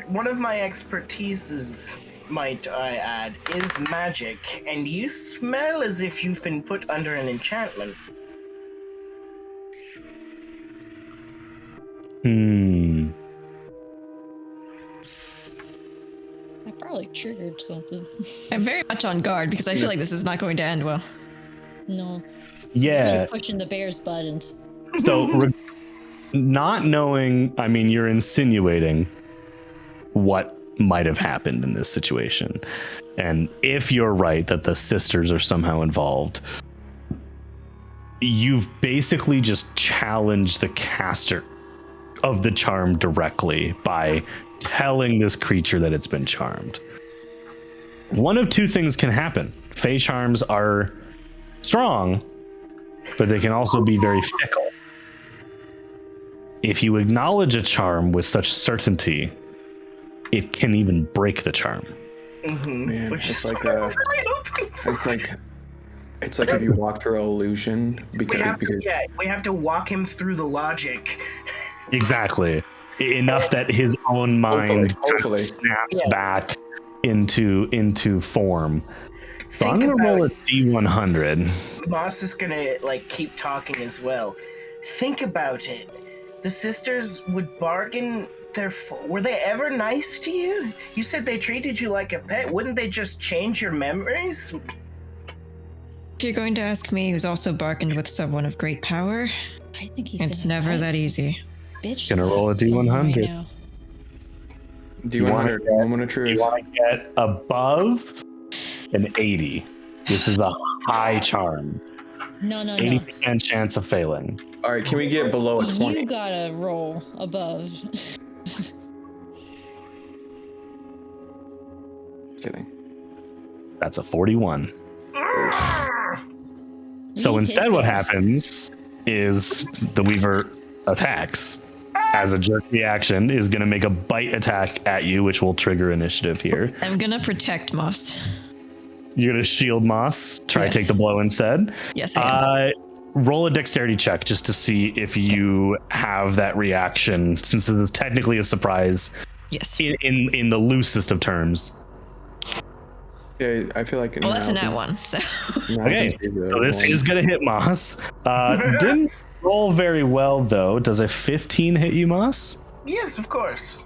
one of my expertises, might I add, is magic, and you smell as if you've been put under an enchantment. I probably triggered something. I'm very much on guard because I feel like this is not going to end well. No. Yeah. Really pushing the bear's buttons. So, not knowing, I mean, you're insinuating what might have happened in this situation. And if you're right that the sisters are somehow involved, you've basically just challenged the caster of the charm directly by telling this creature that it's been charmed. One of two things can happen. Fey charms are strong, but they can also be very fickle. If you acknowledge a charm with such certainty, it can even break the charm. Man, Which it's is like what I'm really hoping for. it's like if you walk through an illusion because we have to walk him through the logic. Exactly. Enough that his own mind Hopefully. snaps back into form. So Think I'm gonna roll a about D100. Moss is gonna keep talking as well. Think about it. The sisters would bargain were they ever nice to you? You said they treated you like a pet. Wouldn't they just change your memories? If you're going to ask me, who's also bargained with someone of great power, I think he's it's never that easy. bitch. Gonna roll a something D100. right now. Do you want to moment of truth? You want to get above an 80. This is a high charm. No. 80% chance of failing. All right, can we get below a 20? You gotta roll above. Kidding. That's a 41. So You instead piss what off. happens is the Weaver attacks. As a jerk reaction, is going to make a bite attack at you, which will trigger initiative here. I'm gonna protect Moss. You're going to shield Moss. Try Yes. to take the blow instead. Yes, I am. Roll a dexterity check just to see if you have that reaction, since it is technically a surprise Yes. in the loosest of terms. Yeah, I feel like. Well, that's a nat one, so. Okay, so this is going to hit Moss. Didn't roll very well, though. Does a 15 hit you, Moss? Yes, of course.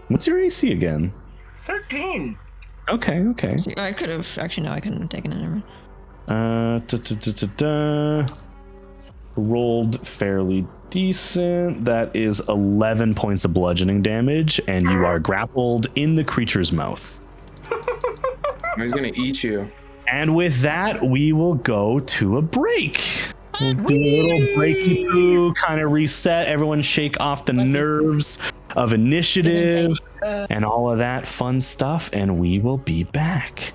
What's your AC again? 13. Okay. I could have. Actually, no, I couldn't have taken it. Never mind. Rolled fairly decent. That is 11 points of bludgeoning damage, and you are grappled in the creature's mouth. He's gonna eat you. And with that, we will go to a break. We'll do a little breaky poo, kind of reset. Everyone shake off the nerves of initiative and all of that fun stuff, and we will be back.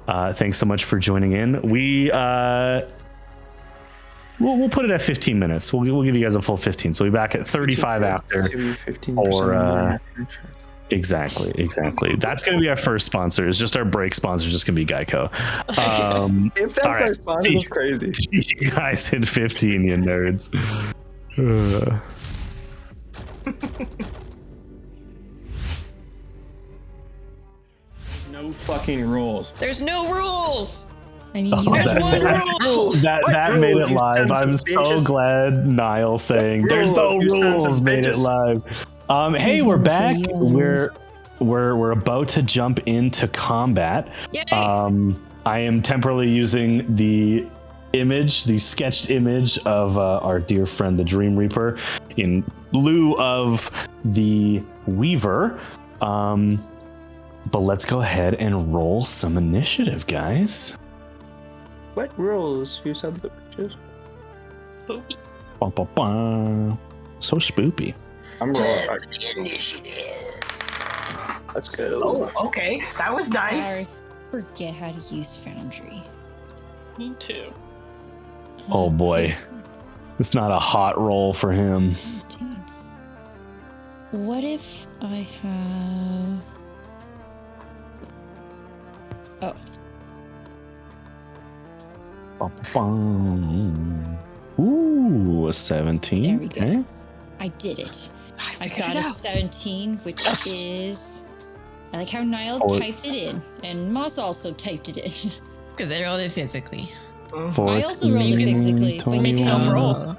Thanks so much for joining in. We'll put it at 15 minutes. We'll give you guys a full 15. So we'll be back at 35 after. 15% Or exactly. That's going to be our first sponsor. It's just our break sponsor. Is just going to be Geico. If that's our sponsor, that's crazy. You guys hit 15, you nerds. No fucking rules. There's no rules. I mean, you There's one rule. That made it live. I'm so glad Niall saying there's no rules made it live. Hey, we're back. We're about to jump into combat. Yay. I am temporarily using the sketched image of our dear friend the Dream Reaper in lieu of the Weaver. But let's go ahead and roll some initiative, guys. What rules? You said the bitches. Spoopy. Ba, ba, ba. So spoopy. I'm rolling. Let's go. Oh, okay. That was nice. Forget how to use Foundry. Me too. Oh boy. It's not a hot roll for him. 17. What if I have... Oh. Ooh, a 17. There we go. Okay. I did it. I figured got it a out. 17, which is... I like how Niall typed it in, and Moss also typed it in. Because they rolled it physically. I also rolled it physically, but you Self-roll.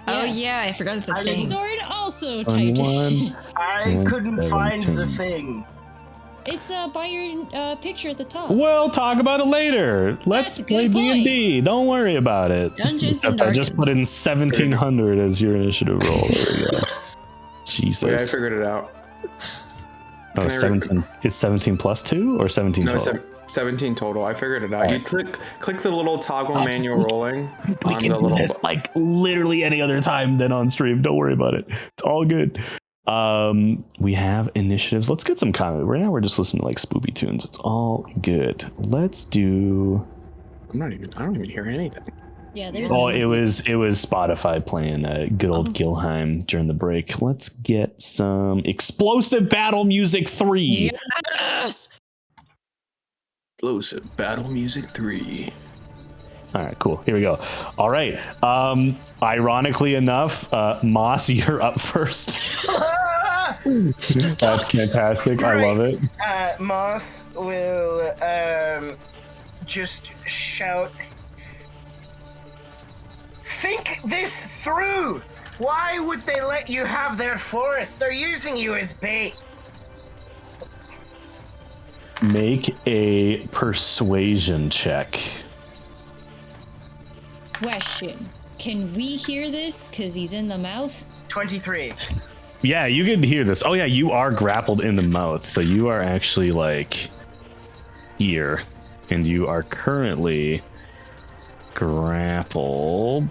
Oh yeah, I forgot it's a thing. Soren also typed it 21. in. I couldn't find the 17. thing. It's by your picture at the top. We'll talk about it later. Let's That's a play good point. D&D. Don't worry about it. Dungeons and I just put in 1700 as your initiative roll. There we go. Jesus. Wait, I figured it out. Oh, Can I 17. It's 17 plus 2 or 17 No, total? 17 total. I figured it out. You click the little toggle manual rolling We on can the do little. this like literally any other time than on stream. Don't worry about it. It's all good. We have initiatives. Let's get some comment. Right now we're just listening to like spoopy tunes. It's all good. Let's do. I don't even hear anything. Yeah, there's. Oh, no it music. was Spotify playing good old Gilheim during the break. Let's get some explosive battle music 3. Yes. Explosive battle music 3. All right, cool. Here we go. All right. Ironically enough, Moss, you're up first. That's fantastic. I love it. Moss will just shout, "Think this through! Why would they let you have their forest? They're using you as bait." Make a persuasion check. Question. Can we hear this? Because he's in the mouth? 23. Yeah, you can hear this. Oh yeah, you are grappled in the mouth, so you are actually like here, and you are currently grappled.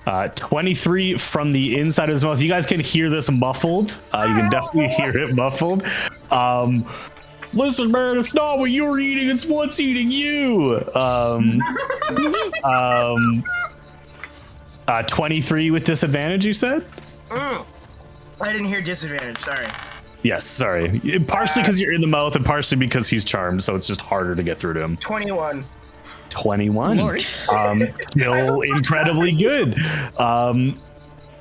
23 from the inside of his mouth. You guys can hear this muffled. You can definitely hear it muffled. Listen, man, it's not what you're eating, it's what's eating you. 23 with disadvantage, you said? I didn't hear disadvantage, sorry. Yes, sorry. Partially because you're in the mouth and partially because he's charmed, so it's just harder to get through to him. 21. 21. Lord. Still incredibly good.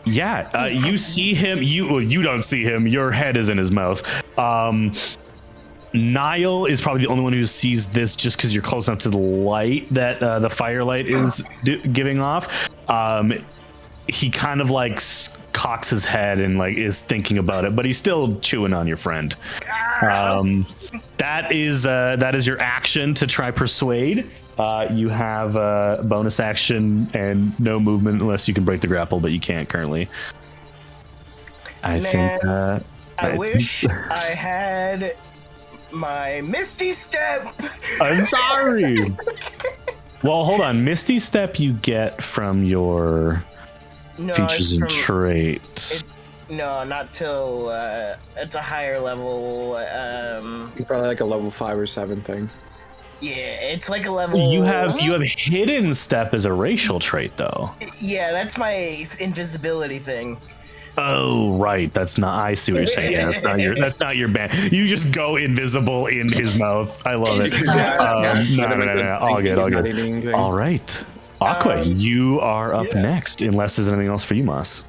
You see him. You don't see him. Your head is in his mouth. Niall is probably the only one who sees this just because you're close enough to the light that the firelight is giving off. He kind of like cocks his head and like is thinking about it, but he's still chewing on your friend. That is your action to try persuade. You have a bonus action and no movement unless you can break the grapple, but you can't currently. I wish I had my Misty Step. I'm sorry. Well, hold on. Misty Step you get from your No, features it's and from- traits. No, not till it's a higher level. Probably like a level 5 or 7 thing. Yeah, it's like a level. You have Hidden Step as a racial trait, though. Yeah, that's my invisibility thing. Oh, right. That's not. I see what you're saying. Yeah, that's not your band. You just go invisible in his mouth. I love it. No. All good. All right, Aqua, you are up next. Unless there's anything else for you, Moss.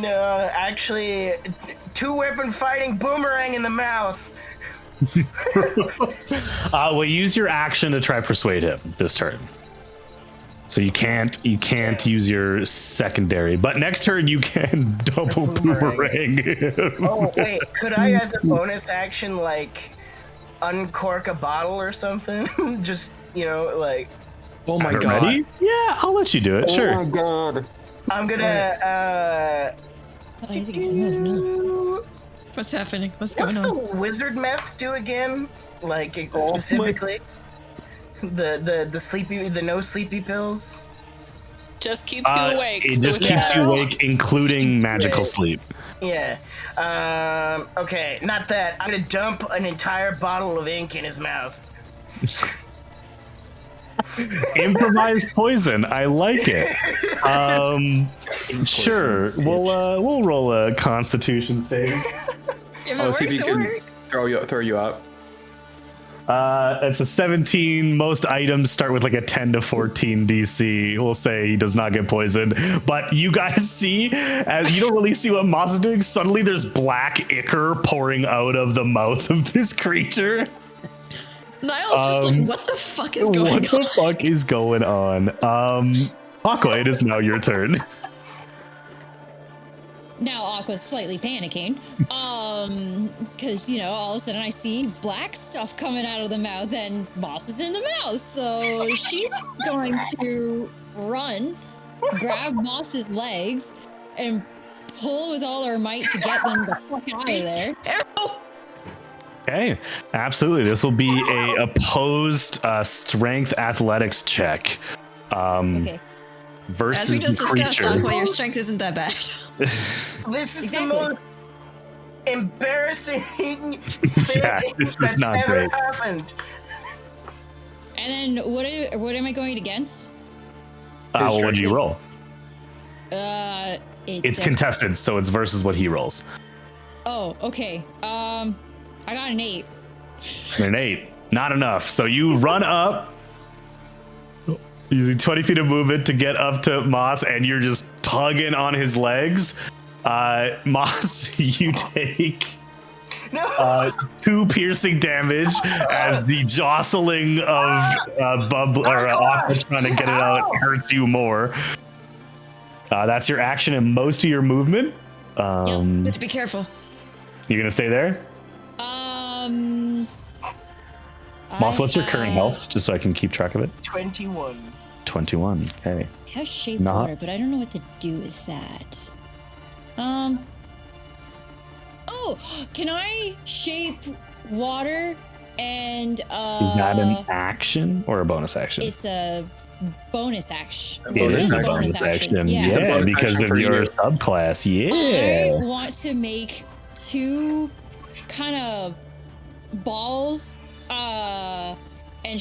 No, actually, two-weapon fighting boomerang in the mouth. Well, use your action to try persuade him this turn. So you can't use your secondary, but next turn you can double boomerang him. Oh wait, could I, as a bonus action, like uncork a bottle or something? Just like. Oh my god! Ready? Yeah, I'll let you do it. Sure. Oh my god! I'm gonna. I think it's no. What's happening? What's going on? What's the wizard meth do again? Like specifically, the no sleepy pills. Just keeps you awake. It just keeps you awake, including magical sleep. Yeah. Okay, not that. I'm gonna dump an entire bottle of ink in his mouth. Improvised poison. I like it. Sure. We'll roll a Constitution save. See if he can throw you up. It's a 17. Most items start with like a 10 to 14 DC. We'll say he does not get poisoned. But you guys see, as you don't really see what Moss is doing. Suddenly, there's black ichor pouring out of the mouth of this creature. Niall's just like, what the fuck is going on? What the fuck is going on? Aqua, it is now your turn. Now Aqua's slightly panicking. Because, all of a sudden I see black stuff coming out of the mouth and Moss is in the mouth. So she's going to run, grab Moss's legs, and pull with all her might to get them the fuck out of there. Okay, absolutely. This will be a opposed strength athletics check. Okay. Versus As we just the discussed, creature. Aqua, your strength isn't that bad. This is Exactly. the most embarrassing thing Yeah, this is that's not ever great. happened. And then what am I going against? Well, what do you roll? It's a- contested, so it's versus what he rolls. Oh, okay. I got an 8. An 8, not enough. So you run up, using 20 feet of movement to get up to Moss, and you're just tugging on his legs. Moss, you take 2 piercing damage as the jostling of Aqua trying to get it out hurts you more. That's your action and most of your movement. But to be careful. You're gonna stay there? Moss, what's your current health, just so I can keep track of it? 21. 21. Okay. I have shape Not- water, but I don't know what to do with that. Oh, can I shape water and Is that an action or a bonus action? It's a bonus action. It is a bonus action. Yeah, because of your subclass. Yeah. I want to make 2 kind of balls and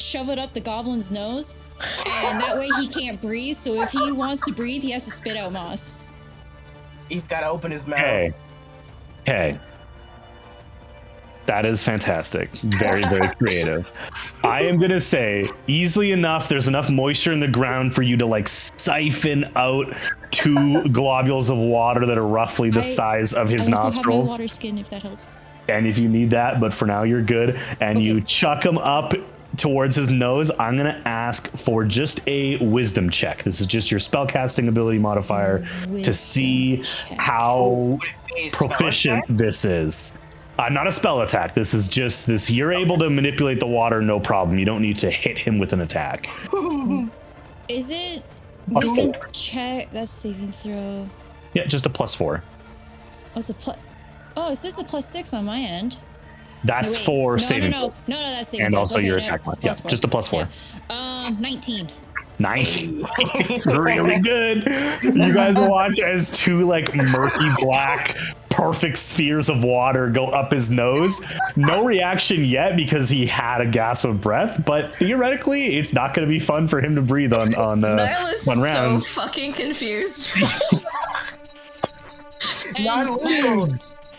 shove it up the goblin's nose. And that way he can't breathe. So if he wants to breathe, he has to spit out moss. He's got to open his mouth. Okay. That is fantastic. Very, very creative. I am going to say, easily enough, there's enough moisture in the ground for you to like siphon out 2 globules of water that are roughly the size of his I also nostrils. have my water skin, if that helps. And if you need that, but for now you're good. And you chuck him up towards his nose. I'm going to ask for just a wisdom check. This is just your spellcasting ability modifier to see how proficient this is. Not a spell attack. This is just this. You're able to manipulate the water, no problem. You don't need to hit him with an attack. Is it Plus wisdom 4. check? That's saving throw. Yeah, just a +4. Oh, it's a plus. Oh, it says a +6 on my end. That's No, wait. for saving. No, that's saving. And throws. also Okay, your no, attack mod. plus Yeah, 4. just a +4. Yeah. 19. 19. It's really good. You guys watch as 2 like murky black perfect spheres of water go up his nose. No reaction yet because he had a gasp of breath, but theoretically it's not going to be fun for him to breathe on Niall is one so round. fucking confused. And my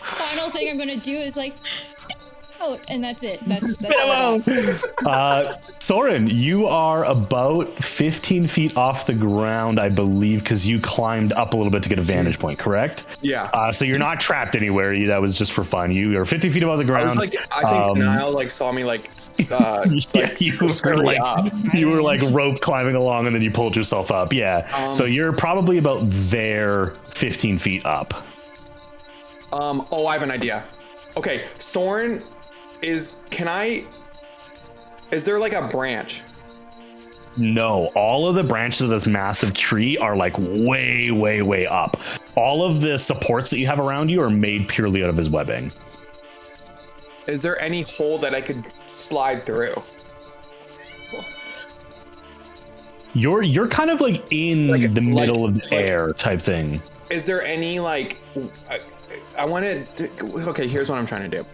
final thing I'm gonna do is like, oh, and that's it. That's all I got. Soren, you are about 15 feet off the ground, I believe, because you climbed up a little bit to get a vantage point, correct? Yeah. So you're not trapped anywhere. That was just for fun. You are 50 feet above the ground. I was like, I think Niall like saw me like, yeah, you were like up. rope climbing along, and then you pulled yourself up. Yeah. So you're probably about there, 15 feet up. Oh, I have an idea. Okay, Soren is there like a branch? No, all of the branches of this massive tree are like way, way, way up. All of the supports that you have around you are made purely out of his webbing. Is there any hole that I could slide through? You're kind of like in Like- the middle like- of the air type thing. Is there any like I want to okay, here's what I'm trying to do.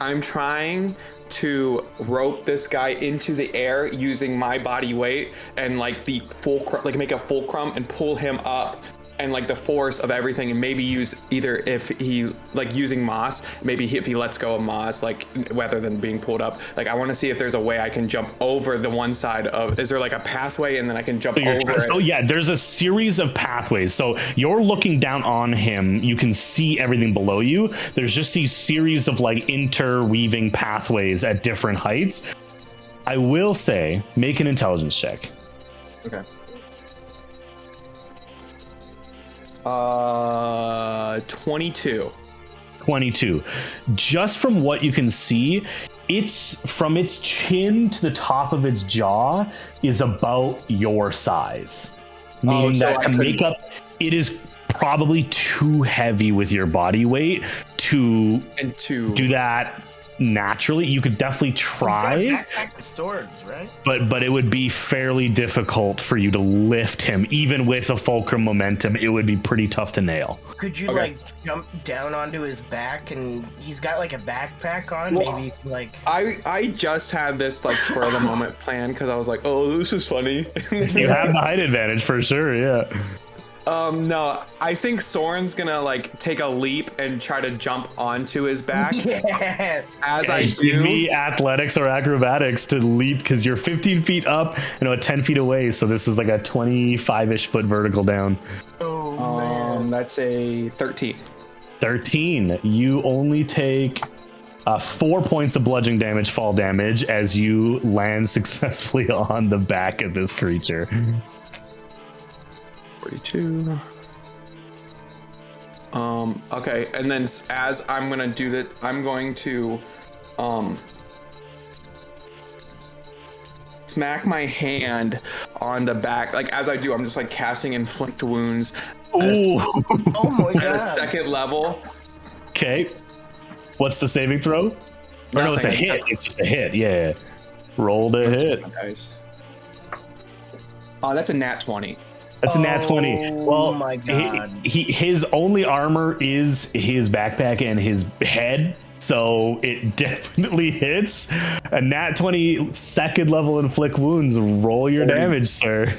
I'm trying to rope this guy into the air using my body weight and like the like make a fulcrum and pull him up, and like the force of everything, and maybe use either if he like using Moss, maybe if he lets go of Moss, like rather than being pulled up, like I want to see if there's a way I can jump over the one side of, is there like a pathway and then I can jump over So it? yeah, there's a series of pathways. So you're looking down on him, you can see everything below you. There's just these series of like interweaving pathways at different heights. I will say, make an intelligence check. Okay. 22. 22. Just from what you can see, it's from its chin to the top of its jaw is about your size. Meaning so that I to couldn't- make up, it is probably too heavy with your body weight to And 2. do that naturally. You could definitely try, Backpack with swords, right? but it would be fairly difficult for you to lift him. Even with a fulcrum momentum, it would be pretty tough to nail. Could you Okay. like jump down onto his back, and he's got like a backpack on? Well, Maybe you can, like. I just had this like spur of the moment plan because I was like, oh, this is funny. You have the height advantage for sure, yeah. No, I think Soren's gonna like take a leap and try to jump onto his back. Yeah. As I Give do, me athletics or acrobatics to leap, because you're 15 feet up and 10 feet away. So this is like a 25-ish foot vertical down. Oh man. that's a 13. 13. You only take 4 points of bludgeoning damage, fall damage, as you land successfully on the back of this creature. 42. Okay, and then as I'm gonna do that, I'm going to smack my hand on the back. Like as I do, I'm just like casting inflict wounds Ooh. Oh my at a god. second level. Okay. What's the saving throw? Or no, it's a Nothing. hit. It's just a hit. Yeah. Roll to hit. That's a nat 20. That's a nat 20. Oh Well, my God. his only armor is his backpack and his head, so it definitely hits. A nat 20 second level inflict wounds. Roll your damage, sir.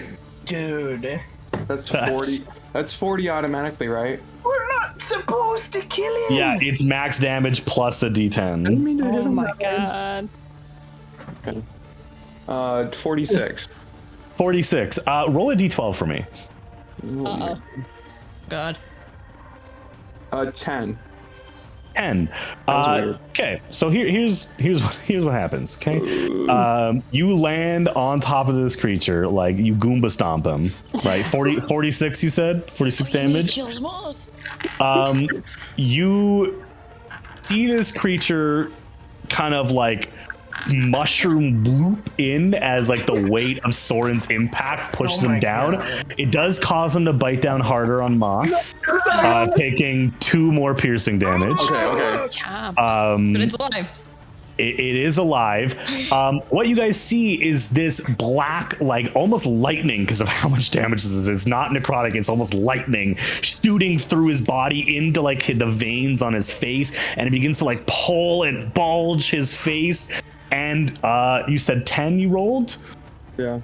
Dude. That's 40. That's 40 automatically, right? We're not supposed to kill him. Yeah, it's max damage plus a d10. Oh my god. 46. 46. Roll a d12 for me. Uh-oh. God. 10. 10. was weird. Okay, so here's what happens. Okay, you land on top of this creature, like you Goomba stomp him, right? 46. You said 46 damage. Kills Moss. You see this creature kind of like mushroom bloop in as like the weight of Soren's impact pushes Oh my him down. God. It does cause him to bite down harder on Moss, taking 2 more piercing damage. Okay. Yeah. But it's alive. It is alive. What you guys see is this black, like almost lightning, because of how much damage this is. It's not necrotic, it's almost lightning shooting through his body into like the veins on his face, and it begins to like pull and bulge his face. And you said 10 you rolled? Yeah.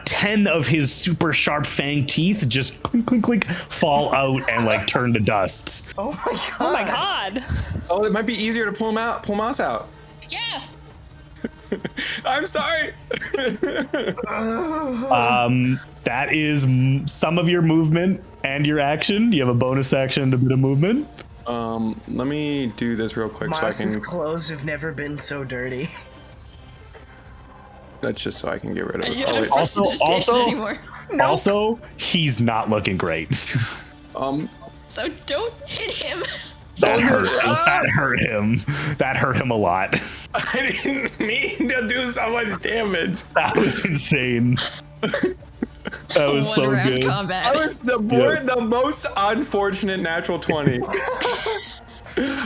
10 of his super sharp fang teeth just clink, clink, clink, fall out and like turn to dust. Oh my god. Oh my god. Oh, it might be easier to pull Moss out. Yeah. I'm sorry. That is some of your movement and your action. You have a bonus action and a bit of movement. Let me do this real quick so I Moss's can. clothes have never been so dirty. That's just so I can get rid of And it. you Oh, don't wait. have prestidigitation anymore. Also, he's not looking great. So don't hit him. That hurt him. That hurt him a lot. I didn't mean to do so much damage. That was insane. That was so One-round good. combat. I was the most unfortunate natural 20.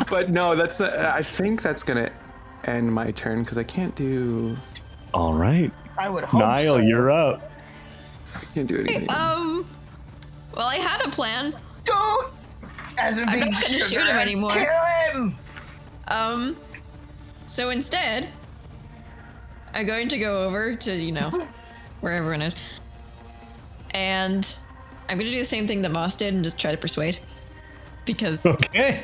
But no, I think that's gonna end my turn because I can't do. All right, I would hope Niall, so. you're up. I can't do anything. Well, I had a plan. Don't! As a I'm big not gonna shoot sugar, him anymore. Kill him! So instead, I'm going to go over to, where everyone is. And I'm going to do the same thing that Moss did and just try to persuade. Because Okay.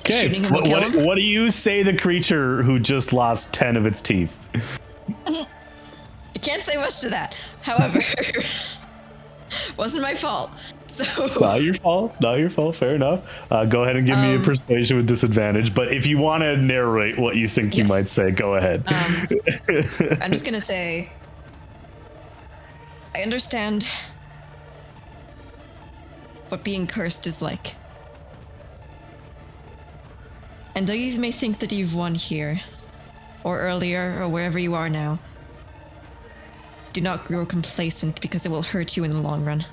Shooting him will kill him? What do you say the creature who just lost 10 of its teeth? I can't say much to that. However, wasn't my fault. So Not your fault. Not your fault. Fair enough. Go ahead and give me a persuasion with disadvantage. But if you want to narrate what you think you Yes. might say, go ahead. I'm just going to say, I understand what being cursed is like. And though you may think that you've won here, or earlier, or wherever you are now, do not grow complacent because it will hurt you in the long run.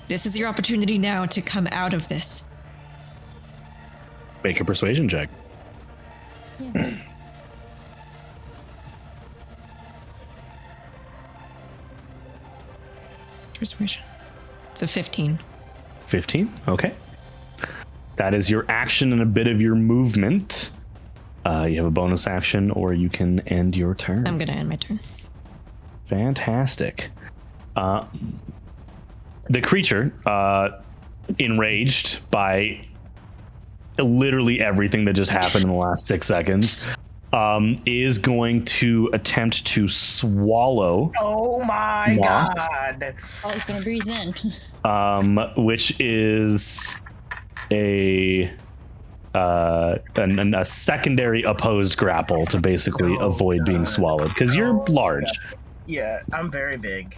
This is your opportunity now to come out of this. Make a persuasion check. Yes. Persuasion. It's a 15. 15. Okay. That is your action and a bit of your movement. You have a bonus action, or you can end your turn. I'm gonna end my turn. Fantastic. The creature, enraged by literally everything that just happened in the last 6 seconds, is going to attempt to swallow Oh my Moss. god. Oh, he's gonna breathe in. which is a secondary opposed grapple to basically Oh, avoid being God. swallowed, because you're Oh, large. Yeah, I'm very big.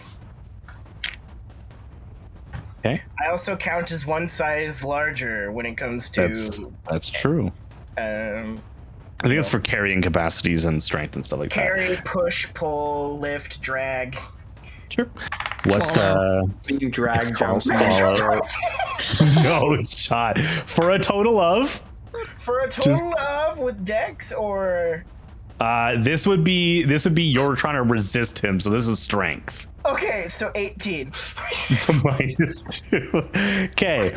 Okay, I also count as one size larger when it comes to that's true. um, I think it's for carrying capacities and strength and stuff like carry, push, pull, lift, drag. that. Sure. What? Swallow. Being dragged Swallow. down. No shot for a total of. For a total of with dex or This would be you're trying to resist him, so this is strength. okay, so 18. So -2. Okay.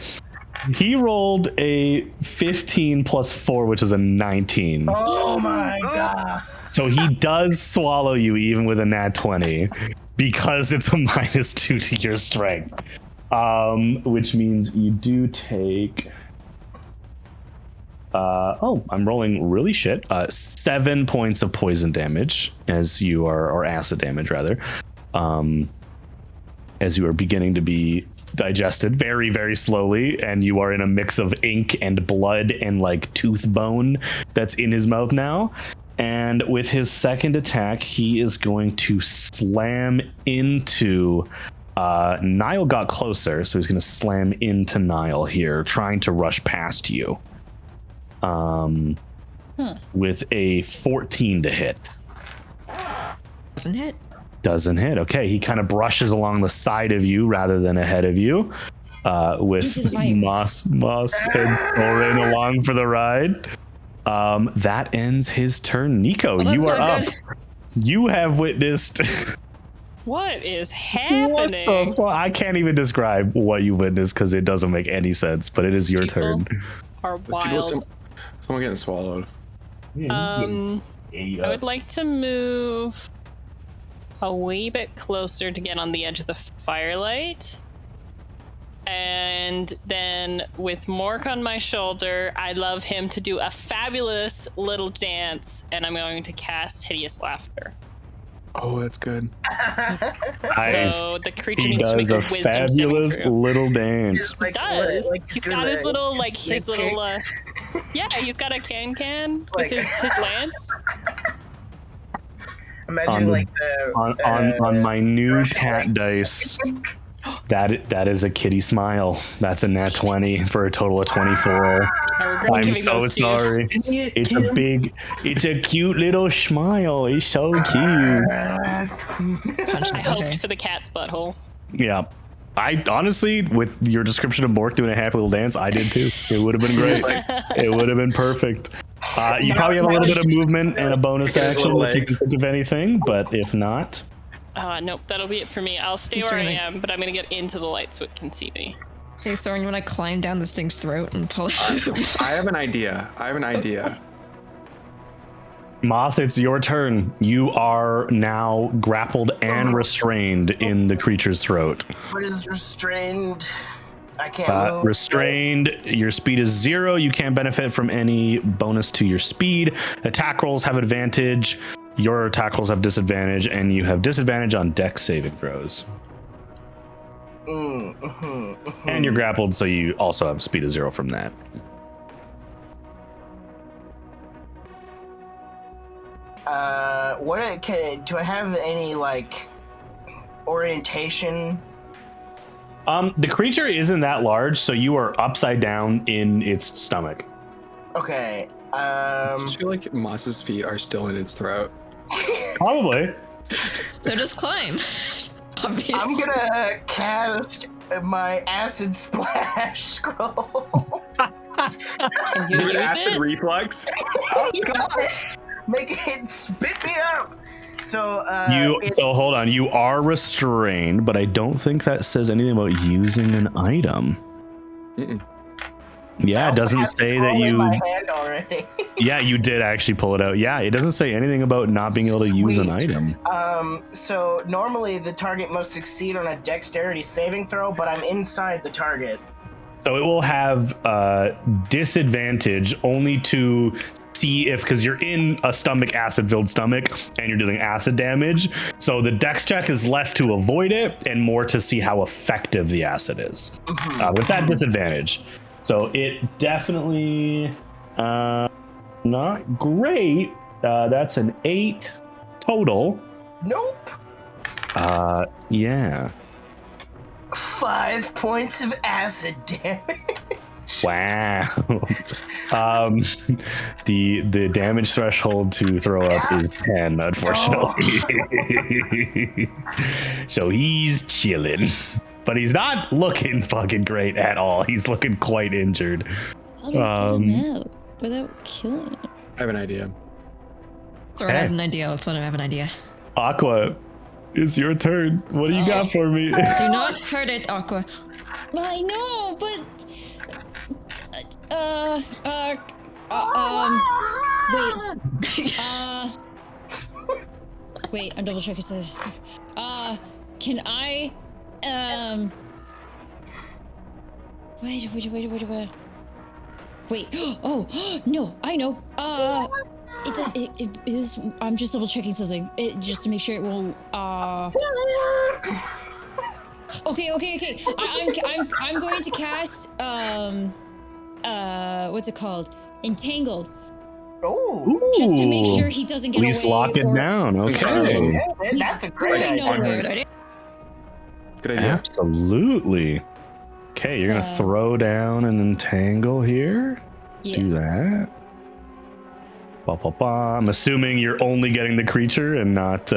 He rolled a 15 plus 4, which is a 19. Oh my god. So he does swallow you even with a nat 20 because it's a -2 to your strength. Which means you do take I'm rolling really shit. 7 points of poison damage as you are, or acid damage rather. As you are beginning to be digested very, very slowly, and you are in a mix of ink and blood and like tooth bone that's in his mouth now. And with his second attack, he is going to slam into Niall. Got closer, so he's going to slam into Niall here, trying to rush past you. With a 14 to hit. Doesn't hit. Doesn't hit. Okay, he kind of brushes along the side of you rather than ahead of you. Into With the fire. Moss and Soren along for the ride. That ends his turn. Nico, Well, that's you are not up. good. You have witnessed. What is What happening? the fuck? I can't even describe what you witnessed because it doesn't make any sense. But it is your People turn. are People, wild. someone getting swallowed. I would like to move a wee bit closer to get on the edge of the firelight. And then with Mork on my shoulder, I love him to do a fabulous little dance, and I'm going to cast Hideous Laughter. Oh, that's good. Nice. So the creature He needs to does make a a wisdom saving fabulous throw. little dance. He does. Like He's doing got his the- little, kicks. yeah, he's got a can with Like- his lance. Imagine like the on my new Russian cat like- dice. That is a kitty smile. That's a nat 20 for a total of 24. I regret I'm giving so those to you. sorry. It's a cute little smile. It's so cute. Punch I me in the hoped face. for the cat's butthole. Yeah. I honestly, with your description of Mork doing a happy little dance, I did too. It would have been great. It would have been perfect. You probably have a little bit of movement and a bonus action if you can think of anything, but if not, Nope, that'll be it for me. I'll stay It's where I really- am, but I'm gonna get into the light so it can see me. Hey, Soren, you want to climb down this thing's throat and pull it? I have an idea. Moss, it's your turn. You are now grappled and restrained in the creature's throat. What is restrained? I can't move. Restrained, your speed is 0. You can't benefit from any bonus to your speed. Attack rolls have advantage. Your attack rolls have disadvantage, and you have disadvantage on dex saving throws. And you're grappled, so you also have speed of 0 from that. Do I have any like orientation? The creature isn't that large, so you are upside down in its stomach. Okay. I just feel like Moss's feet are still in its throat. Probably. So just climb. Obviously. I'm gonna cast my acid splash scroll. Can you use acid it? reflux. Oh god! Make it spit me out. So So hold on, you are restrained, but I don't think that says anything about using an item. Mm-mm. Yeah, it doesn't say that in you. my hand already. Yeah, you did actually pull it out. Yeah, it doesn't say anything about not being able to use an Sweet. item. So normally the target must succeed on a dexterity saving throw, but I'm inside the target. So it will have disadvantage only to see if, because you're in a acid-filled stomach and you're doing acid damage. So the dex check is less to avoid it and more to see how effective the acid is. With that disadvantage. So it definitely not great. That's an 8 total. Nope. Yeah. 5 points of acid damage. Wow. The damage threshold to throw up is 10, unfortunately. So he's chilling. But he's not looking fucking great at all. He's looking quite injured. How do I get him out without killing him? I have an idea. Soren has an idea. Let's let him have an idea. Aqua, it's your turn. What do you got for me? Do not hurt it, Aqua. I know, but wait, I'm double checking something. Can I wait. Oh, no, I know. It is. I'm just double checking something. Just to make sure it won't. Okay. I'm going to cast. What's it called? Entangled. Oh, Just to make sure he doesn't get away. Please lock it down. Okay. that's a great Going idea. nowhere. Good idea. Absolutely. Okay, you're gonna throw down an entangle here. Yeah. Do that. Ba, ba, ba. I'm assuming you're only getting the creature and not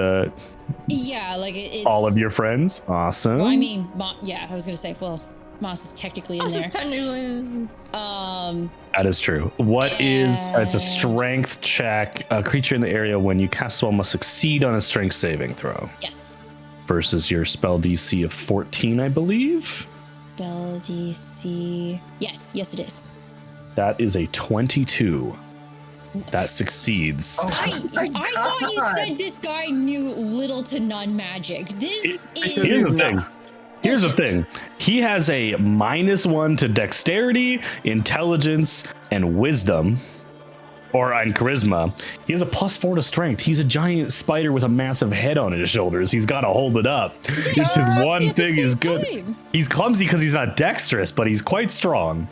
Yeah, like it's all of your friends. Awesome. Well, I mean, yeah, I was gonna say, well, Moss is technically in This there. is technically. That is true. It's a strength check. A creature in the area when you cast a spell must succeed on a strength saving throw. Yes. Versus your spell DC of 14, I believe. Spell DC. Yes, it is. That is a 22. That succeeds. I thought you said this guy knew little to none magic. Here's the thing. He has a -1 to dexterity, intelligence, and wisdom. And charisma. He has a +4 to strength. He's a giant spider with a massive head on his shoulders. He's got to hold it up. It's his one thing he's good. He's clumsy because he's not dexterous, but he's quite strong.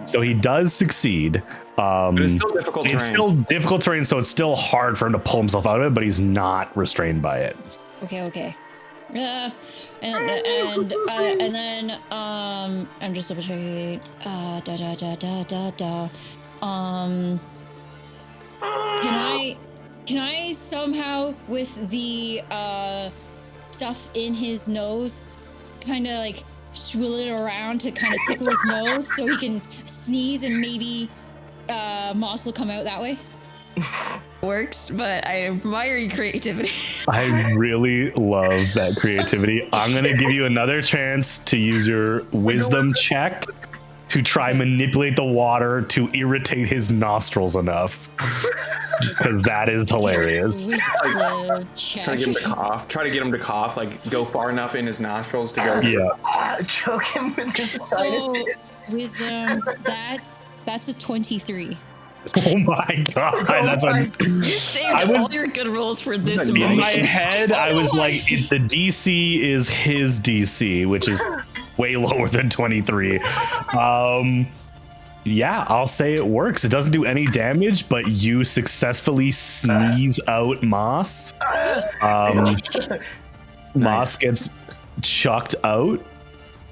So he does succeed. But it's still difficult terrain. It's still difficult terrain, so it's still hard for him to pull himself out of it, but he's not restrained by it. Okay. And then I'm just double checking. Can I somehow with the stuff in his nose kind of like swivel it around to kind of tickle his nose so he can sneeze and maybe Moss will come out that way? Works, but I admire your creativity. I really love that creativity. I'm going to give you another chance to use your wisdom check to try manipulate the water to irritate his nostrils enough. Because that is hilarious. Try to get him to cough. Try to get him to cough. Like go far enough in his nostrils to go. Yeah. Choke him with his So wisdom. That's a 23. Oh my god, that's You saved all your good rolls for this in moment. my head. I was like, the DC is his DC, which is way lower than 23. Yeah, I'll say it works. It doesn't do any damage, but you successfully sneeze out Moss. Moss gets chucked out.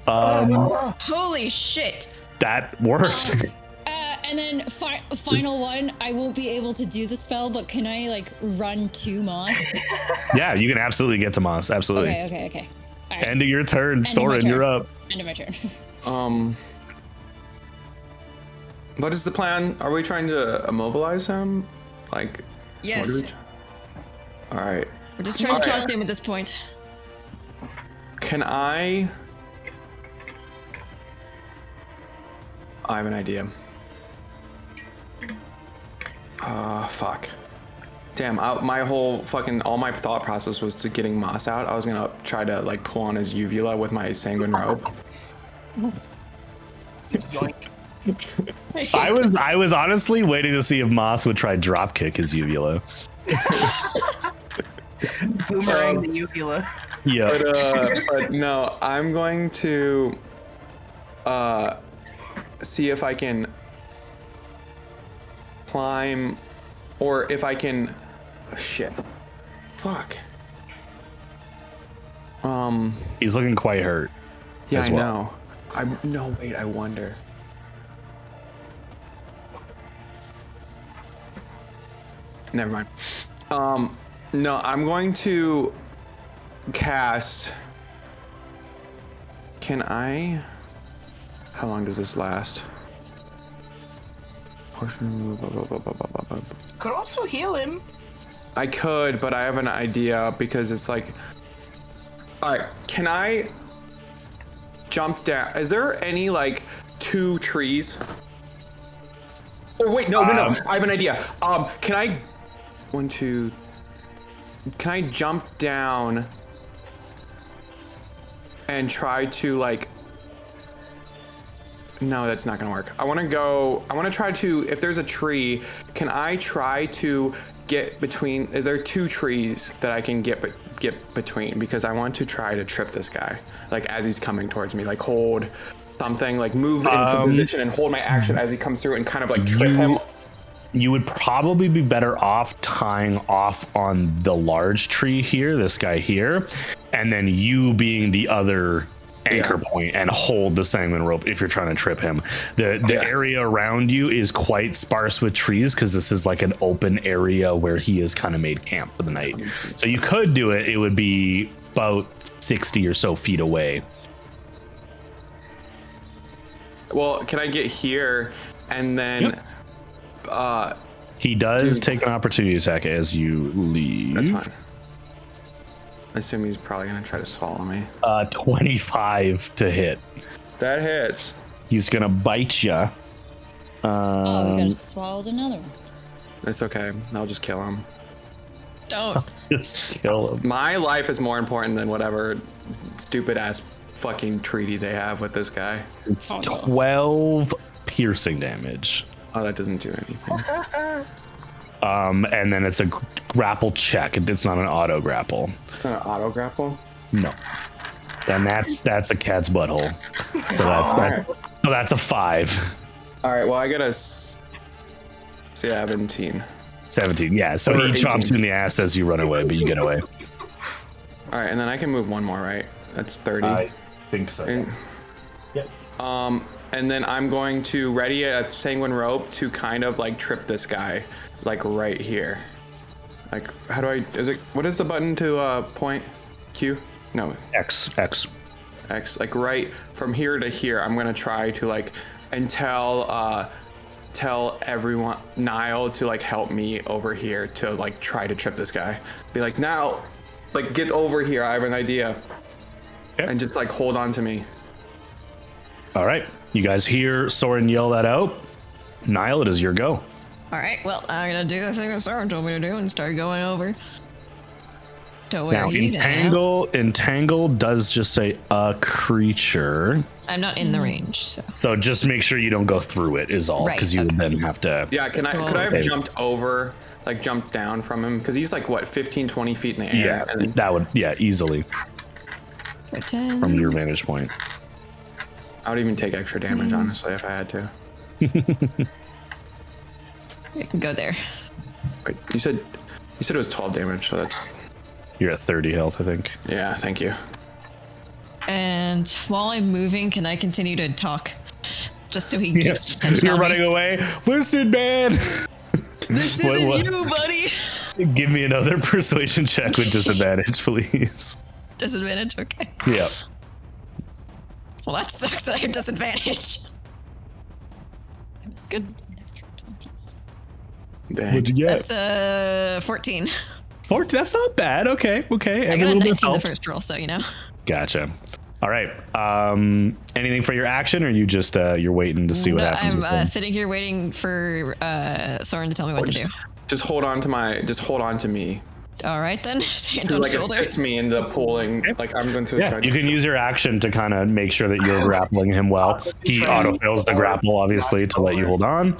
Holy shit. That worked. And then final one, I won't be able to do the spell, but can I like run to Moss? Yeah, you can absolutely get to Moss. Absolutely. Okay. All right. End of your turn, Soren. You're up. End of my turn. What is the plan? Are we trying to immobilize him? Like, Yes. All right. We're just trying to talk to him at this point. Can I have an idea. Fuck. Damn, all my thought process was to getting Moss out. I was gonna try to like pull on his uvula with my sanguine robe. I was honestly waiting to see if Moss would try drop kick his uvula. Boomerang the uvula. Yeah. But no, I'm going to see if I can climb, or if I can. Oh, shit. Fuck. He's looking quite hurt. Yeah, as I well. know. I wonder. Never mind. No, I'm going to cast. Can I? How long does this last? Could also heal him. I could, but I have an idea because it's like. All right, can I jump down? Is there any like 2 trees? Or wait, no. I have an idea. Can I? 1, 2. Can I jump down and try to like? No, that's not gonna work. I want to try to, if there's a tree, can I try to get between, is there 2 trees that I can get between? Because I want to try to trip this guy, like as he's coming towards me, like hold something, like move into position and hold my action as he comes through and kind of like trip him. You would probably be better off tying off on the large tree here, this guy here, and then you being the other anchor point and hold the sanguine rope if you're trying to trip him. The area around you is quite sparse with trees because this is like an open area where he has kind of made camp for the night. So you could do it. It would be about 60 or so feet away. Well, can I get here and then? He does take an opportunity attack as you leave. That's fine. I assume he's probably gonna try to swallow me. 25 to hit. That hits. He's gonna bite you. Oh, we gotta swallow another one. It's okay. I'll just kill him. Don't. Just kill him. My life is more important than whatever stupid ass fucking treaty they have with this guy. It's 12 piercing damage. Oh, that doesn't do anything. And then it's a grapple check. It's not an auto grapple. It's not an auto grapple. No. And that's a cat's butthole. So that's a 5. All right. Well, I got a 17. 17. Yeah. So Or he 18. chomps you in the ass as you run away, but you get away. All right, and then I can move one more, right? That's 30. I think so. And, Yep. and then I'm going to ready a sanguine rope to kind of like trip this guy, like right here. Like, how do I? What is the button to point? Q? No. X. X. Like right from here to here. I'm gonna try to like and tell everyone, Niall, to like help me over here to like try to trip this guy. Be like, now, like get over here. I have an idea. Okay. And just like hold on to me. All right. You guys hear Soren yell that out. Niall, it is your go. All right, well, I'm gonna do the thing that Soren told me to do and start going over to where Now, he's at. entangle does just say a creature. I'm not in the range, so. So just make sure you don't go through it is all, Right, because you would then have to. Yeah, could I have Okay. jumped over, like jumped down from him? Because he's like, what, 15, 20 feet in the air? Yeah, And that would, easily 10. from your vantage point. I would even take extra damage, honestly, if I had to. You can go there. Wait, you said it was 12 damage, so that's, You're at 30 health, I think. yeah, thank you. And while I'm moving, can I continue to talk? Just so he keeps his attention You're on running me. away. Listen, man. This What- isn't what- you, buddy. Give me another persuasion check with disadvantage, please. Disadvantage, okay. Yeah. Well, that sucks that I have disadvantage. Good. Dang. What'd you get? That's 14. 14. That's not bad. Okay. I Every got a little 19 bit the helps. first roll, so you know. Gotcha. All right. Anything for your action, or you just you're waiting to see what happens? I'm with them? sitting here waiting for Soren to tell me what to do. Just hold on to me. All right then. Hand To on like shoulder. assist me in the pulling. Like I'm going to Yeah, try you to. can use your action to kind of make sure that you're grappling him well. He autofills the grapple, obviously, to let you hold on.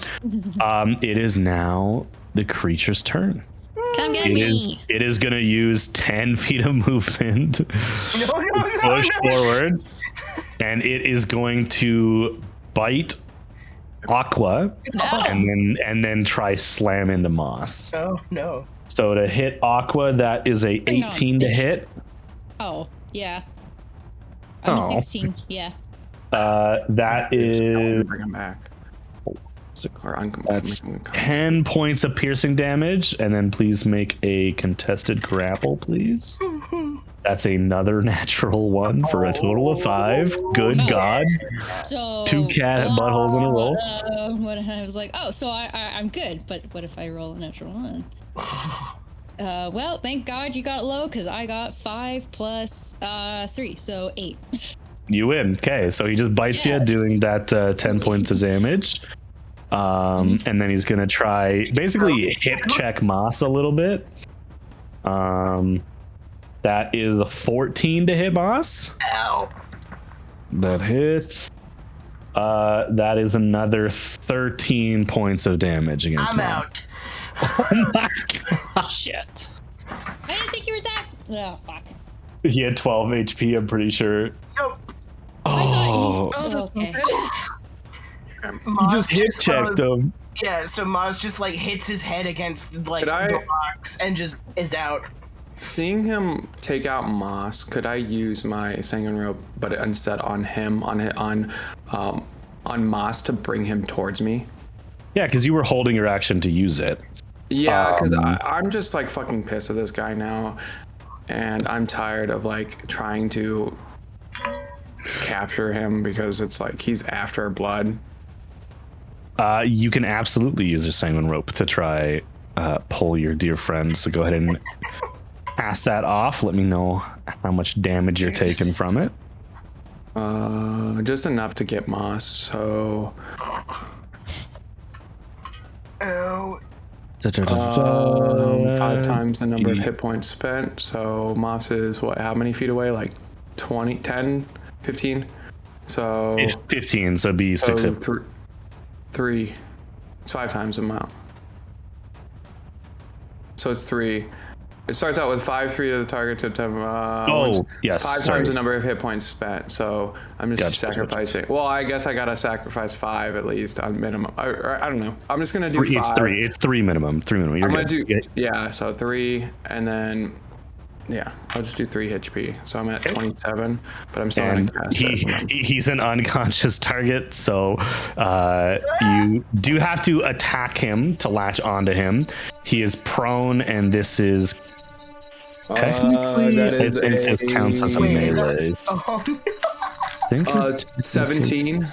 It is now the creature's turn. Come get me. It is going to use 10 feet of movement to push forward, and it is going to bite Aqua and then try slam into Moss. Oh no. So to hit Aqua, that is a 18 to hit. Oh, yeah. I'm a 16, yeah. That is Bring him back. Or that's 10 points of piercing damage, and then please make a contested grapple, please. That's another natural one for a total of 5. Good God. So 2 cat buttholes in a row. What I was like, oh, so I'm good. But what if I roll a natural one? Well, thank God you got low, because I got 5 plus 3, so 8. You win. Okay, so he just bites you, doing that 10 points of damage. And then he's gonna try basically hip check Moss a little bit. That is a 14 to hit Moss. Ow. That hits. That is another 13 points of damage against I'm Moss. out. Oh my God. Shit. I didn't think you were that. Oh, fuck. He had 12 HP, I'm pretty sure. Nope. I Oh, thought you. Okay. you just hip checked him. Yeah, so Maz just like hits his head against like Could I- the box and just is out. Seeing him take out Moss, could I use my sanguine rope, but instead on him, on Moss, to bring him towards me? Yeah, because you were holding your action to use it. Yeah, because I'm just like fucking pissed at this guy now, and I'm tired of like trying to capture him because it's like he's after blood? You can absolutely use a sanguine rope to try pull your dear friend. So go ahead and pass that off. Let me know how much damage you're taking from it. Just enough to get Moss. So. Oh. 5 times the number of hit points spent. So Moss is what? How many feet away? Like 20, 10, 15? So. It's 15, so it'd be 6 hit. 3. It's 5 times the amount. So it's 3. It starts out with 5, 3 to the target to 10. Yes. 5 times the number of hit points spent. So I'm just sacrificing. Gotcha. Well, I guess I gotta sacrifice 5 at least on minimum. I don't know. I'm just gonna do 5. It's 3. It's 3 minimum. 3 minimum. You're I'm good. gonna do so 3, and then I'll just do 3 HP. So I'm at 27, but I'm still gonna cast it. He's an unconscious target, so you do have to attack him to latch onto him. He is prone, and this is technically this counts as a melee. I think 17.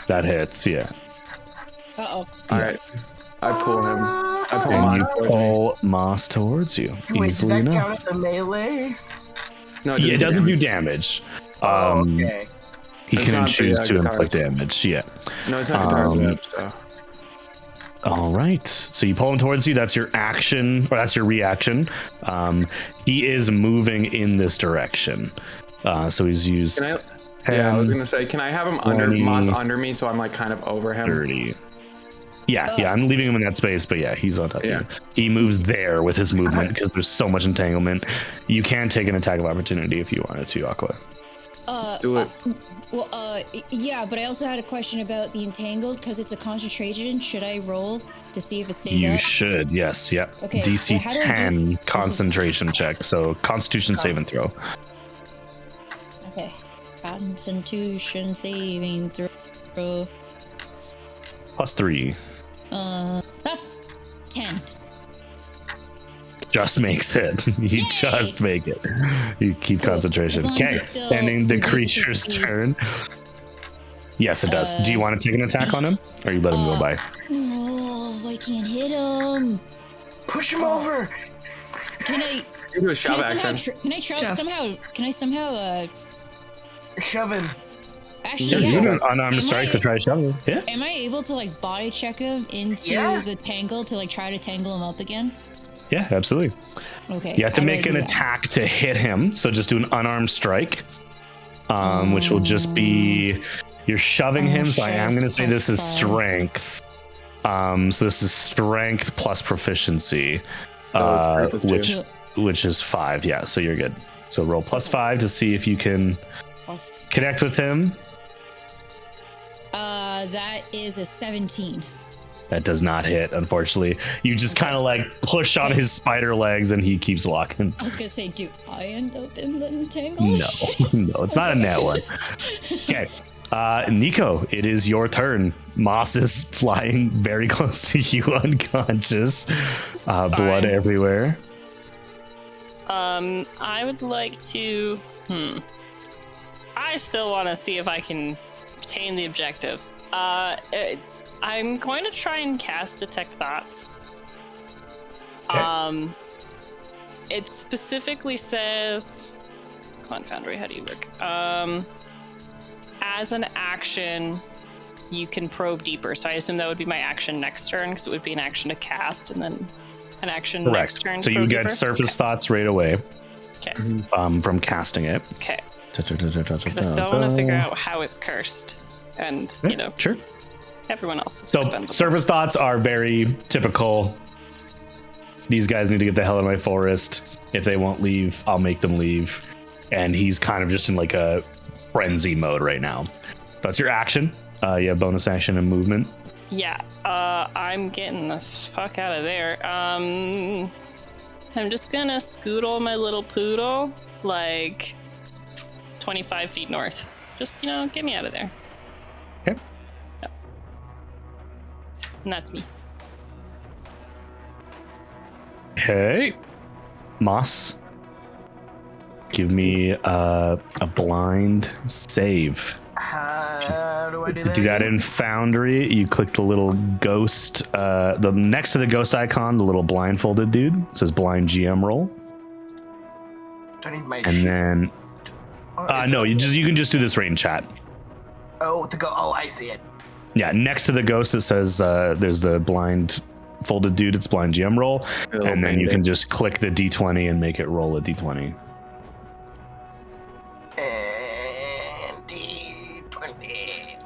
That hits, yeah. Uh-oh. All right, I pull him. I pull And him you pull Moss towards you. Wait, does easily that enough. count as a melee? No, It doesn't do damage. Okay. He It's can not choose the to guitar. inflict damage. Yeah. No, it's not guitar whip, so. All right. So you pull him towards you. That's your action, or that's your reaction. He is moving in this direction. So he's used. Can I? I was gonna say, can I have him 20, Moss under me so I'm like kind of over him? 30. Yeah, I'm leaving him in that space, but yeah, he's on top of you. He moves there with his movement because there's so much entanglement. You can take an attack of opportunity if you wanted to, Aqua. Do it. Yeah, but I also had a question about the entangled because it's a concentration. Should I roll to see if it stays You up? should, yes, yep. Okay, DC well, how do I do- 10 concentration check. So Constitution save and throw. Okay. Constitution saving throw. +3. 10. Just makes it. You Yay! just make it. You keep Cool. concentration. As long as Okay, it still ending the reduces creature's speed. turn. Yes, it does. Do you want to take an attack on him, or you let him go by? Oh, I can't hit him. Push him over. Can I? You do a shove action. Can I somehow? Can I somehow? Shove him. Actually, You yeah. do an unarmed Am strike I- to try to shove him. Yeah. Am I able to like body check him into Yeah. the tangle to like try to tangle him up again? Yeah, absolutely. Okay. You have to how do make I an do that? attack to hit him. So just do an unarmed strike, which will just be you're shoving him. So I am going to say this is +5. strength. So this is strength plus proficiency, 3+2. which is 5. Yeah, so you're good. So roll +5 to see if you can Plus, connect with him. that is a 17. That does not hit, unfortunately. You just kind of like push on his spider legs, and he keeps walking. I was gonna say, do I end up in the tangle? No, no, it's not a net one. Okay. Nico, it is your turn. Moss is flying very close to you, unconscious. Blood fine. everywhere. I would like to. I still want to see if I can obtain the objective. I'm going to try and cast Detect Thoughts. Okay. It specifically says, come on, Foundry, how do you work? As an action, you can probe deeper. So I assume that would be my action next turn, because it would be an action to cast, and then an action next turn. So to you probe get deeper. surface thoughts right away. Okay. From casting it. Okay. Because I still want to figure out how it's cursed, and you know, Sure. everyone else is So expendable. surface thoughts are very typical. These guys need to get the hell out of my forest. If they won't leave, I'll make them leave. And he's kind of just in like a frenzy mode right now. That's your action. You have bonus action and movement. Yeah, I'm getting the fuck out of there. I'm just gonna scoodle my little poodle like 25 feet north. Just, you know, get me out of there. Okay. Yep. And that's me. Okay. Moss. Give me a blind save. How do I do To that? do that in Foundry, you click the little ghost, the next to the ghost icon, the little blindfolded dude. It says blind GM roll. Do I need my And sheet? then, Is no, it- you can just do this right in chat. Oh, oh, I see it. Yeah, next to the ghost, it says there's the blind folded dude. It's blind GM roll, Little and then you bandit. can just click the D20 and make it roll a D20. And D20.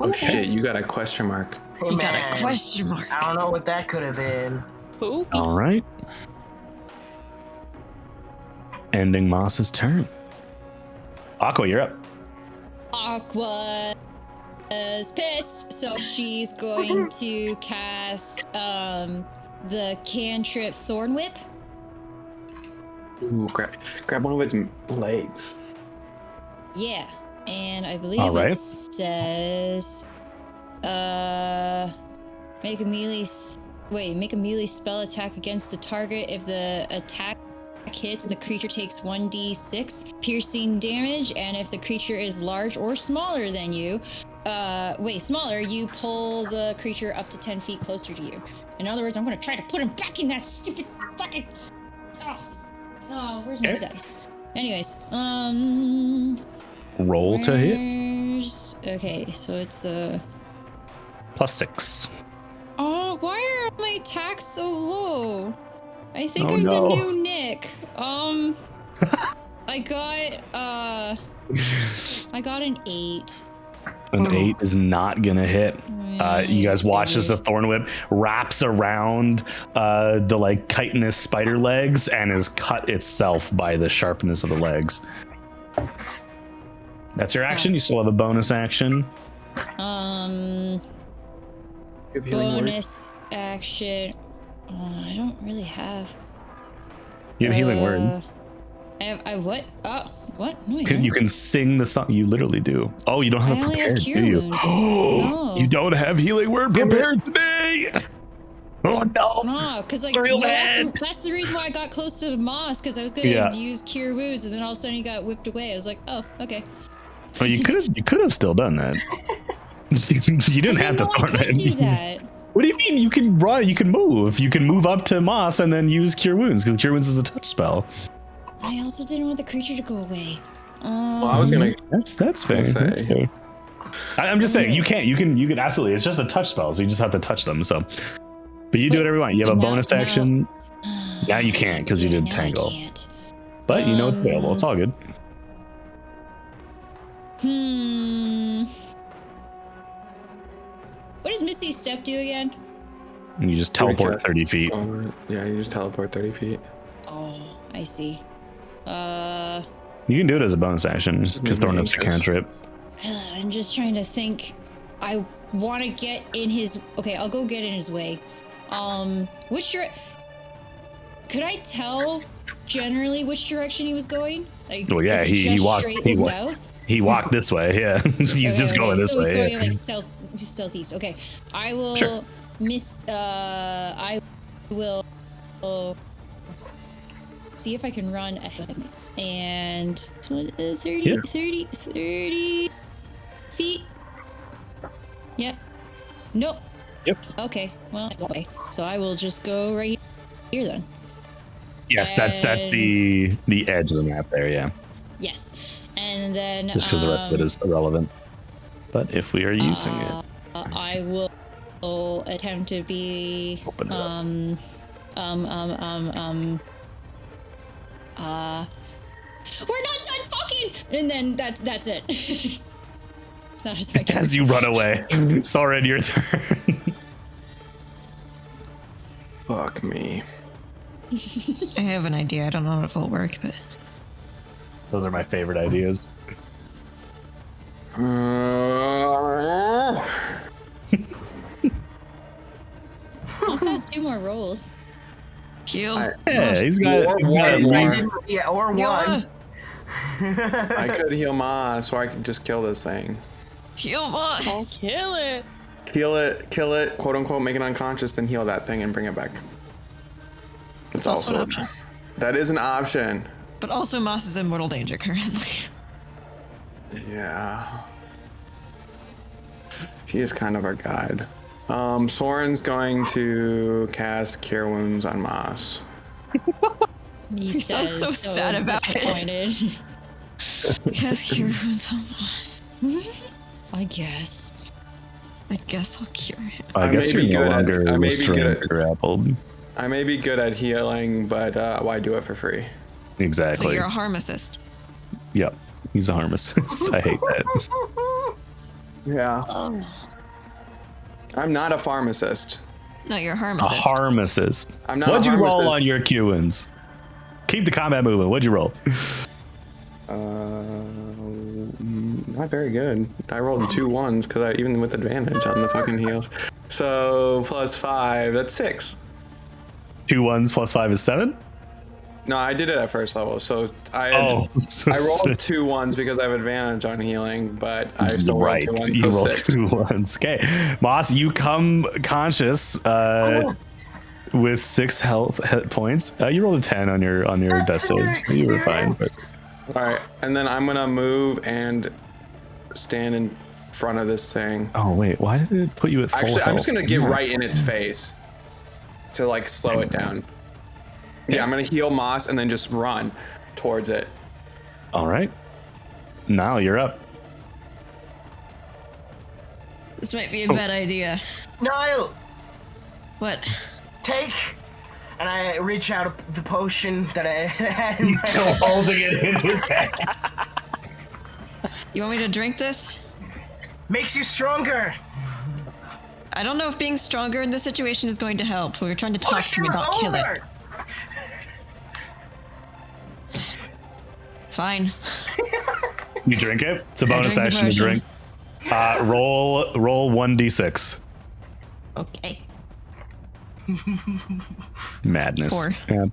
Oh shit, you got a question mark. Hey, He got man, a question mark. I don't know what that could have been. Ooh. All right. Ending Moss's turn. Aqua, you're up. Aqua is pissed, so she's going to cast the cantrip Thorn Whip. Ooh, grab one of its legs. Yeah, and I believe All right. it says, make a melee spell attack against the target. If the attack hits, the creature takes 1d6 piercing damage, and if the creature is large or smaller than you, you pull the creature up to 10 feet closer to you. In other words, I'm gonna try to put him back in that stupid fucking. Oh, where's my dice? Anyways, Roll to hit. Okay, so it's +6. Oh, why are my attacks so low? I think Oh, I'm no. the new Nick. I got an 8. An 8 is not gonna hit. You guys watch as the figured. thorn whip wraps around the like chitinous spider legs and is cut itself by the sharpness of the legs. That's your action. You still have a bonus action. Bonus action. I don't really have. You have healing word. I have what? Oh, what? No, I don't. You can sing the song. You literally do. Oh, you don't have I it only have prepared, cure do you? wounds. Oh, No. you don't have healing word prepared today. Oh no. No, because like Real that's the reason why I got close to Moss, because I was gonna Yeah. use cure wounds, and then all of a sudden he got whipped away. I was like, oh, okay. Well, you could have still done that. You didn't have to. I could do that. What do you mean? You can run. You can move. You can move up to Moss and then use Cure Wounds, because Cure Wounds is a touch spell. I also didn't want the creature to go away. Well, I was gonna. That's fair. Say. That's fair. I'm just saying you can absolutely. It's just a touch spell, so you just have to touch them. So, but you do whatever you want. You have a But bonus now- action. Now you can't because you did now I tangle. can't. But you know it's available. It's all good. What does Missy's step do again? And you just teleport 30 feet. Yeah, you just teleport 30 feet. Oh, I see. You can do it as a bonus action Just because maybe Thornup's a just- cantrip. I'm just trying to think. I want to get in his. Okay, I'll go get in his way. Which could I tell generally which direction he was going? Like, Well, yeah, is it he just walked- straight he wa- south. He walked this way. Yeah, he's just going this so way. he's going yeah. like southeast. Okay, I will Sure. I will see if I can run ahead of him. And 30 feet. Yep. Nope. Yep. Okay. Well, it's okay. So I will just go right here then. Yes, that's the edge of the map there. Yeah, Yes. And then just because the rest of it is irrelevant. But if we are using it, I will attempt to be Open it up. we're not done talking, and then that's it. That is my turn. as you run away, Soren, your turn. Fuck me. I have an idea. I don't know if it'll work, but Those are my favorite ideas. Also has 2 more rolls. heal. Yeah, he's got at least. Yeah, or Heal one. us. I could heal Ma, so I could just kill this thing. Heal us. Kill it. Kill it, quote unquote, make it unconscious, then heal that thing and bring it back. It's also an also option. that is an option. But also, Moss is in mortal danger currently. Yeah. He is kind of our guide. Soren's going to cast Cure Wounds on Moss. He sounds says, so sad about it. disappointed. Cast cure wounds on Moss. I guess. I guess I'll cure him. I I guess may you're be no good at- longer I may be restrained good or at- grappled. I may be good at healing, but why do it for free? Exactly. So you're a harm assist. Yep. He's a harm assist. I hate that. Yeah. Oh. I'm not a pharmacist. No, you're a harm A assist. harm assist. I'm not What'd a you roll pharmacist. on your Q-wins? Keep the combat movement. What'd you roll? Not very good. I rolled 2 1s because I even with advantage on the fucking heals. So +5, that's 6. 2 1s plus 5 is 7? No, I did it at first level. So I so I rolled six. 2 1s because I have advantage on healing, but I still rolled 2 1s. You So rolled 6. 2 1s. Okay. Moss, you come conscious with 6 hit points. You rolled a 10 on your death save, so you were fine. But All right, and then I'm gonna move and stand in front of this thing. oh wait, why did it put you at full Actually, I'm health? just gonna get Yeah. right in its face to like slow it down. Yeah, I'm gonna heal Moss and then just run towards it. All right. Now you're up. This might be a bad idea. Niall, What? take. And I reach out the potion that I had in He's my still holding it in his hand. You want me to drink this? Makes you stronger. I don't know if being stronger in this situation is going to help. We were trying to talk Push to me, him not kill it. over. Fine. You drink it. It's a Yeah, bonus drink the action to potion. drink. Roll 1d6. Okay. Madness. 4. Yeah.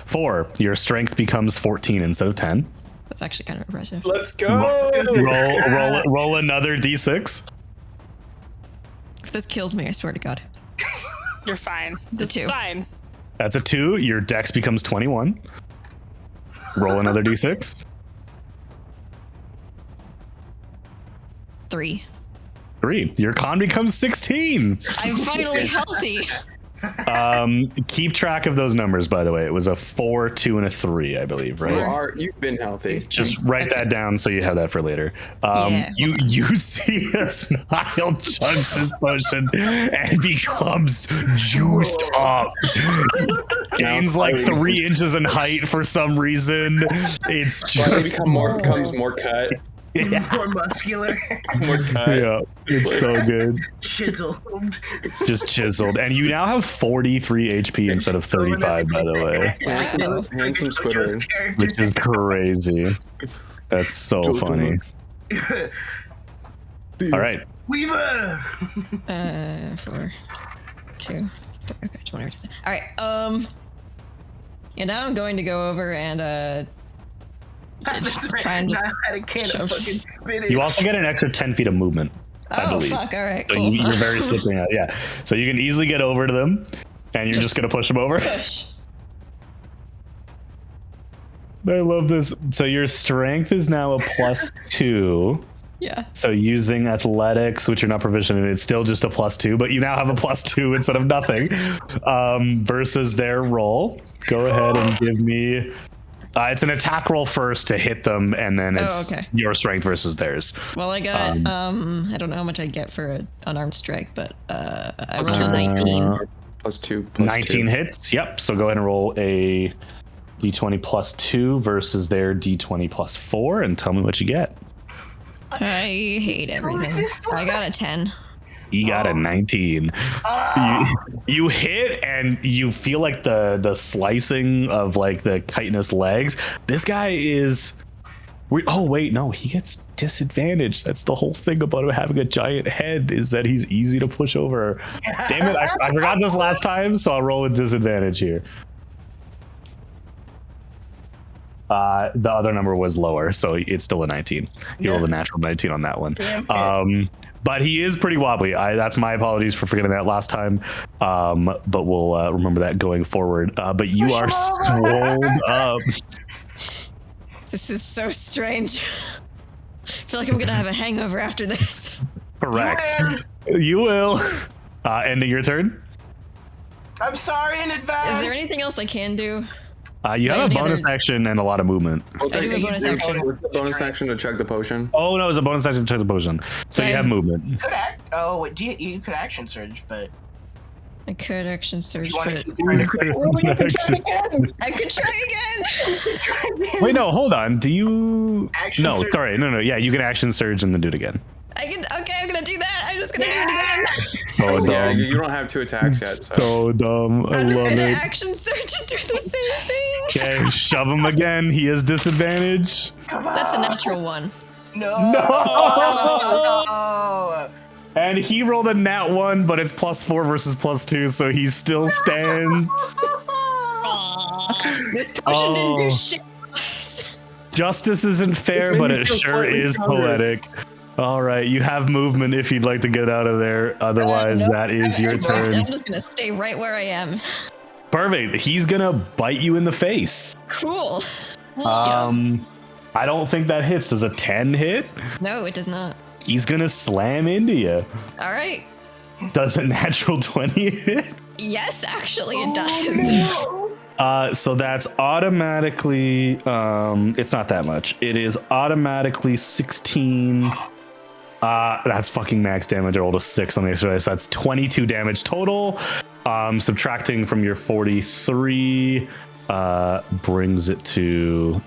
4. Your strength becomes 14 instead of 10. That's actually kind of impressive. Let's go! Roll another d6. If this kills me, I swear to God. You're fine. It's a This is 2. fine. That's a 2. Your dex becomes 21. Roll another d6. 3. 3. Your con becomes 16. I'm finally healthy. Keep track of those numbers, by the way. It was a 4, 2, and a 3, I believe, right? You've been healthy. Just write that down so you have that for later. Yeah. You see as Niall chugs this potion and becomes juiced up. Gains like 3 inches in height for some reason. It's just becomes more cut. More muscular. More cut. yeah, it's so good. Chiseled. Just chiseled. And you now have 43 HP instead of 35, by the way, Handsome Squidward. which is crazy. That's so funny. All right. Weaver. 4, 2. Okay, 20. All right. And now I'm going to go over and That's try and just I had a can shove- of fucking spinach. You also get an extra 10 feet of movement, I oh believe. fuck! All right, So cool. you're very slippery out. Yeah. So you can easily get over to them, and you're just going to push them over. Push. I love this. So your strength is now a +2. Yeah. So using athletics, which you're not proficient in, it's still just a +2, but you now have a +2 instead of nothing. Versus their roll. Go ahead and give me. It's an attack roll first to hit them, and then it's okay. your strength versus theirs. Well, I got I don't know how much I get for an unarmed strike, but I rolled a 19. +2. 19 hits. Yep. So go ahead and roll a d20 +2 versus their d20 +4, and tell me what you get. I hate everything. I got a 10. You got a 19. You hit and you feel like the slicing of like the chitinous legs. This guy is. Oh wait, no, he gets disadvantage. That's the whole thing about him having a giant head, is that he's easy to push over. Damn it! I forgot this last time, so I'll roll with disadvantage here. The other number was lower, so it's still a 19. He rolled a natural 19 on that one. But he is pretty wobbly. That's my apologies for forgetting that last time. But we'll remember that going forward. But you are swelled up. This is so strange. I feel like I'm gonna have a hangover after this. Correct. You will. Ending your turn. I'm sorry in advance. Is there anything else I can do? You have a bonus action and a lot of movement. I do have a bonus action. Was the bonus action to chug the potion? Oh no, it's a bonus action to check the potion. So you have movement. You could you could action surge, but I could action surge. you want But to keep trying to I could try again. Wait, no, hold on. Do you? Action No, surge. sorry, no. Yeah, you can action surge and then do it again. Okay, I'm gonna do that. I'm just gonna do it again. So Yeah, dumb. you don't have 2 attacks yet. So. So dumb. I I'm just love gonna it. action surge and do the same thing. Okay, shove him again. He has disadvantage. That's a natural one. No. And he rolled a nat 1, but it's +4 versus +2, so he still stands. This potion didn't do Oh. shit. Justice isn't fair, but it sure is poetic. All right, you have movement if you'd like to get out of there. Otherwise, that is your I'm turn. just gonna stay right where I am. Perfect. He's gonna bite you in the face. Cool. I don't think that hits. Does a 10 hit? No, it does not. He's gonna slam into you. All right. Does a natural 20 hit? Yes, actually, it does. So that's automatically, it's not that much. It is automatically 16. That's fucking max damage. I rolled a 6 on the exercise. That's 22 damage total. Subtracting from your 43 brings it to,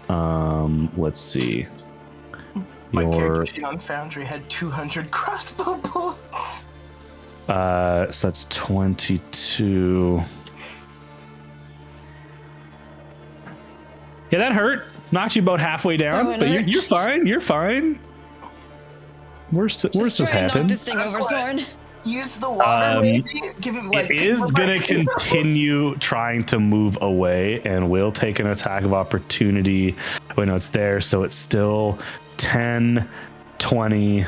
let's see. My character sheet on Foundry had 200 crossbow bolts. So that's 22. Yeah, that hurt. Knocked you about halfway down, Oh, but it you're fine. You're fine. Worst Just has try and knock happened. this thing over, Soren. Use the water, maybe. Give him like. It is gonna continue trying to move away and will take an attack of opportunity. Wait, no, it's there, so it's still 10, 20,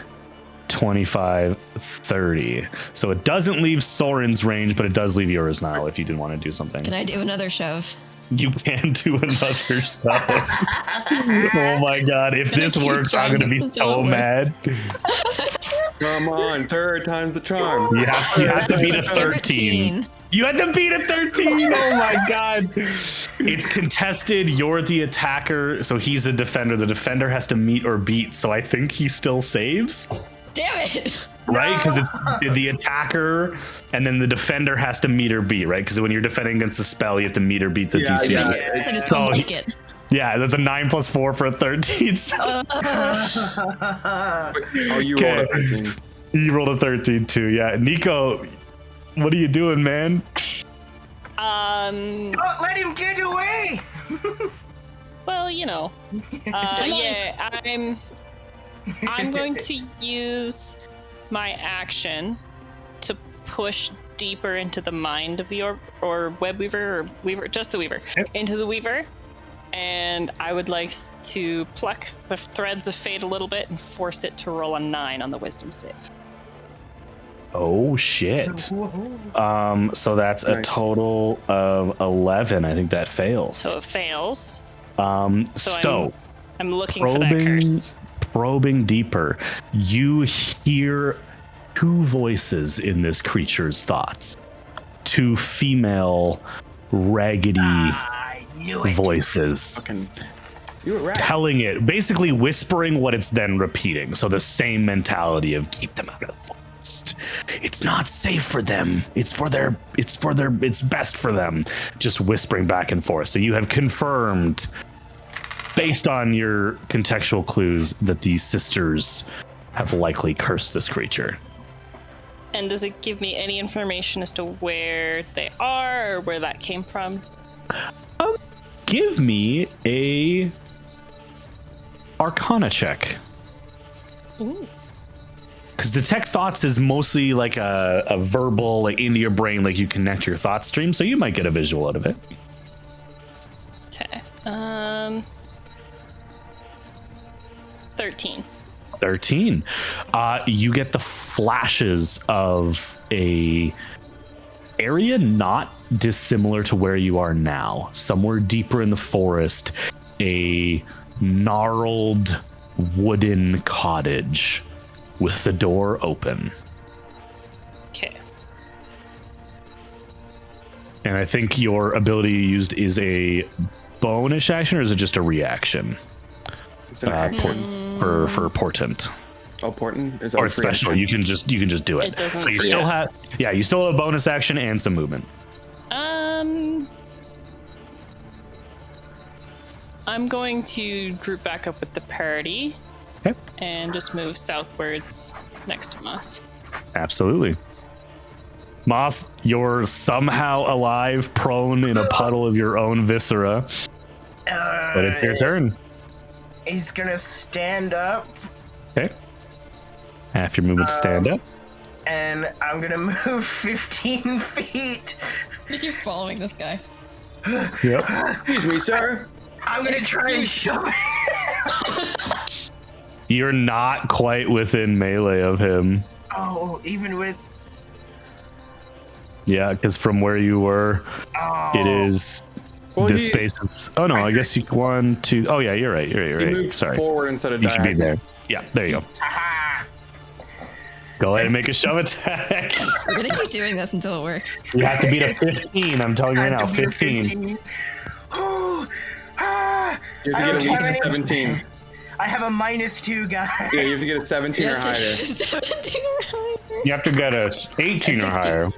25, 30. So it doesn't leave Soren's range, but it does leave yours now if you didn't want to do something. Can I do another shove? You can do another stuff. Oh my god, if Gonna this keep works, I'm trying gonna be this so until it mad. Come on, 3rd time's the charm. You have to beat a 13. 13. You had to beat a 13. Oh my god. It's contested. You're the attacker, so he's a defender. The defender has to meet or beat, so I think he still saves. Damn it. Right? Because it's the attacker, and then the defender has to meet or beat, right? Because when you're defending against a spell, you have to meet or beat the Yeah, DC. yeah. I just don't like it. Yeah, that's a 9 + 4 for a 13. So Oh, you Okay. rolled a 13. you rolled a 13 too. Yeah, Nico, what are you doing, man? Don't let him get away. Well, you know. Yeah, I'm going to use my action to push deeper into the mind of the or web weaver or weaver, just the weaver, into the weaver. And I would like to pluck the threads of fate a little bit and force it to roll a 9 on the wisdom save. Oh shit. So that's a total of 11. I think that fails. So it fails. So I'm looking for that curse. probing deeper, you hear 2 voices in this creature's thoughts. 2 female, raggedy I knew it. voices. Fucking, you were right. Telling it, basically whispering what it's then repeating. So the same mentality of keep them out of the forest. It's not safe for them. It's best for them. Just whispering back and forth. So you have confirmed, based on your contextual clues, that these sisters have likely cursed this creature. And does it give me any information as to where they are or where that came from? Give me a Arcana check. Ooh. Because detect thoughts is mostly like a verbal, like into your brain, like you connect your thought stream, so you might get a visual out of it. Okay. 13. 13. You get the flashes of a area not dissimilar to where you are now. Somewhere deeper in the forest, a gnarled wooden cottage with the door open. Okay. And I think your ability you used is a bonus action, or is it just a reaction? It's an action. For portent. Oh, portent is Or all it's free special. action. You can just do it. It doesn't So you free still it. have you still have a bonus action and some movement. I'm going to group back up with the party. Okay. And just move southwards next to Moss. Absolutely. Moss, you're somehow alive, prone in a puddle of your own viscera. But it's your turn. He's gonna stand up, Okay. Half your movement to stand up. and I'm gonna move 15 feet. You're following this guy. Yep. Excuse me, sir. I'm gonna try and shove it. You're not quite within melee of him. Oh, even with. Yeah, because from where you were, Oh. it is. Well, This he- space is. Oh no, I guess you 1, 2. Oh yeah, you're right. You're He right. moved Sorry. forward instead of You should be diagonal. there. Yeah, there you go. Haha. Go ahead and make a shove attack. We're gonna keep doing this until it works. You have to beat a 15. I'm telling you right now, 15. Oh, ah, You have I to get don't at least a have any- 17. I have a -2, guy. Yeah, you have to get a 17 or higher. 17 or higher. You have to get a 18 or 16. higher.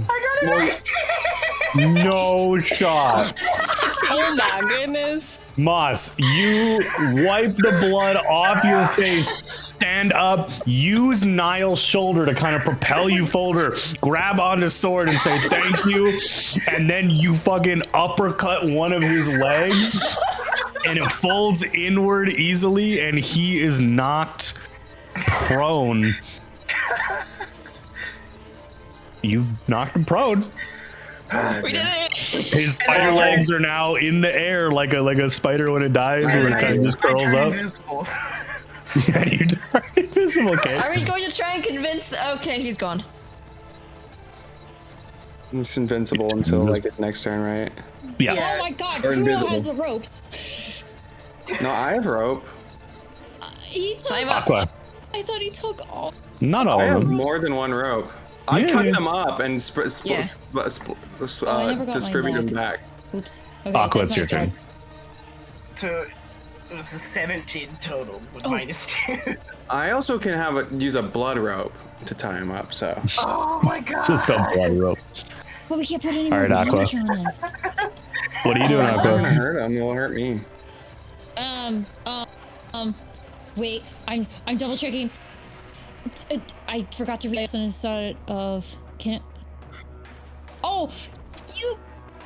I got Well, it. No shot. Oh my goodness. Moss, you wipe the blood off your face, stand up, use Niall's shoulder to kind of propel you forward, grab on the sword and say thank you, and then you fucking uppercut one of his legs, and it folds inward easily, and he is knocked prone. You knocked him prone. We did it. His spider legs are now in the air like a spider when it dies, where it kind of just I curls turned up. invisible. Yeah, you turn invisible, okay? Are we going to try and convince? Okay, he's gone. It's invincible until like his next turn, right? Yeah. Yeah. Oh my god, Or Bruno invisible. has the ropes. No, I have rope. He took. Time up. Aqua. I thought he took all. Not all I of have them. more than one rope. I Yeah, cut yeah. them up and Yeah. I never got distribute mine them back. Oops. Okay, Aqua, that's it's your my turn. fault. So it was the 17 total with Oh. -2. I also can use a blood rope to tie him up. So Oh my god. Just a blood rope. But we can't put any All more right, Aqua. damage on him. What are you doing, I'm not gonna Aqua? hurt him. It'll hurt me. Wait, I'm double checking. I forgot to read this instead of can it? Oh, you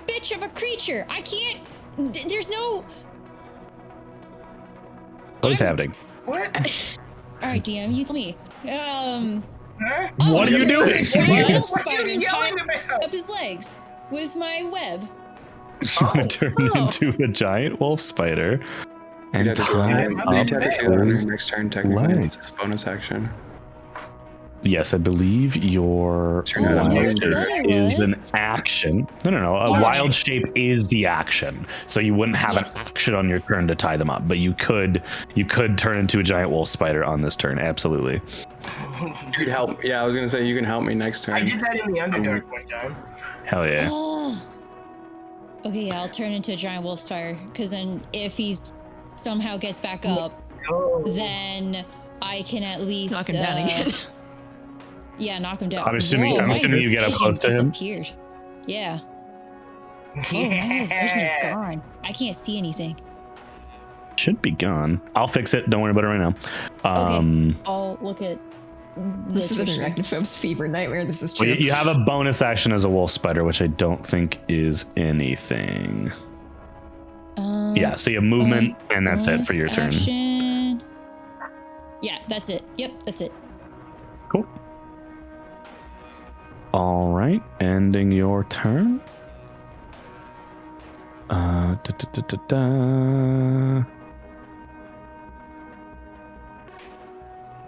bitch of a creature! I can't. There's no. What is happening? What? All right, DM, you tell me. Huh? What are you there's doing? a giant wolf What are spider you tying yelling about? up his legs with my web. You want to turn into a giant wolf spider You'd and have to do tie that. him up. You'd have to do that on his your next turn, technically. legs. It's a bonus action. Yes, I believe your Turn it on. wild Yes, shape that it is an was. action. No. A Oh. wild shape is the action. So you wouldn't have Yes. an action on your turn to tie them up, but you could turn into a giant wolf spider on this turn. Absolutely. You'd help. Yeah, I was gonna say you can help me next I turn. did that in the Underdark one time. Hell yeah. Oh. Okay, yeah, I'll turn into a giant wolf spider because then if he somehow gets back up, Oh. then I can at least Knock him down again. Yeah, knock him down. I'm assuming- I'm my assuming you get up vision close to him. disappeared. Yeah. Oh, my whole vision is gone. I can't see anything. Should be gone. I'll fix it. Don't worry about it right now. Okay. I'll look at. This is an picture. arachnophobe's fever nightmare. This is Well, true. you have a bonus action as a wolf spider, which I don't think is anything. Yeah, so you have movement, and that's it for your turn. Action. Yeah, that's it. Yep, that's it. Cool. All right, ending your turn.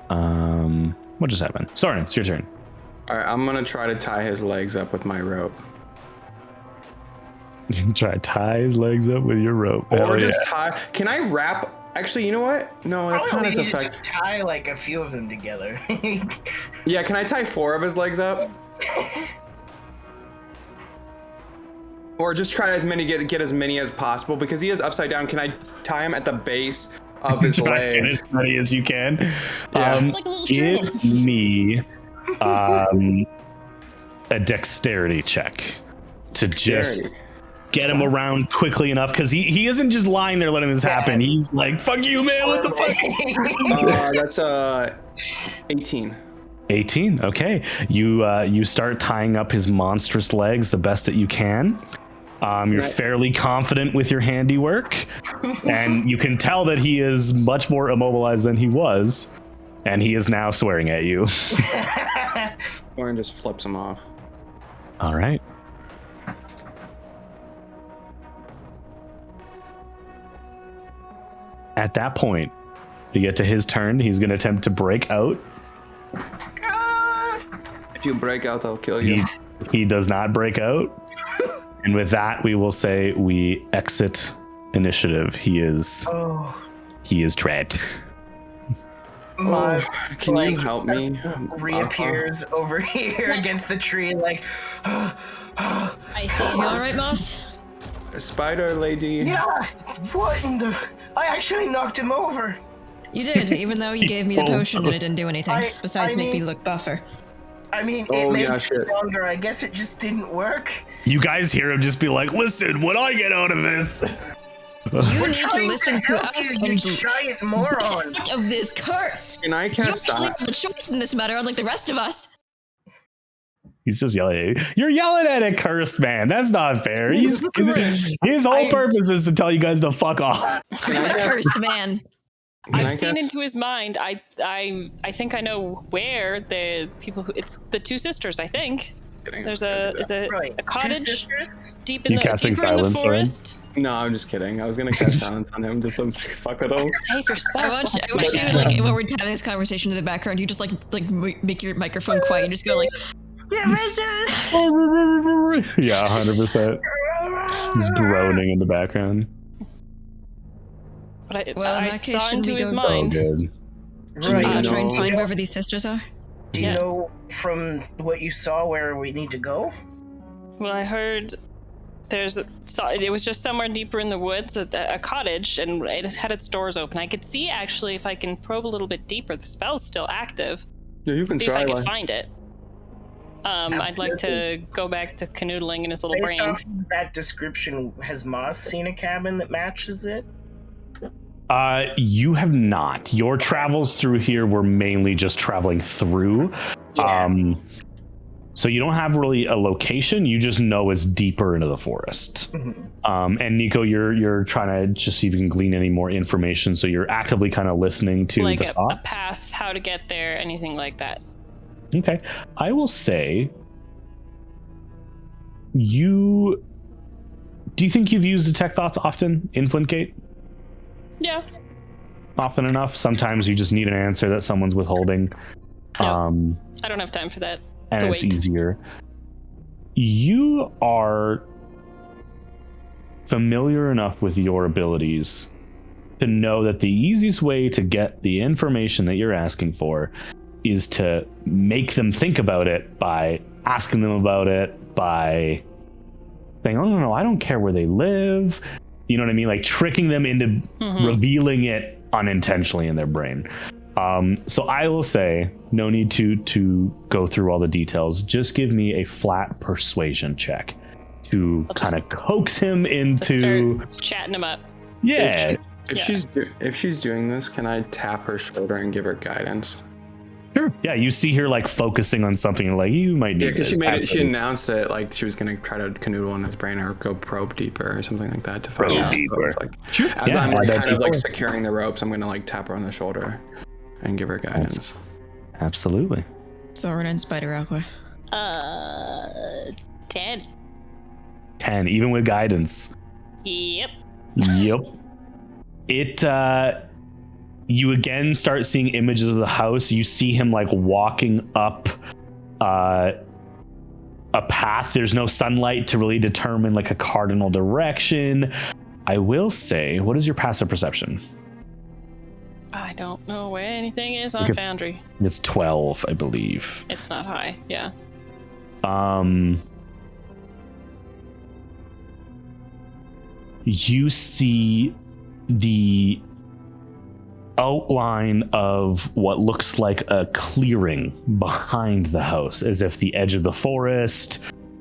What just happened? Soren, it's your turn. All right, I'm gonna try to tie his legs up with my rope. You can try to tie his legs up with your rope. Or just tie. Can I wrap? Actually, you know what? No, that's not as effective. Just tie like a few of them together. Yeah, can I tie 4 of his legs up? Or just try as many get as many as possible because he is upside down. Can I tie him at the base of his legs? Get as many as you can. Yeah. It's like a little turtle. Give me a dexterity check to just get him around quickly enough because he isn't just lying there letting this happen. He's like, fuck you, man, what the fuck? That's 18. 18. Okay. You start tying up his monstrous legs the best that you can. You're fairly confident with your handiwork, and you can tell that he is much more immobilized than he was, and he is now swearing at you. Orin just flips him off. All right. At that point, you get to his turn. He's going to attempt to break out. If you break out, I'll kill you. He does not break out. And with that, we will say we exit initiative. He is trapped. Moss, Can you help me? Reappears over here against the tree, like. I see. You all right, Moss? Spider lady. Yeah. What in the? I actually knocked him over. You did, even though you gave me the potion and it didn't do anything, besides make me look buffer. I mean, it made me stronger. I guess it just didn't work. You guys hear him just be like, listen, what I get out of this? You need to listen to us you and giant moron. get out of this curse. Can I You cast actually have a choice in this matter, unlike the rest of us. He's just yelling at you. You're yelling at a cursed man. That's not fair. His whole purpose is to tell you guys to fuck off. I'm a cursed man. I've seen into his mind. I think I know where the people who it's the 2 sisters, I think. There's a cottage deep in the forest. No, I'm just kidding. I was gonna cast silence on him just to fuck with him. Save your spell. I want you like when we're having this conversation in the background, you just like make your microphone quiet and just go like Yeah, 100%. He's groaning in the background. But in that case, saw into his Oh, mind. good. Should we go try and find wherever these sisters are? Do you know from what you saw where we need to go? Well, I heard it was just somewhere deeper in the woods, a cottage, and it had its doors open. I could see, actually, if I can probe a little bit deeper, the spell's still active. Yeah, you can see try. if I can find it. I'd like to go back to canoodling in his little Based brain. off of that description, has Moss seen a cabin that matches it? You have not. Your travels through here were mainly just traveling through. Yeah. So you don't have really a location. You just know it's deeper into the forest. Mm-hmm. And Nico, you're trying to just see if you can glean any more information. So you're actively kind of listening to like the thoughts. A path, how to get there, anything like that. Okay. I will say do you think you've used detect thoughts often in Flintgate? Yeah. Often enough. Sometimes you just need an answer that someone's withholding. No, I don't have time for that. And it's easier. You are familiar enough with your abilities to know that the easiest way to get the information that you're asking for is to make them think about it by asking them about it, by saying, oh, no, I don't care where they live. You know what I mean? Like tricking them into revealing it unintentionally in their brain. So I will say, no need to go through all the details. Just give me a flat persuasion check to kind of coax him into start chatting him up. Yeah. If she's doing this, can I tap her shoulder and give her guidance? Sure. Yeah, you see her like focusing on something, like you might need because this. she announced it like she was gonna try to canoodle in his brain or go probe deeper or something like that to find out. Deeper. So as I'm like, kind of like securing the ropes, I'm gonna like tap her on the shoulder and give her guidance. Absolutely. Soren and Spider Aqua. 10. 10, even with guidance. Yep. Yep. It you again start seeing images of the house. You see him like walking up a path. There's no sunlight to really determine like a cardinal direction. I will say, what is your passive perception? I don't know where anything is on Foundry. It's 12, I believe. It's not high, yeah. You see the outline of what looks like a clearing behind the house, as if the edge of the forest,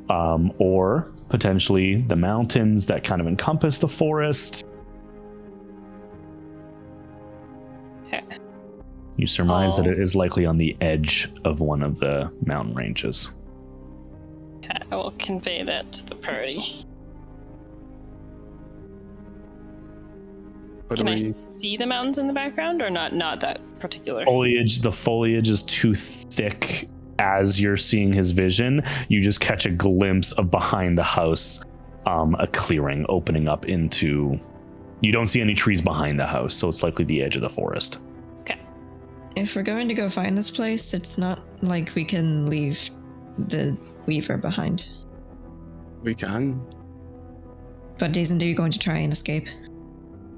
or potentially the mountains that kind of encompass the forest. You surmise that it is likely on the edge of one of the mountain ranges. I will convey that to the party. Can I see the mountains in the background, or not that particular? The foliage is too thick. As you're seeing his vision, you just catch a glimpse of behind the house, a clearing opening up into... You don't see any trees behind the house, so it's likely the edge of the forest. Okay. If we're going to go find this place, it's not like we can leave the Weaver behind. We can. But isn't he going to try and escape?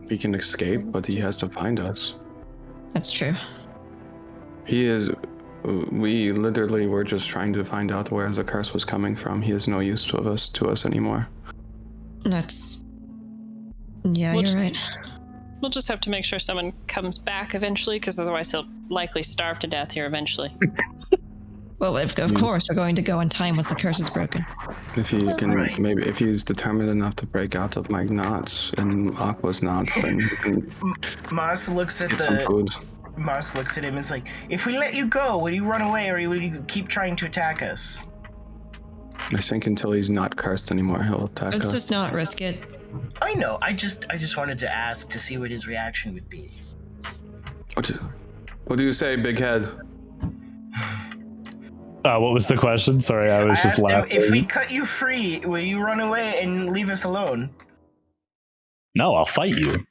He can escape, but he has to find us. That's true. We literally were just trying to find out where the curse was coming from. He is no use to us anymore. You're right. We'll just have to make sure someone comes back eventually, because otherwise he'll likely starve to death here eventually. Well, of course, we're going to go in time once the curse is broken. If he can, maybe if he's determined enough to break out of my knots and Aqua's knots, then he can Moss looks at some food. Moss looks at him and is like, if we let you go, will you run away or will you keep trying to attack us? I think until he's not cursed anymore, he'll attack us. Let's just not risk it. I know. I just wanted to ask to see what his reaction would be. What do you say, big head? What was the question? Sorry, I was just laughing. If we cut you free, will you run away and leave us alone? No, I'll fight you.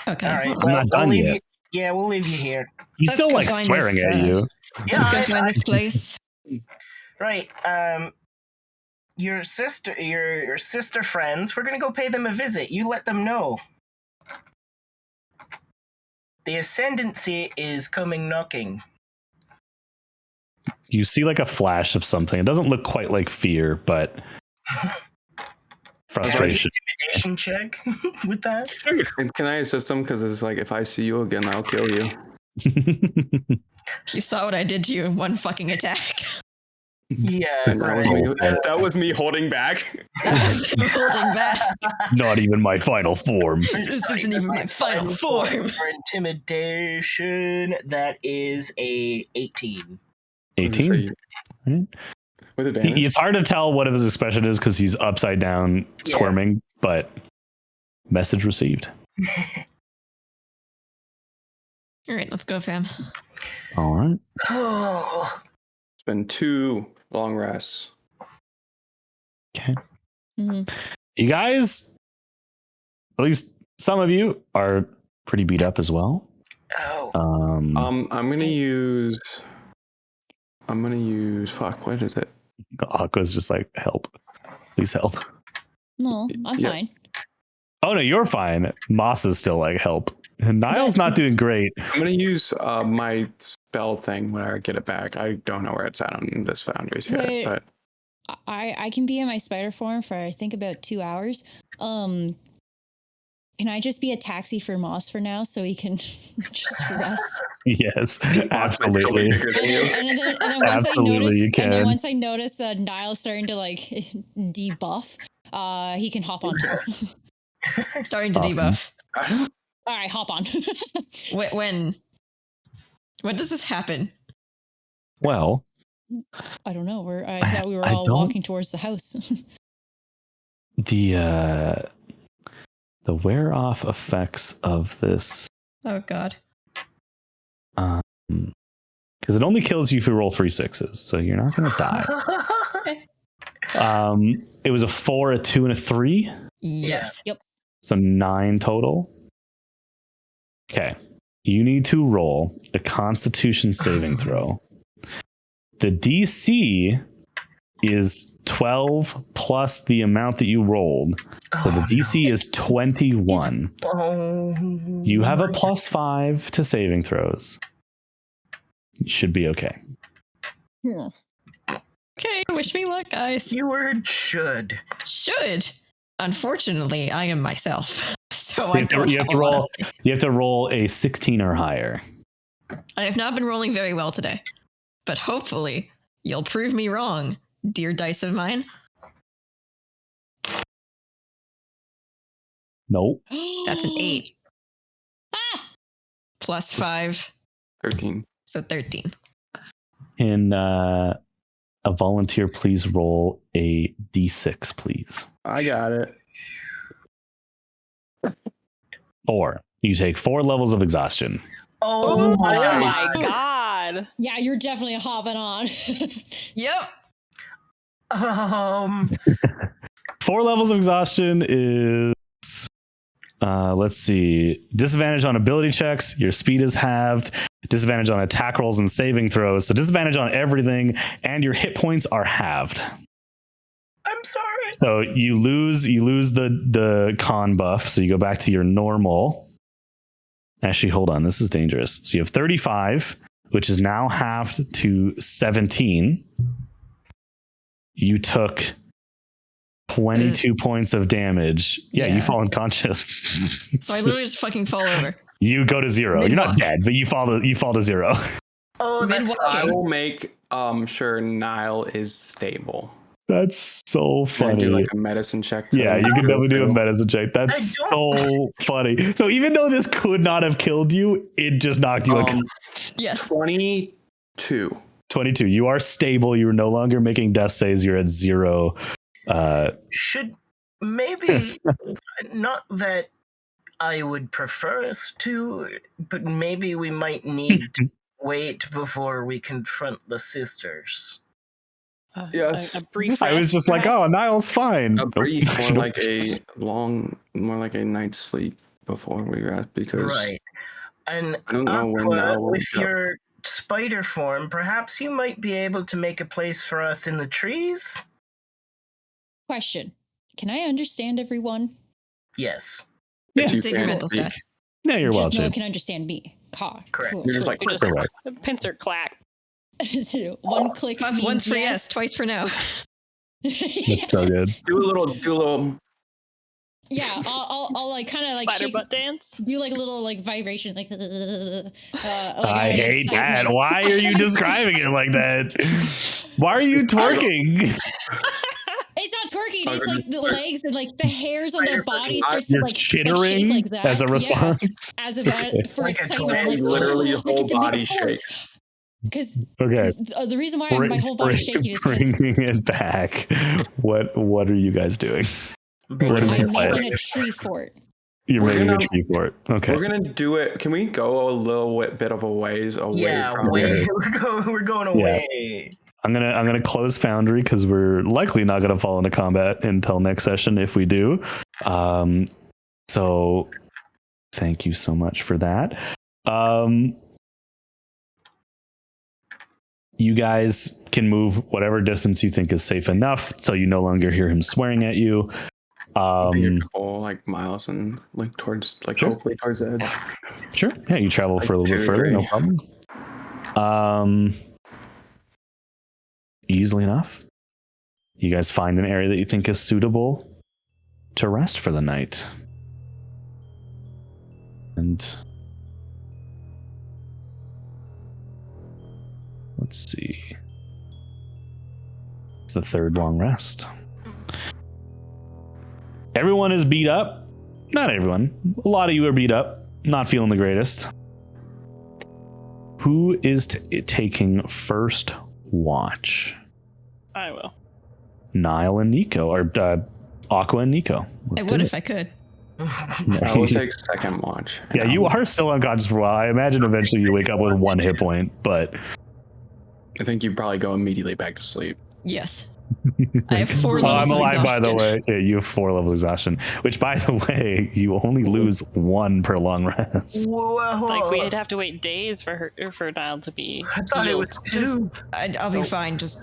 Okay. All right. I'm not done yet. We'll leave you here. He's Let's still go like find swearing this, at you. Let's go find this place. Right. Your sister friends, we're gonna go pay them a visit. You let them know. The Ascendancy is coming knocking. You see like a flash of something. It doesn't look quite like fear, but frustration. Intimidation check with that. And can I assist him? Because it's like, if I see you again, I'll kill you. You saw what I did to you in one fucking attack. Yeah. That was me holding back. That was him holding back. Not even my final form. This isn't even my final form. For intimidation, that is a 18. 18? With advantage. It's hard to tell what his expression is because he's upside down squirming, but message received. All right, let's go, fam. All right. It's been 2 long rests. Okay. Mm-hmm. You guys, at least some of you, are pretty beat up as well. Oh. I'm gonna use. Fuck. What is it? Aqua's just like, help. Please help. No, I'm fine. Oh no, you're fine. Moss is still like, help. And Niall's not doing great. I'm gonna use my spell thing when I get it back. I don't know where it's at on this Foundry's Wait. head, but I can be in my spider form for I think about 2 hours. Can I just be a taxi for Moss for now so he can just rest? Yes, absolutely. And then once I notice Niall starting to like debuff, he can hop on too. Starting to debuff. All right, hop on. When does this happen? Well, I don't know. I thought we were all walking towards the house. the wear off effects of this. Oh God. Because it only kills you if you roll 3 6s, so you're not going to die. It was a 4, a 2, and a 3. Yes. Yep. So 9 total. Okay. you need to roll a Constitution saving throw. The DC is 12 plus the amount that you rolled. So the DC is 21. You have a +5 to saving throws. You should be okay. Okay, wish me luck, guys. Keyword should. Should. Unfortunately, I am myself. So You have to roll a 16 or higher. I have not been rolling very well today. But hopefully, you'll prove me wrong, dear dice of mine. Nope. That's an 8. +5. 13. So 13. Can a volunteer please roll a D6, please? I got it. 4. You take 4 levels of exhaustion. Oh my god. Yeah, you're definitely hopping on. Yep. 4 levels of exhaustion is let's see, disadvantage on ability checks, your speed is halved, disadvantage on attack rolls and saving throws, so disadvantage on everything, and your hit points are halved. I'm sorry. So you lose the con buff, so you go back to your normal. Actually, hold on, this is dangerous. So you have 35, which is now halved to 17. You took 22 points of damage. Yeah, you fall unconscious. So I literally just fucking fall over. You go to 0. You're not dead, but you fall to 0. Oh, that's I will make sure Niall is stable. That's so Can I funny. do like a medicine check? Yeah, you can definitely do a medicine check. That's so funny. So even though this could not have killed you, it just knocked you unconscious. Yes. 22. 22. You are stable. You're no longer making death saves. You're at 0. should maybe not that I would prefer us to, but maybe we might need to wait before we confront the sisters. Yes. A brief I was rest, just like, perhaps? oh, Niall's fine. A brief, Nope. more like a night's sleep before we rest, because Right. And I don't know when Niall will with wake up. your spider form, perhaps you might be able to make a place for us in the trees? Question. Can I understand everyone? Yes. Yeah. But you Save your can't mental speak. stats. Yeah, you're Just well no one shaped. can understand me. Correct. Cool. You're just like, Just pincer clack. One click means Once for yes, yes. twice for no. That's so good. do a little. Yeah, I'll like kind of like Spider shake, butt dance. do like a little like vibration, like. I out of hate that. excitement. Why are you describing it like that? Why are you twerking? It's not twerking. It's like the legs and like the hairs on their body starts You're to like chittering shake like that as a Yeah, response. as a for Like a excitement. I'm like, Literally oh, I whole get to make body a point. shakes. Because Okay. the reason why my whole body shaking is because Bringing it back. What are you guys doing? What is I'm the plan? making a tree fort. You're We're making a gonna- tree fort. Okay. We're gonna do it. Can we go a little bit of a ways away Yeah, from we're going away. I'm gonna close Foundry because we're likely not gonna fall into combat until next session if we do. So thank you so much for that. You guys can move whatever distance you think is safe enough so you no longer hear him swearing at you. maybe a couple like miles and like towards like Sure. hopefully towards the edge. Sure. Yeah, you travel for a little bit 2 to further, no 3. problem. Easily enough. You guys find an area that you think is suitable to rest for the night. And let's see. It's the third long rest. Everyone is beat up. Not everyone. A lot of you are beat up. Not feeling the greatest. Who is taking first watch? I will. Niall and Nico, or Aqua and Nico. I would if I could. I will take second watch. Yeah, you are still unconscious for a while. I imagine eventually you wake up with 1 hit point, but I think you probably go immediately back to sleep. Yes. I have 4 Oh, levels I'm of alive, by the exhaustion. way. Yeah, you have 4 level exhaustion, which, by the way, you only lose 1 per long rest. Like we'd have to wait days for Niall to be I thought it healed. was Just, 2. I'll be fine. Just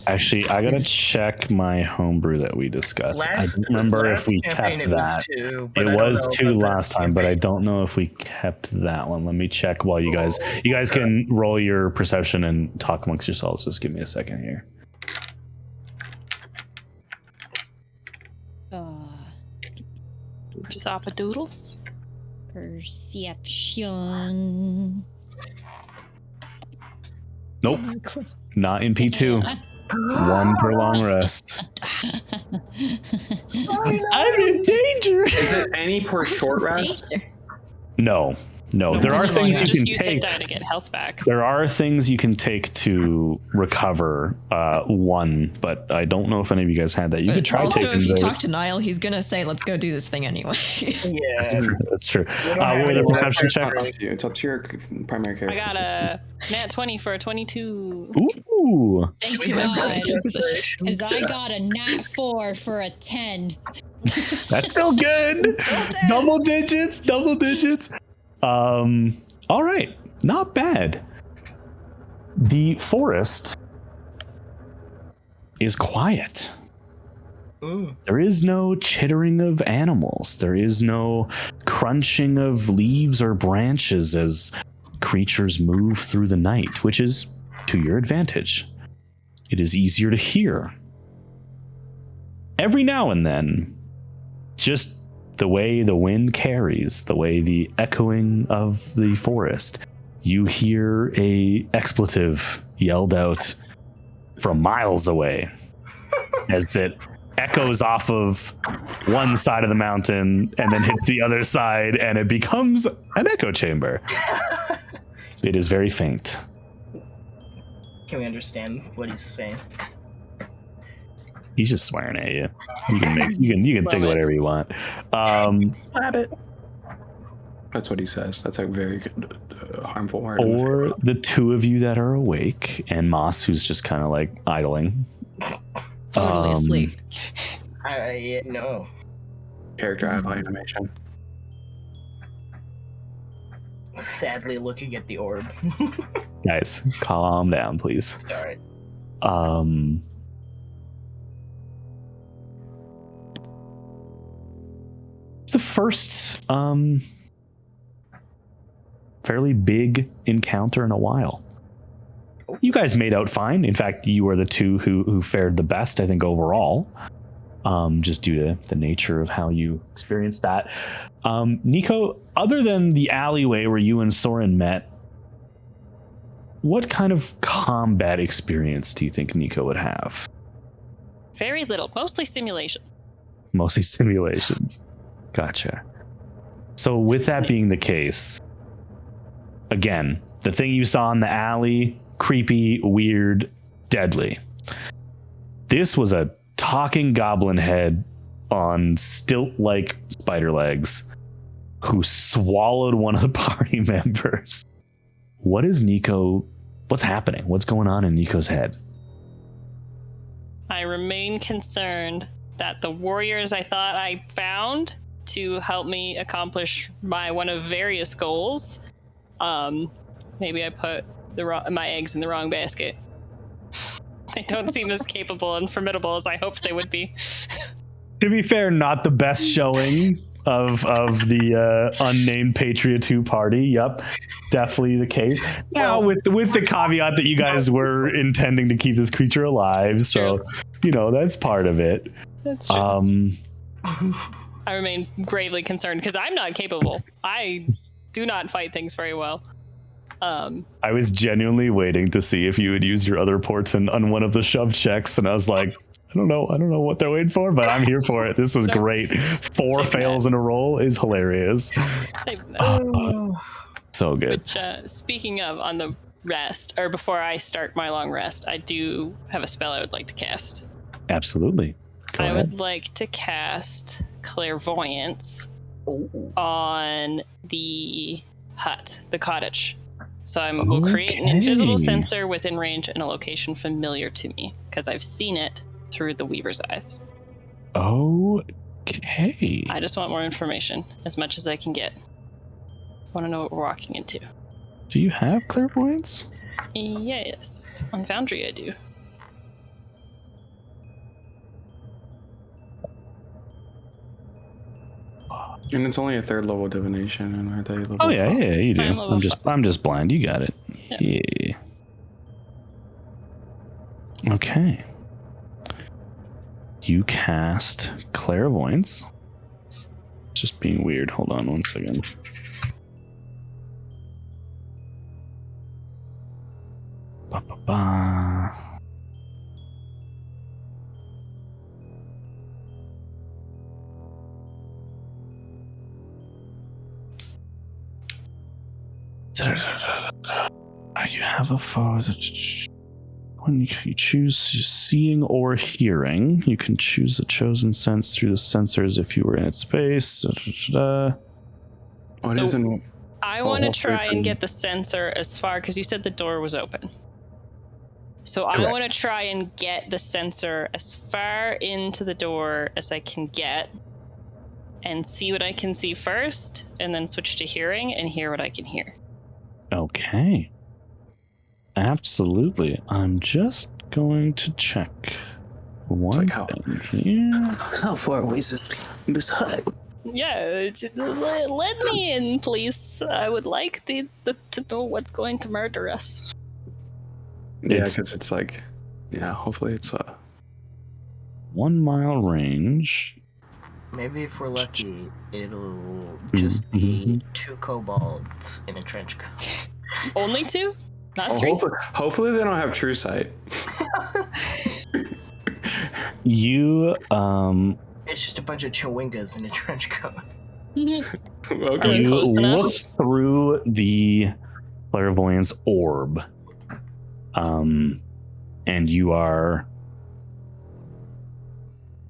Actually, I gotta check my homebrew that we discussed. I Last- don't remember if last we campaign kept it was that. 2, but It I don't was know 2 about last this time, but I campaign. don't know if we kept that one. Let me check while you guys can roll your perception and talk amongst yourselves. Just give me a second here. Persopadoodles. Perception. Nope, not in P2. 1 per long rest. I'm in danger. Is it any per short rest? No. There are things you just can use hit take. die to get health back. There are things you can take to recover 1, but I don't know if any of you guys had that. You could try also, taking if you the- talk to Niall, he's gonna say, "Let's go do this thing anyway." Yeah. That's true. We don't have What are any the perception weapons, checks? really. It's up to your primary I character. got a nat 20 for a 22. Ooh. Thank We God. have Because I got a nat 4 for a 10. That's still good. Double digits. All right. Not bad. The forest is quiet. There is no chittering of animals. There is no crunching of leaves or branches as creatures move through the night, which is to your advantage. It is easier to hear. Every now and then, just the way the wind carries, the way the echoing of the forest, you hear a expletive yelled out from miles away as it echoes off of one side of the mountain and then hits the other side, and it becomes an echo chamber. It is very faint. Can we understand what he's saying? He's just swearing at you. You can think whatever you want. That's what he says. That's a very harmful word. Or the 2 of you that are awake, and Moss, who's just kind of like idling. Totally asleep. No. Character animation. Sadly looking at the orb. Guys, calm down, please. Sorry. It's the first fairly big encounter in a while. You guys made out fine. In fact, you were the 2 who fared the best, I think, overall. Just due to the nature of how you experienced that. Nico, other than the alleyway where you and Soren met, what kind of combat experience do you think Nico would have? Very little, mostly simulation. Mostly simulations. Gotcha. So with that being the case, again, the thing you saw in the alley, creepy, weird, deadly. This was a talking goblin head on stilt-like spider legs who swallowed one of the party members. What's happening? What's going on in Nico's head? I remain concerned that the warriors I thought I found to help me accomplish one of various goals, maybe I put my eggs in the wrong basket. They don't seem as capable and formidable as I hoped they would be. To be fair, not the best showing of the unnamed Patria 2 party. Yep, definitely the case. Now, with the caveat that you guys were intending to keep this creature alive, so that's part of it. That's true. I remain gravely concerned because I'm not capable. I do not fight things very well. I was genuinely waiting to see if you would use your other portent on one of the shove checks, and I was like, I don't know what they're waiting for, but I'm here for it. This is great. 4 fails in a roll is hilarious. So good. Which, speaking of, on the rest, or before I start my long rest, I do have a spell I would like to cast. Absolutely. Go I ahead. would like to cast Clairvoyance on the hut, the cottage. So I will create an invisible sensor within range in a location familiar to me, because I've seen it through the Weaver's eyes. Okay. I just want more information, as much as I can get. I want to know what we're walking into. Do you have clairvoyance? Yes, on Foundry I do. And it's only a 3rd level divination, and aren't they level Oh yeah, 5? yeah, you do. I'm level I'm just blind. You got it. Yeah. Okay. You cast clairvoyance. Just being weird. Hold on one second. Ba, ba, ba. You have a foe. When you choose seeing or hearing, you can choose the chosen sense through the sensors if you were in its space. Oh, it So- isn't. I want to well, try and open. get the sensor as far, because you said the door was open. So I Correct. want to try and get the sensor as far into the door as I can get and see what I can see first, and then switch to hearing and hear what I can hear. Okay. Absolutely. I'm just going to check one like how- thing here. How far away is this hut? Yeah, let me in, please. I would like to know what's going to murder us. Yeah, It's- because it's like, yeah, hopefully it's 1 mile range. Maybe if we're lucky, it'll just be 2 kobolds in a trench coat. Only 2? Not Oh, 3? hopefully they don't have true sight. You It's just a bunch of chewingas in a trench coat. Are Okay. we you close enough? look through the clairvoyance orb, and you are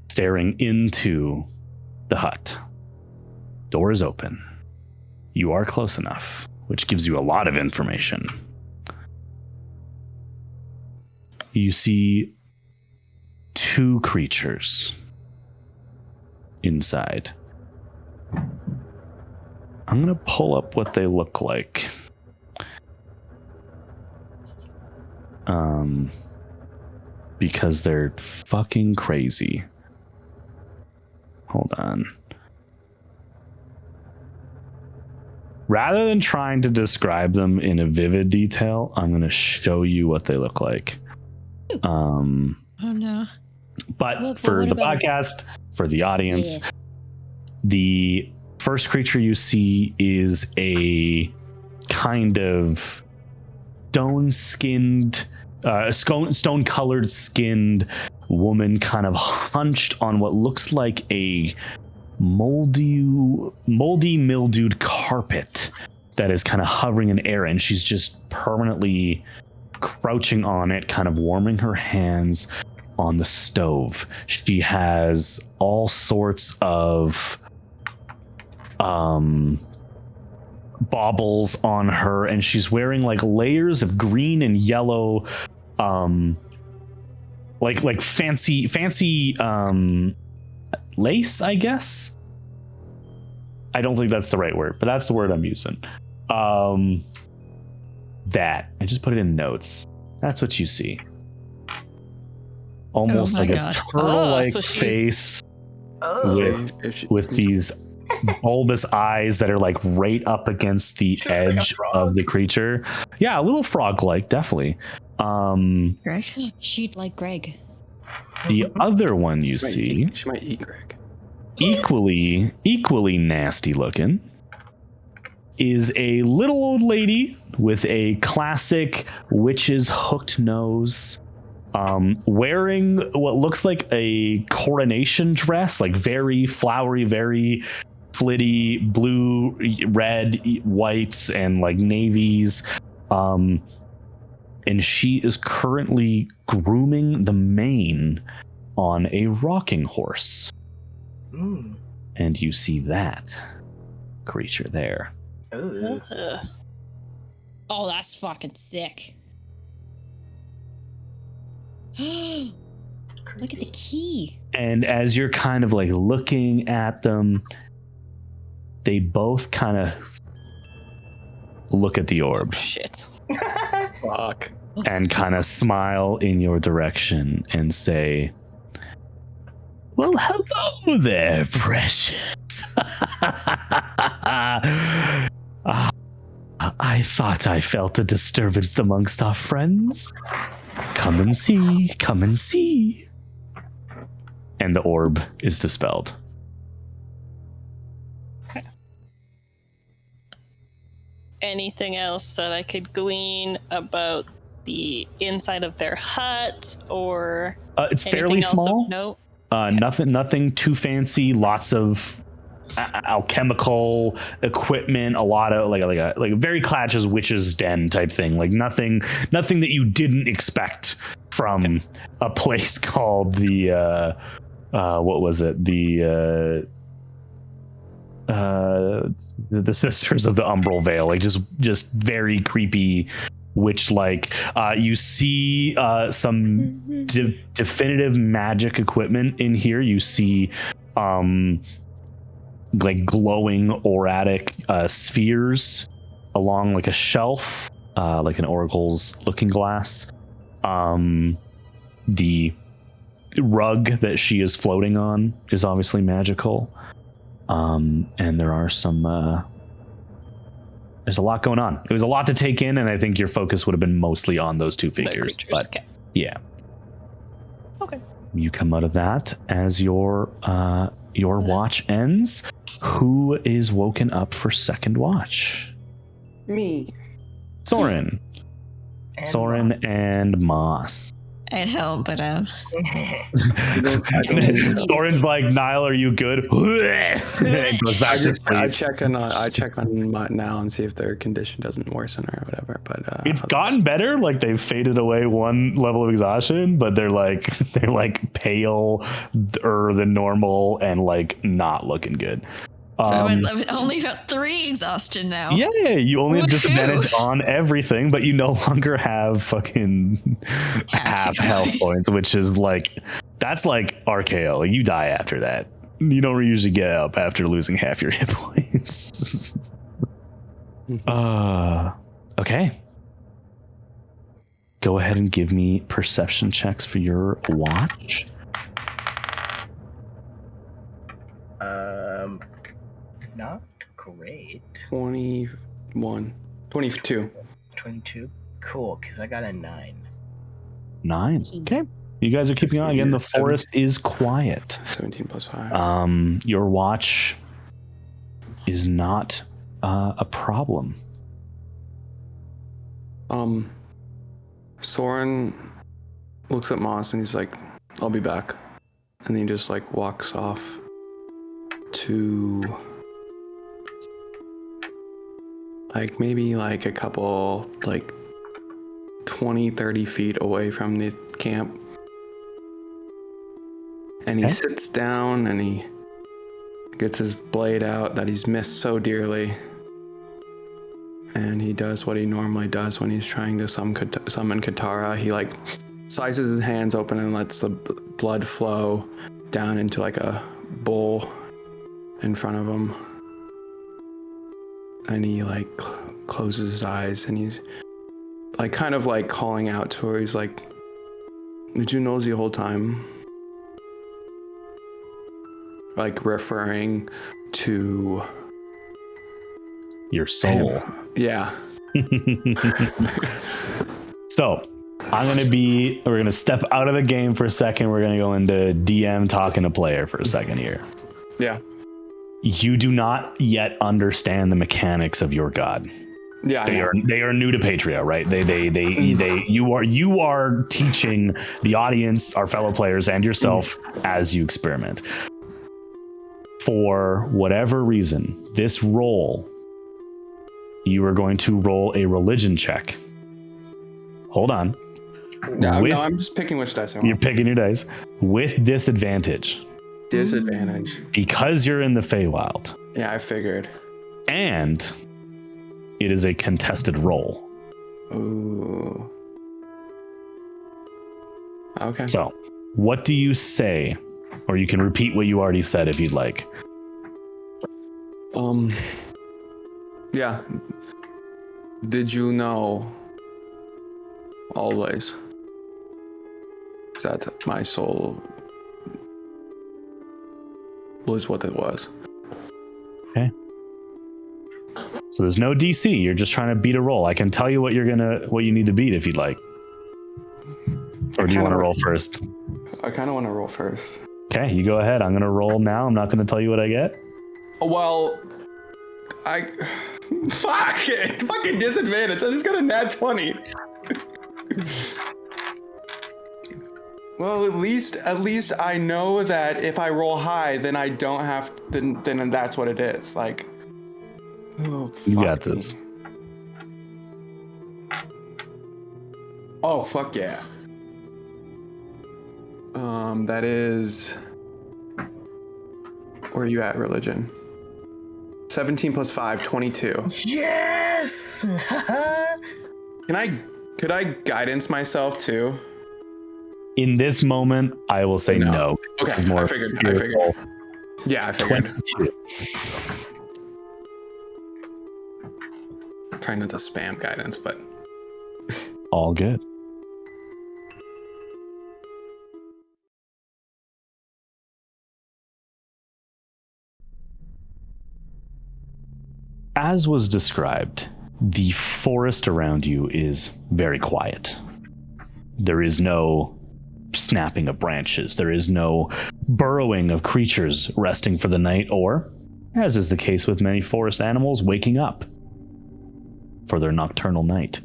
staring into the hut. Door is open. You are close enough, which gives you a lot of information. You see 2 creatures inside. I'm going to pull up what they look like. Because they're fucking crazy. Hold on. Rather than trying to describe them in a vivid detail, I'm going to show you what they look like. Oh no. But What for the about- podcast, for the audience, Yeah. the first creature you see is a kind of stone-colored skinned woman, kind of hunched on what looks like a moldy, mildewed carpet that is kind of hovering in air, and she's just permanently crouching on it, kind of warming her hands on the stove. She has all sorts of baubles on her, and she's wearing like layers of green and yellow like fancy lace, I guess. I don't think that's the right word, but that's the word I'm using. That I just put it in notes. That's what you see. Almost Oh my like God. a turtle-like so she's- face Oh, with these bulbous eyes that are like right up against the She looks like a edge frog. of the creature. Yeah, a little frog-like, definitely. Greg? She'd like Greg. The other one you She might see, eat- she might eat Greg. equally nasty looking, is a little old lady with a classic witch's hooked nose, wearing what looks like a coronation dress, like very flowery, very flitty, blue, red, whites, and like navies. And she is currently grooming the mane on a rocking horse. Mm. And you see that creature there. Ooh. Ugh. Oh, that's fucking sick. Look at the key. And as you're kind of like looking at them, they both kind of look at the orb Shit. Fuck. and kind of smile in your direction and say, "Well, hello there, precious." I thought I felt a disturbance amongst our friends. Come and see, come and see. And the orb is dispelled. Anything else that I could glean about the inside of their hut, or It's anything fairly else small. of note? Nothing too fancy. Lots of alchemical equipment. A lot of like a very Clatch's witch's den type thing. Like nothing that you didn't expect from a place called the what was it? The Sisters of the Umbral Veil. Like just very creepy witch like. You see some definitive magic equipment in here. You see like glowing auratic spheres along like a shelf, like an oracle's looking glass. The rug that she is floating on is obviously magical. And there are some there's a lot going on. It was a lot to take in, and I think your focus would have been mostly on those two figures. But Okay. yeah. Okay. You come out of that as your watch ends. Who is woken up for second watch? Me. Soren. And Soren and Moss. I'd help, but I Soren's like, Niall, are you good? And goes back to sleep. I check on now and see if their condition doesn't worsen or whatever. But It's gotten better. Like they've faded away one level of exhaustion, but they're like pale than normal and like not looking good. so I only got 3 exhaustion now. Yeah, you only have Woohoo! disadvantage on everything, but you no longer have fucking half health points, which is like, that's like RKO. Like, you die after that. You don't usually get up after losing half your hit points. Okay. Go ahead and give me perception checks for your watch. Not great. 21. 22. 22. Cool, because I got a 9. 9. Okay. You guys are keeping on. Again, the forest is quiet. 17 plus 5. Your watch is not a problem. Soren looks at Moss and he's like, I'll be back. And then he just like walks off to like maybe like a couple like 20-30 feet away from the camp. And he sits down and he gets his blade out that he's missed so dearly. And he does what he normally does when he's trying to summon Katara. He like slices his hands open and lets the blood flow down into like a bowl in front of him. And he like closes his eyes and he's like kind of like calling out to her. He's like, did you know the whole time? Like referring to your soul. Him. Yeah. So we're going to step out of the game for a second. We're going to go into DM talking to player for a second here. Yeah. You do not yet understand the mechanics of your god. Yeah, they are new to Patria, right? You are teaching the audience, our fellow players, and yourself as you experiment. For whatever reason, this roll, you are going to roll a religion check. Hold on. No, I'm just picking which dice I want. You're picking your dice with disadvantage. Disadvantage. Because you're in the Feywild. Yeah, I figured. And it is a contested roll. Ooh. Okay. So What do you say? Or you can repeat what you already said if you'd like. Yeah. Did you know always that my soul was what it was? Okay. So there's no DC. You're just trying to beat a roll. I can tell you what you need to beat if you'd like. Or do you want to roll first? I kind of want to roll first. Okay, you go ahead. I'm going to roll now. I'm not going to tell you what I get. Well, fucking disadvantage. I just got a nat 20. Well, at least I know that if I roll high, then I don't have then that's what it is. Like, oh, You fuck got me. this. Oh, fuck yeah. That is, where are you at, religion? 17 plus 5, 22. Yes! Could I guidance myself too? In this moment, I will say no. Okay, This is more I figured. spiritual. Yeah, I figured. 22. Trying not to spam guidance, but All good. As was described, the forest around you is very quiet. There is no snapping of branches. There is no burrowing of creatures resting for the night or, as is the case with many forest animals, waking up for their nocturnal night.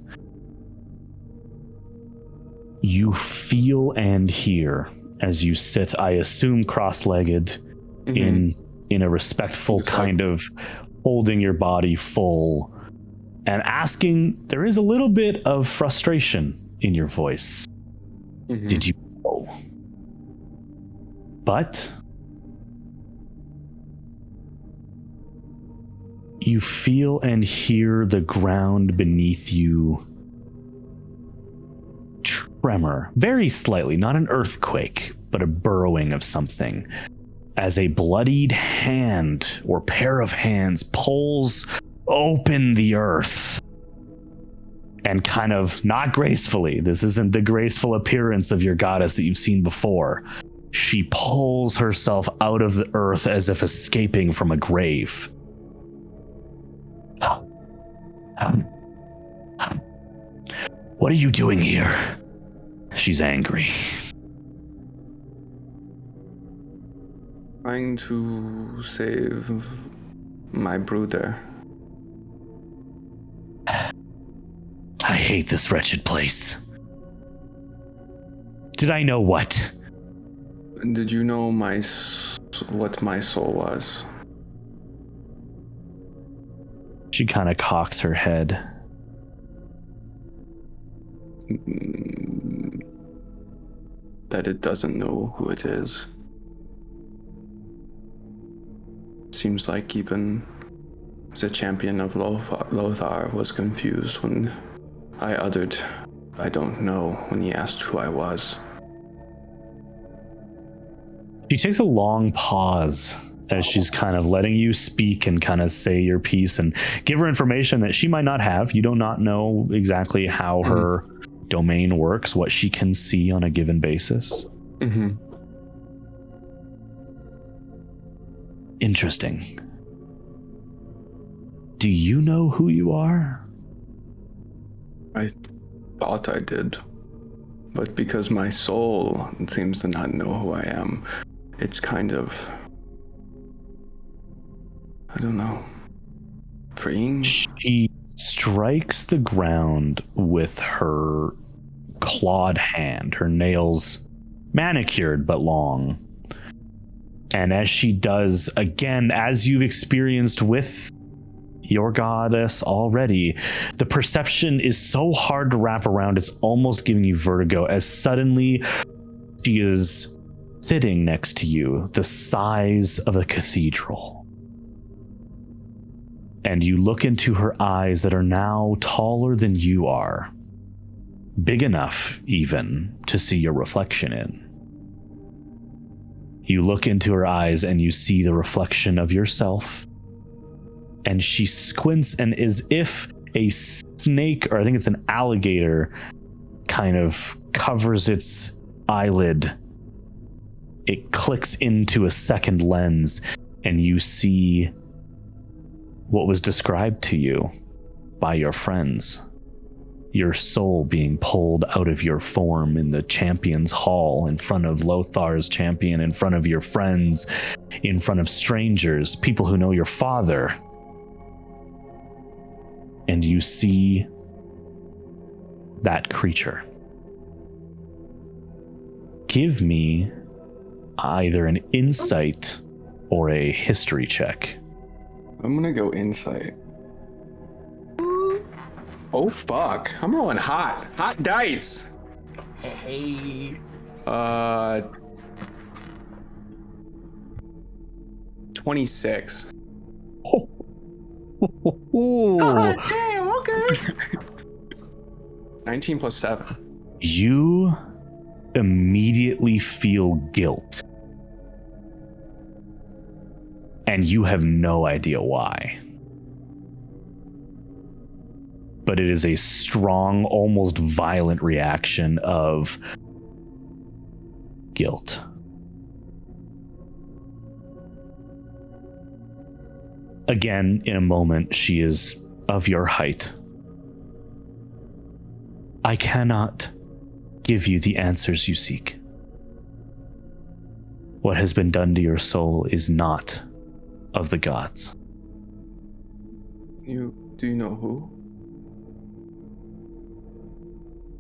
You feel and hear as you sit, I assume cross-legged, in a respectful kind of holding your body full and asking, there is a little bit of frustration in your voice. Did you know? But you feel and hear the ground beneath you tremor, very slightly, not an earthquake, but a burrowing of something, as a bloodied hand or pair of hands pulls open the earth and kind of, not gracefully, this isn't the graceful appearance of your goddess that you've seen before. She pulls herself out of the earth as if escaping from a grave. What are you doing here? She's angry. trying to save my brother. I hate this wretched place. Did I know what? Did you know what my soul was? She kind of cocks her head. That it doesn't know who it is. Seems like even the champion of Lothar was confused when I uttered, I don't know, when he asked who I was. She takes a long pause as she's kind of letting you speak and kind of say your piece and give her information that she might not have. You do not know exactly how her domain works, what she can see on a given basis. Mm-hmm. Interesting. Do you know who you are? I thought I did. But because my soul seems to not know who I am, it's kind of, I don't know, freeing? She strikes the ground with her clawed hand, her nails manicured but long. And as she does, again, as you've experienced with your goddess already, the perception is so hard to wrap around, it's almost giving you vertigo, as suddenly she is sitting next to you, the size of a cathedral. And you look into her eyes that are now taller than you are, big enough even to see your reflection in. You look into her eyes and you see the reflection of yourself. And she squints, and as if a snake, or I think it's an alligator, kind of covers its eyelid, it clicks into a second lens, and you see what was described to you by your friends. Your soul being pulled out of your form in the champion's hall, in front of Lothar's champion, in front of your friends, in front of strangers, people who know your father. And you see that creature. Give me either an insight or a history check. I'm gonna go insight. Oh fuck! I'm rolling hot dice. Hey. 26. God damn, okay. 19 plus 7. You immediately feel guilt. And you have no idea why. But it is a strong, almost violent reaction of guilt. Again, in a moment, she is of your height. I cannot give you the answers you seek. What has been done to your soul is not of the gods. Do you know who?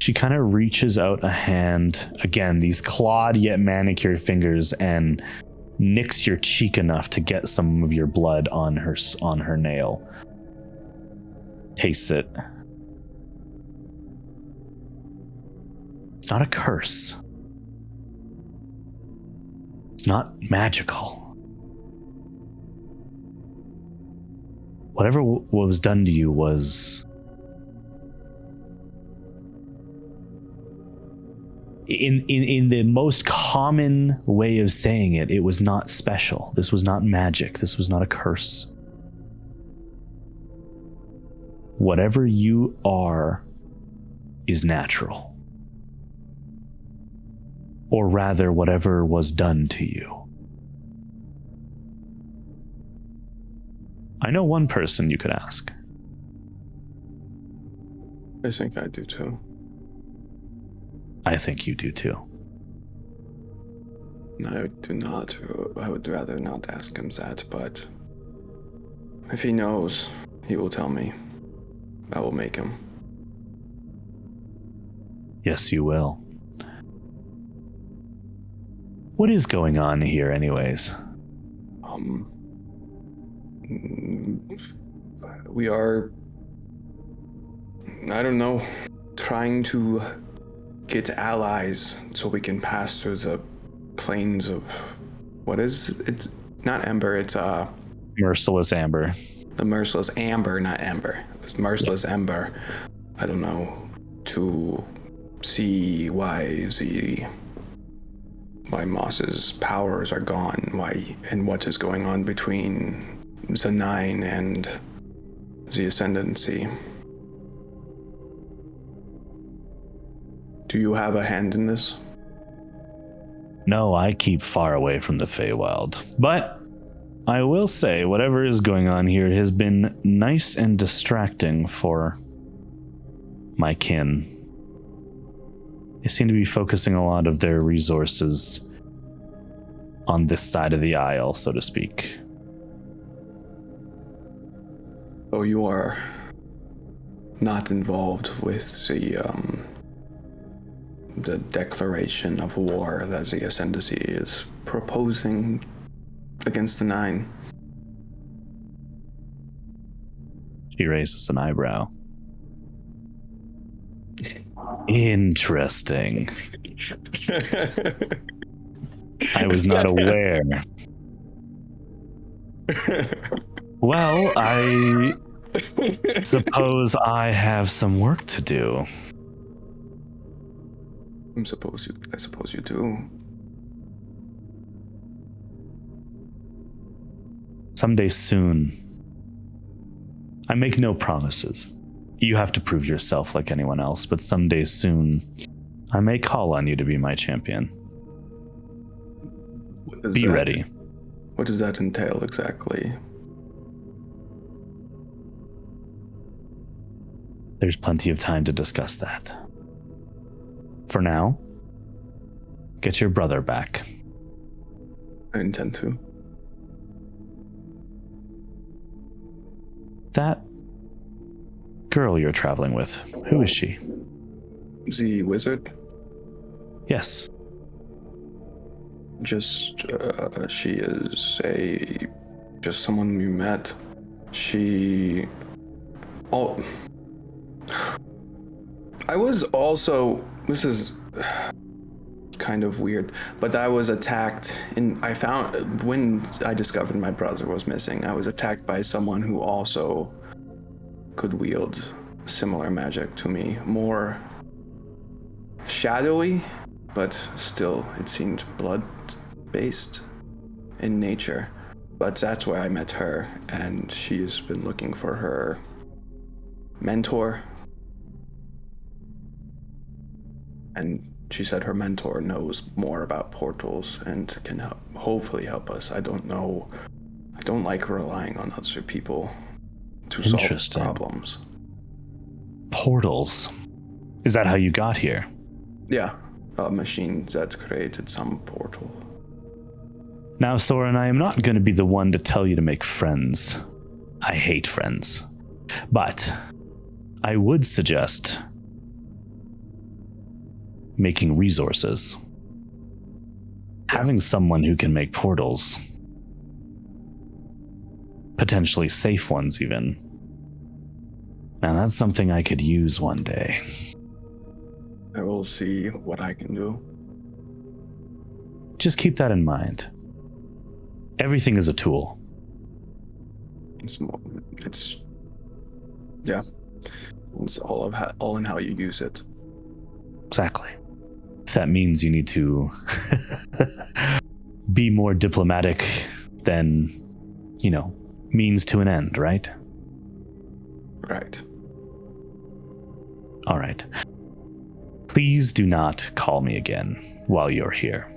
She kind of reaches out a hand, again, these clawed yet manicured fingers, and nicks your cheek enough to get some of your blood on her nail. Tastes it. It's not a curse. It's not magical. Whatever what was done to you was... In the most common way of saying it, it was not special. This was not magic. This was not a curse. Whatever you are is natural. Or rather, whatever was done to you. I know one person you could ask. I think I do too. I think you do too. I do not. I would rather not ask him that, but if he knows, he will tell me. I will make him. Yes, you will. What is going on here, anyways? We are, I don't know, trying to get allies so we can pass through the plains of, what is it? It's not Ember, it's Merciless Amber. the Merciless Amber, not Ember. It's Merciless Ember. I don't know, to see why Moss's powers are gone, and what is going on between the Nine and the Ascendancy. Do you have a hand in this? No, I keep far away from the Feywild. But I will say, whatever is going on here has been nice and distracting for my kin. They seem to be focusing a lot of their resources on this side of the aisle, so to speak. Oh, you are not involved with the declaration of war that the Ascendancy is proposing against the Nine. She raises an eyebrow. Interesting. I was not aware. Well, I suppose I have some work to do. I suppose you do. Someday soon. I make no promises. You have to prove yourself like anyone else, but someday soon, I may call on you to be my champion. Be ready. What does that entail exactly? There's plenty of time to discuss that. For now, get your brother back. I intend to. That girl you're traveling with, who is she? The wizard? Yes. Just, she is just someone we met. She... Oh... I was also... This is kind of weird, but I was attacked when I discovered my brother was missing, I was attacked by someone who also could wield similar magic to me. More shadowy, but still, it seemed blood-based in nature. But that's where I met her, and she's been looking for her mentor. And she said her mentor knows more about portals and can hopefully help us. I don't know. I don't like relying on other people to solve problems. Portals. Is that how you got here? Yeah, a machine that created some portal. Now, Soren, I am not going to be the one to tell you to make friends. I hate friends. But I would suggest making resources. Having someone who can make portals. Potentially safe ones, even. Now, that's something I could use one day. I will see what I can do. Just keep that in mind. Everything is a tool. It's all in how you use it. Exactly. If that means you need to be more diplomatic than, means to an end, right? Right. All right. Please do not call me again while you're here.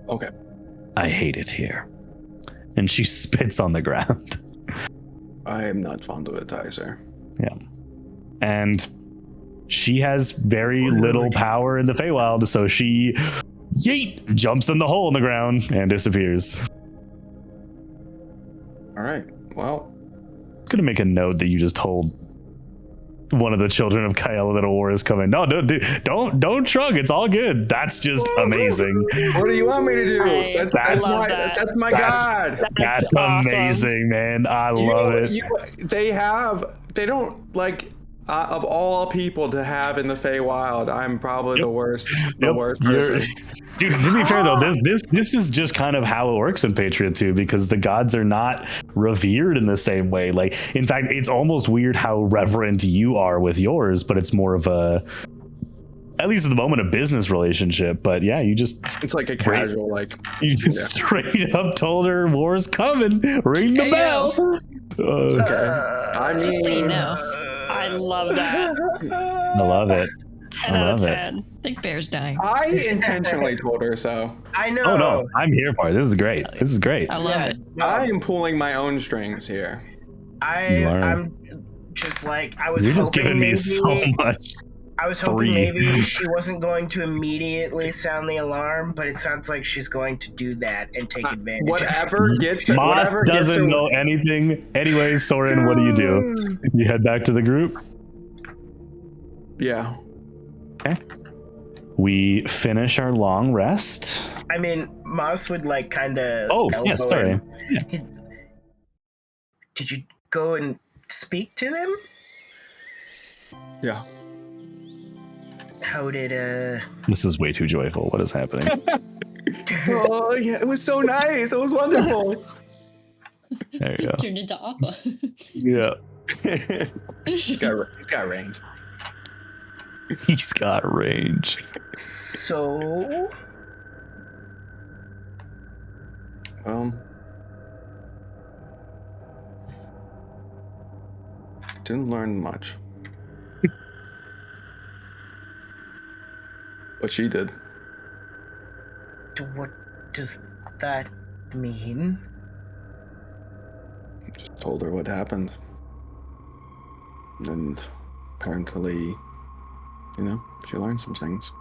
Okay. I hate it here. And she spits on the ground. I am not fond of it either. Yeah. And she has very little power in the Feywild, so she jumps in the hole in the ground and disappears. All right. Well, I'm gonna make a note that you just told one of the children of Kaela that a war is coming. No, don't shrug. It's all good. That's just amazing. What do you want me to do? That's my god. That's awesome. amazing, man. I love it. They don't like. Of all people to have in the Feywild, I'm probably the worst person. Dude, to be fair though, this is just kind of how it works in Patria too, because the gods are not revered in the same way. Like, in fact, it's almost weird how reverent you are with yours, but it's more of a, at least at the moment, a business relationship. But yeah, it's like a casual, straight up told her war's coming. Ring the bell. Okay. I mean, Just so you know. I love that. I love it. 10 out of 10. I think Bear's dying. I intentionally told her so. I know. Oh no, I'm here for it. This is great. This is great. I love it. I am pulling my own strings here. I'm just like, I was You're hoping just giving me so much. I was hoping maybe she wasn't going to immediately sound the alarm, but it sounds like she's going to do that and take advantage. Moss doesn't know anything. Anyways, Soren, what do? You head back to the group? Yeah. Okay. We finish our long rest. I mean, Moss would kind of. Oh, yes, sorry. Yeah. Did you go and speak to them? Yeah. How did This is way too joyful. What is happening? Oh yeah, it was so nice. It was wonderful. There you go. Turned into Aqua. Yeah. He's got range. He's got range. So Didn't learn much. But she did. What does that mean? Just told her what happened. And apparently, she learned some things.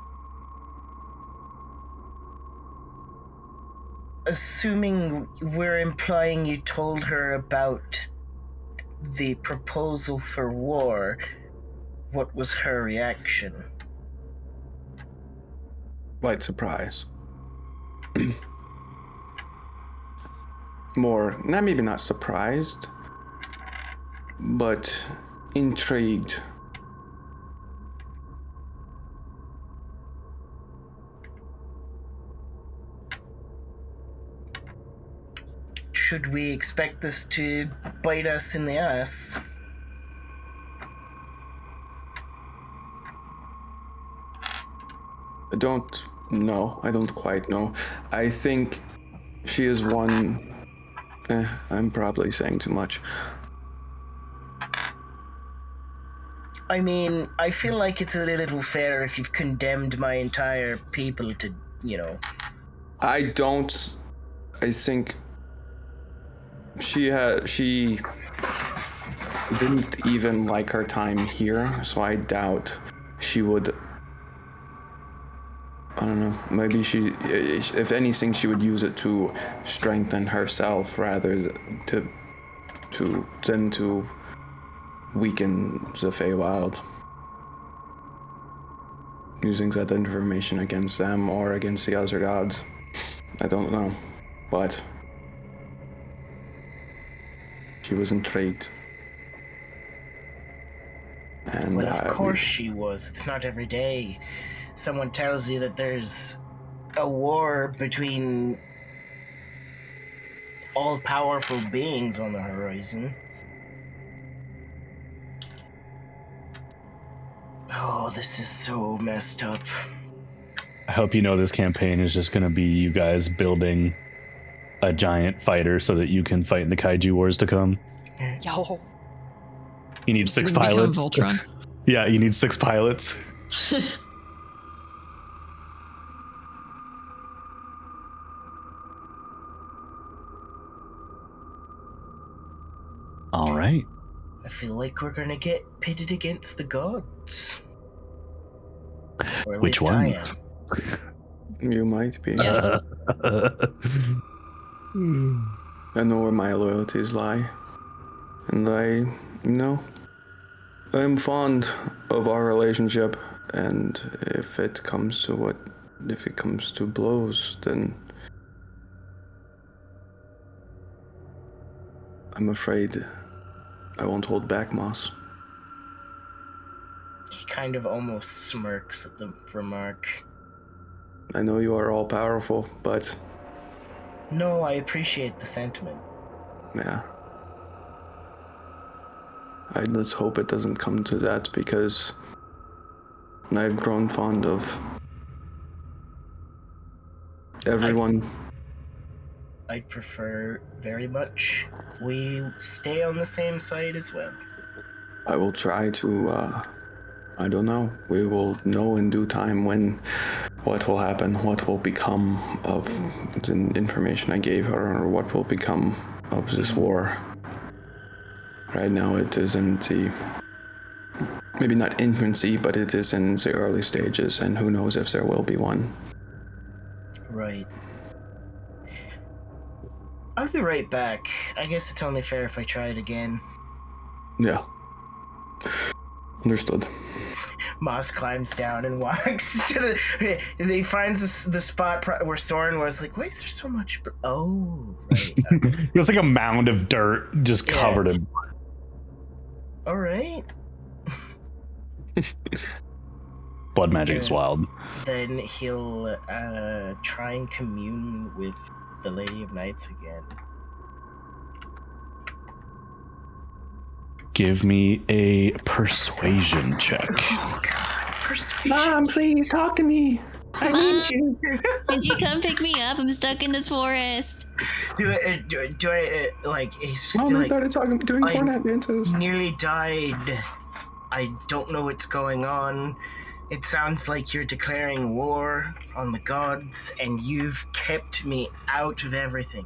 Assuming we're implying you told her about the proposal for war, what was her reaction? Light surprise. Maybe not surprised, but intrigued. Should we expect this to bite us in the ass? I don't know. I don't quite know. I think she is one... I'm probably saying too much. I mean, I feel like it's a little fair if you've condemned my entire people to, I think she didn't even like her time here, so I doubt she would. I don't know. Maybe if anything, she would use it to strengthen herself rather than to weaken the Feywild. Using that information against them or against the other gods. I don't know, but she was intrigued. And well, of course she was. It's not every day someone tells you that there's a war between all-powerful beings on the horizon. Oh, this is so messed up. I hope you know this campaign is just going to be you guys building a giant fighter so that you can fight in the kaiju wars to come. Yo. You need 6 Become pilots. Voltron. Yeah, you need 6 pilots. All right. I feel like we're gonna get pitted against the gods. Or at Which least I ones? am. You might be. Yes. I know where my loyalties lie. And I'm fond of our relationship, and if it comes to blows, then I'm afraid I won't hold back, Moss. He kind of almost smirks at the remark. I know you are all powerful, but No, I appreciate the sentiment. yeah. Let's hope it doesn't come to that, because I've grown fond of everyone. I'd prefer very much we stay on the same side as well. I will try to, I don't know. We will know in due time what will happen, what will become of the information I gave her, or what will become of this war. Right now it is in the, maybe not infancy, but it is in the early stages, and who knows if there will be one. Right. I'll be right back. I guess it's only fair if I try it again. Yeah. Understood. Moss climbs down and walks to he finds the spot where Soren was like, why is there so much... Oh, right. Okay. It was like a mound of dirt just covered in... All right. Blood magic is wild. Then he'll try and commune with the Lady of Nights again. Give me a persuasion check. Oh, God. Persuasion. Mom, please talk to me. I need you. Could you come pick me up? I'm stuck in this forest. Do I like? Oh, they like, started doing I Fortnite dances. nearly died. I don't know what's going on. It sounds like you're declaring war on the gods, and you've kept me out of everything.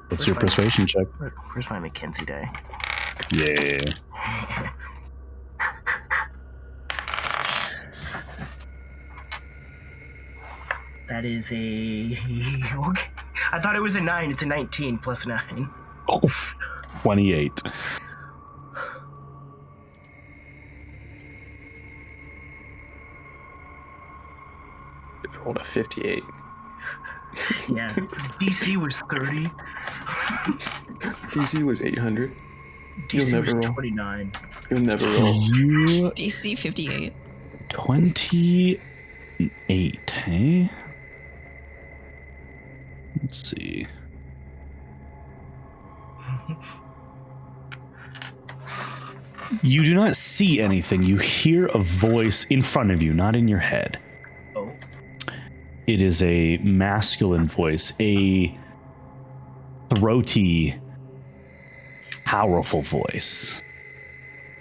What's your persuasion check? Where's my Mackenzie die? Yeah. That is a. Okay. I thought it was a 9. It's a 19 plus 9. Oh, 28. Rolled a 58. Yeah. DC was 30. DC was 800. DC never was roll. 29. You'll never roll. You DC 58. 28, hey? Let's see. You do not see anything. You hear a voice in front of you, not in your head. Oh. It is a masculine voice, a throaty, powerful voice.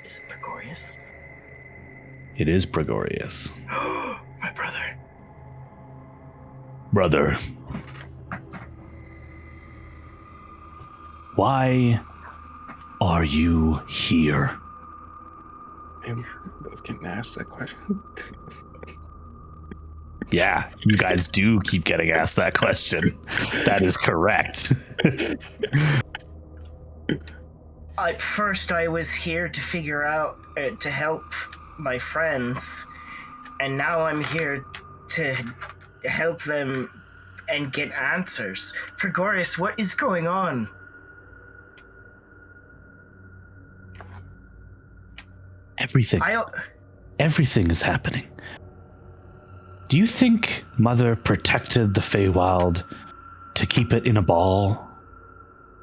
Is it Gregorius? It is Gregorius. My brother. Brother, why are you here? Damn, I was getting asked that question. Yeah, you guys do keep getting asked that question. That is correct. First, I was here to figure out, to help my friends, and now I'm here to help them and get answers. Gregorius, what is going on? Everything is happening. Do you think Mother protected the Feywild to keep it in a ball?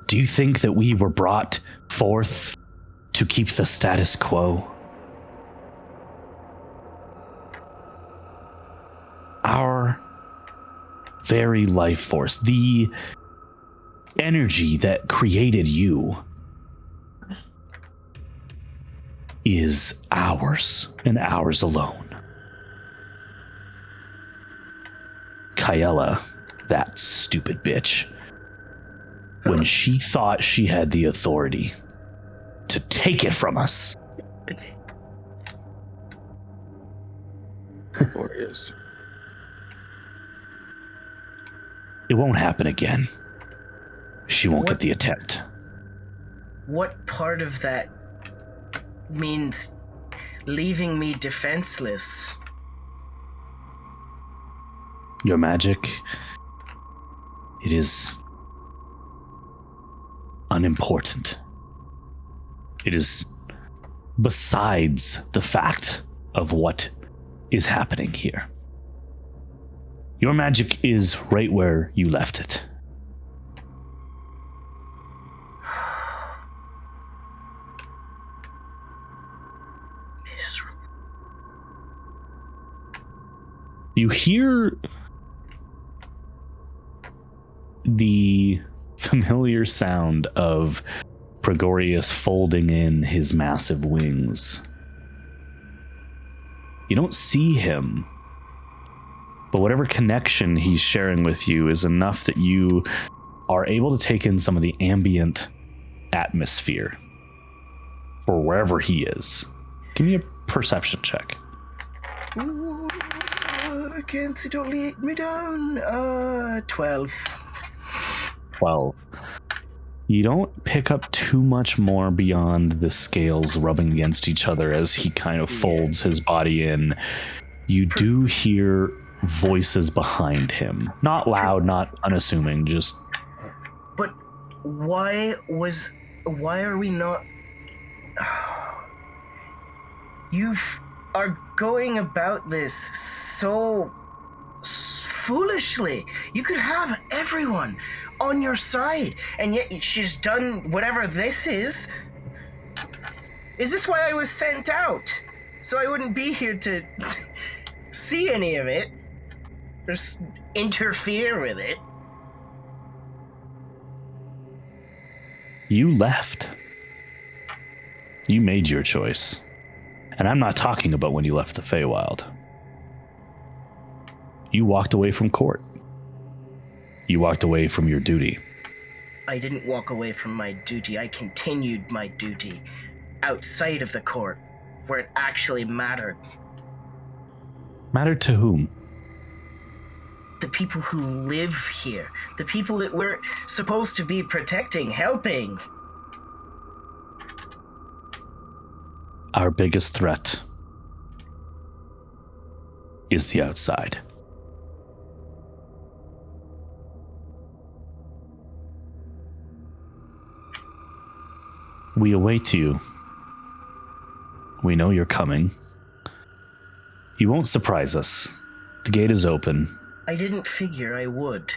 Do you think that we were brought forth to keep the status quo? Our very life force, the energy that created you, is ours and ours alone. Kyella, that stupid bitch, when she thought she had the authority to take it from us, Glorious. it won't happen again. She won't get the attempt. What part of that means leaving me defenseless? Your magic, it is unimportant. It is besides the fact of what is happening here. Your magic is right where you left it. You hear the familiar sound of Gregorius folding in his massive wings. You don't see him, but whatever connection he's sharing with you is enough that you are able to take in some of the ambient atmosphere for wherever he is. Give me a perception check. Ooh, Mackenzie, don't let me down. 12. 12. You don't pick up too much more beyond the scales rubbing against each other as he kind of folds his body in. You do hear voices behind him. Not loud, not unassuming, just... But why are we not... You are going about this so foolishly. You could have everyone on your side, and yet she's done whatever this is. Is this why I was sent out? So I wouldn't be here to see any of it. Or interfere with it. You left. You made your choice. And I'm not talking about when you left the Feywild. You walked away from court. You walked away from your duty. I didn't walk away from my duty. I continued my duty outside of the court, where it actually mattered. Mattered to whom? The people who live here. The people that we're supposed to be protecting, helping. Our biggest threat is the outside. We await you. We know you're coming. You won't surprise us. The gate is open. I didn't figure I would.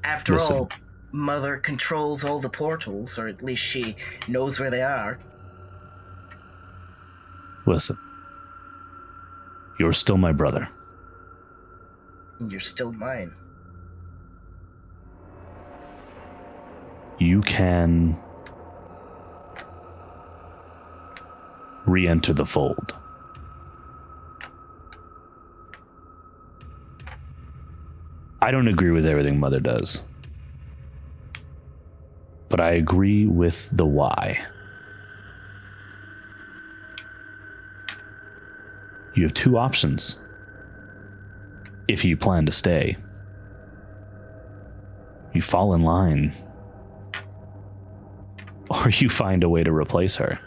After Listen. all, Mother controls all the portals, or at least she knows where they are. Listen. You're still my brother. And you're still mine. You can re-enter the fold. I don't agree with everything Mother does, but I agree with the why. You have two options if you plan to stay. You fall in line, or you find a way to replace her.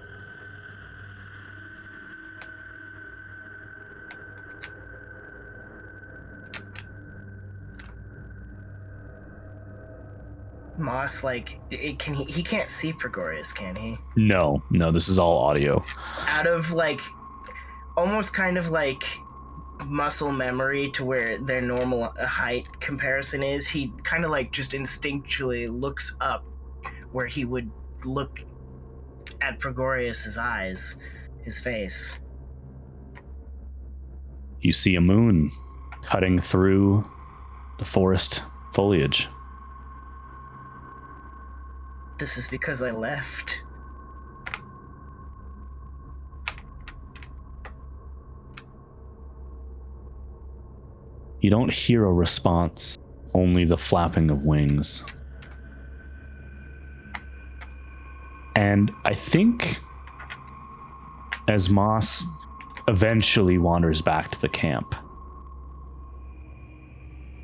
Moss, like, he can't see Gregorius, can he? No, this is all audio. Out of, like, almost kind of like muscle memory to where their normal height comparison is, he kind of like just instinctually looks up where he would look at Gregorius's eyes, his face. You see a moon cutting through the forest foliage. This is because I left. You don't hear a response, only the flapping of wings. And I think as Moss eventually wanders back to the camp,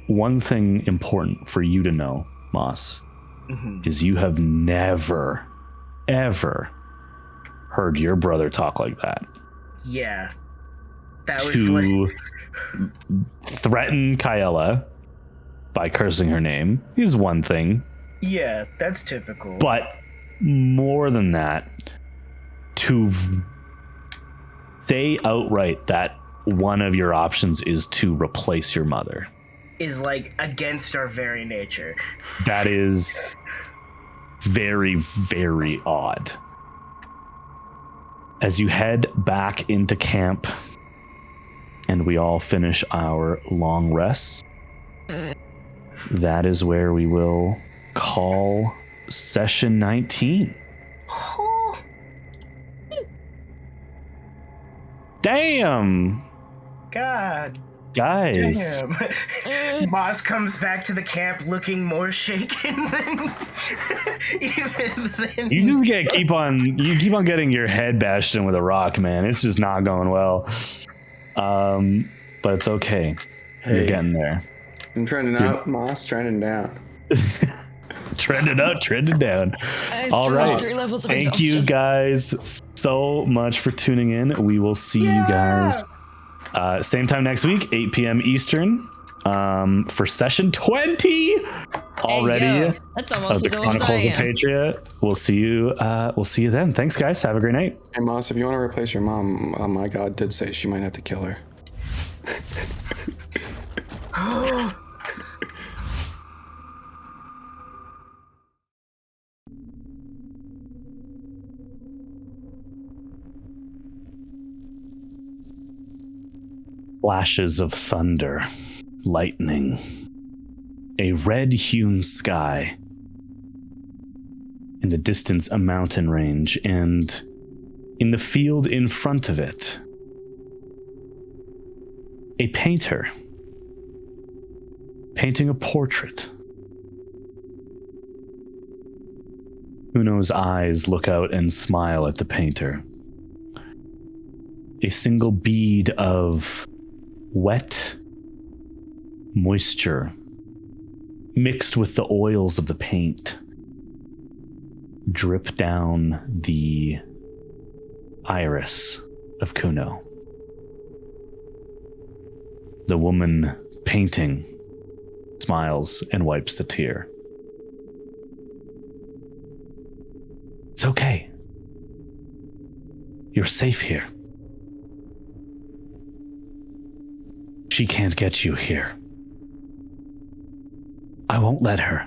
one thing important for you to know, Moss, is you have never, ever heard your brother talk like that. Yeah. That was to like... threaten Kaela by cursing her name is one thing. Yeah, that's typical. But more than that, to say outright that one of your options is to replace your mother is like against our very nature. That is very, very odd. As you head back into camp and we all finish our long rests, that is where we will call session 19. Damn! God. Guys. Damn. Moss comes back to the camp looking more shaken than even then. You just keep on getting your head bashed in with a rock, man. It's just not going well. But it's okay. Hey. You're getting there. I'm trending out, Moss trending down. Trending up, trending down. All right. 3 levels of Thank you guys so much for tuning in. We will see you guys same time next week, 8 p.m. Eastern, for session 20 already. Hey, yo, that's almost of the as old as I Chronicles of am. Patria. We'll see you. We'll see you then. Thanks, guys. Have a great night. Hey, Moss, if you want to replace your mom, my God did say she might have to kill her. Flashes of thunder, lightning, a red-hewn sky. In the distance, a mountain range, and in the field in front of it, a painter painting a portrait. Uno's eyes look out and smile at the painter. A single bead of wet moisture mixed with the oils of the paint drip down the iris of Kuno. The woman painting smiles and wipes the tear. It's okay. You're safe here. She can't get you here. I won't let her.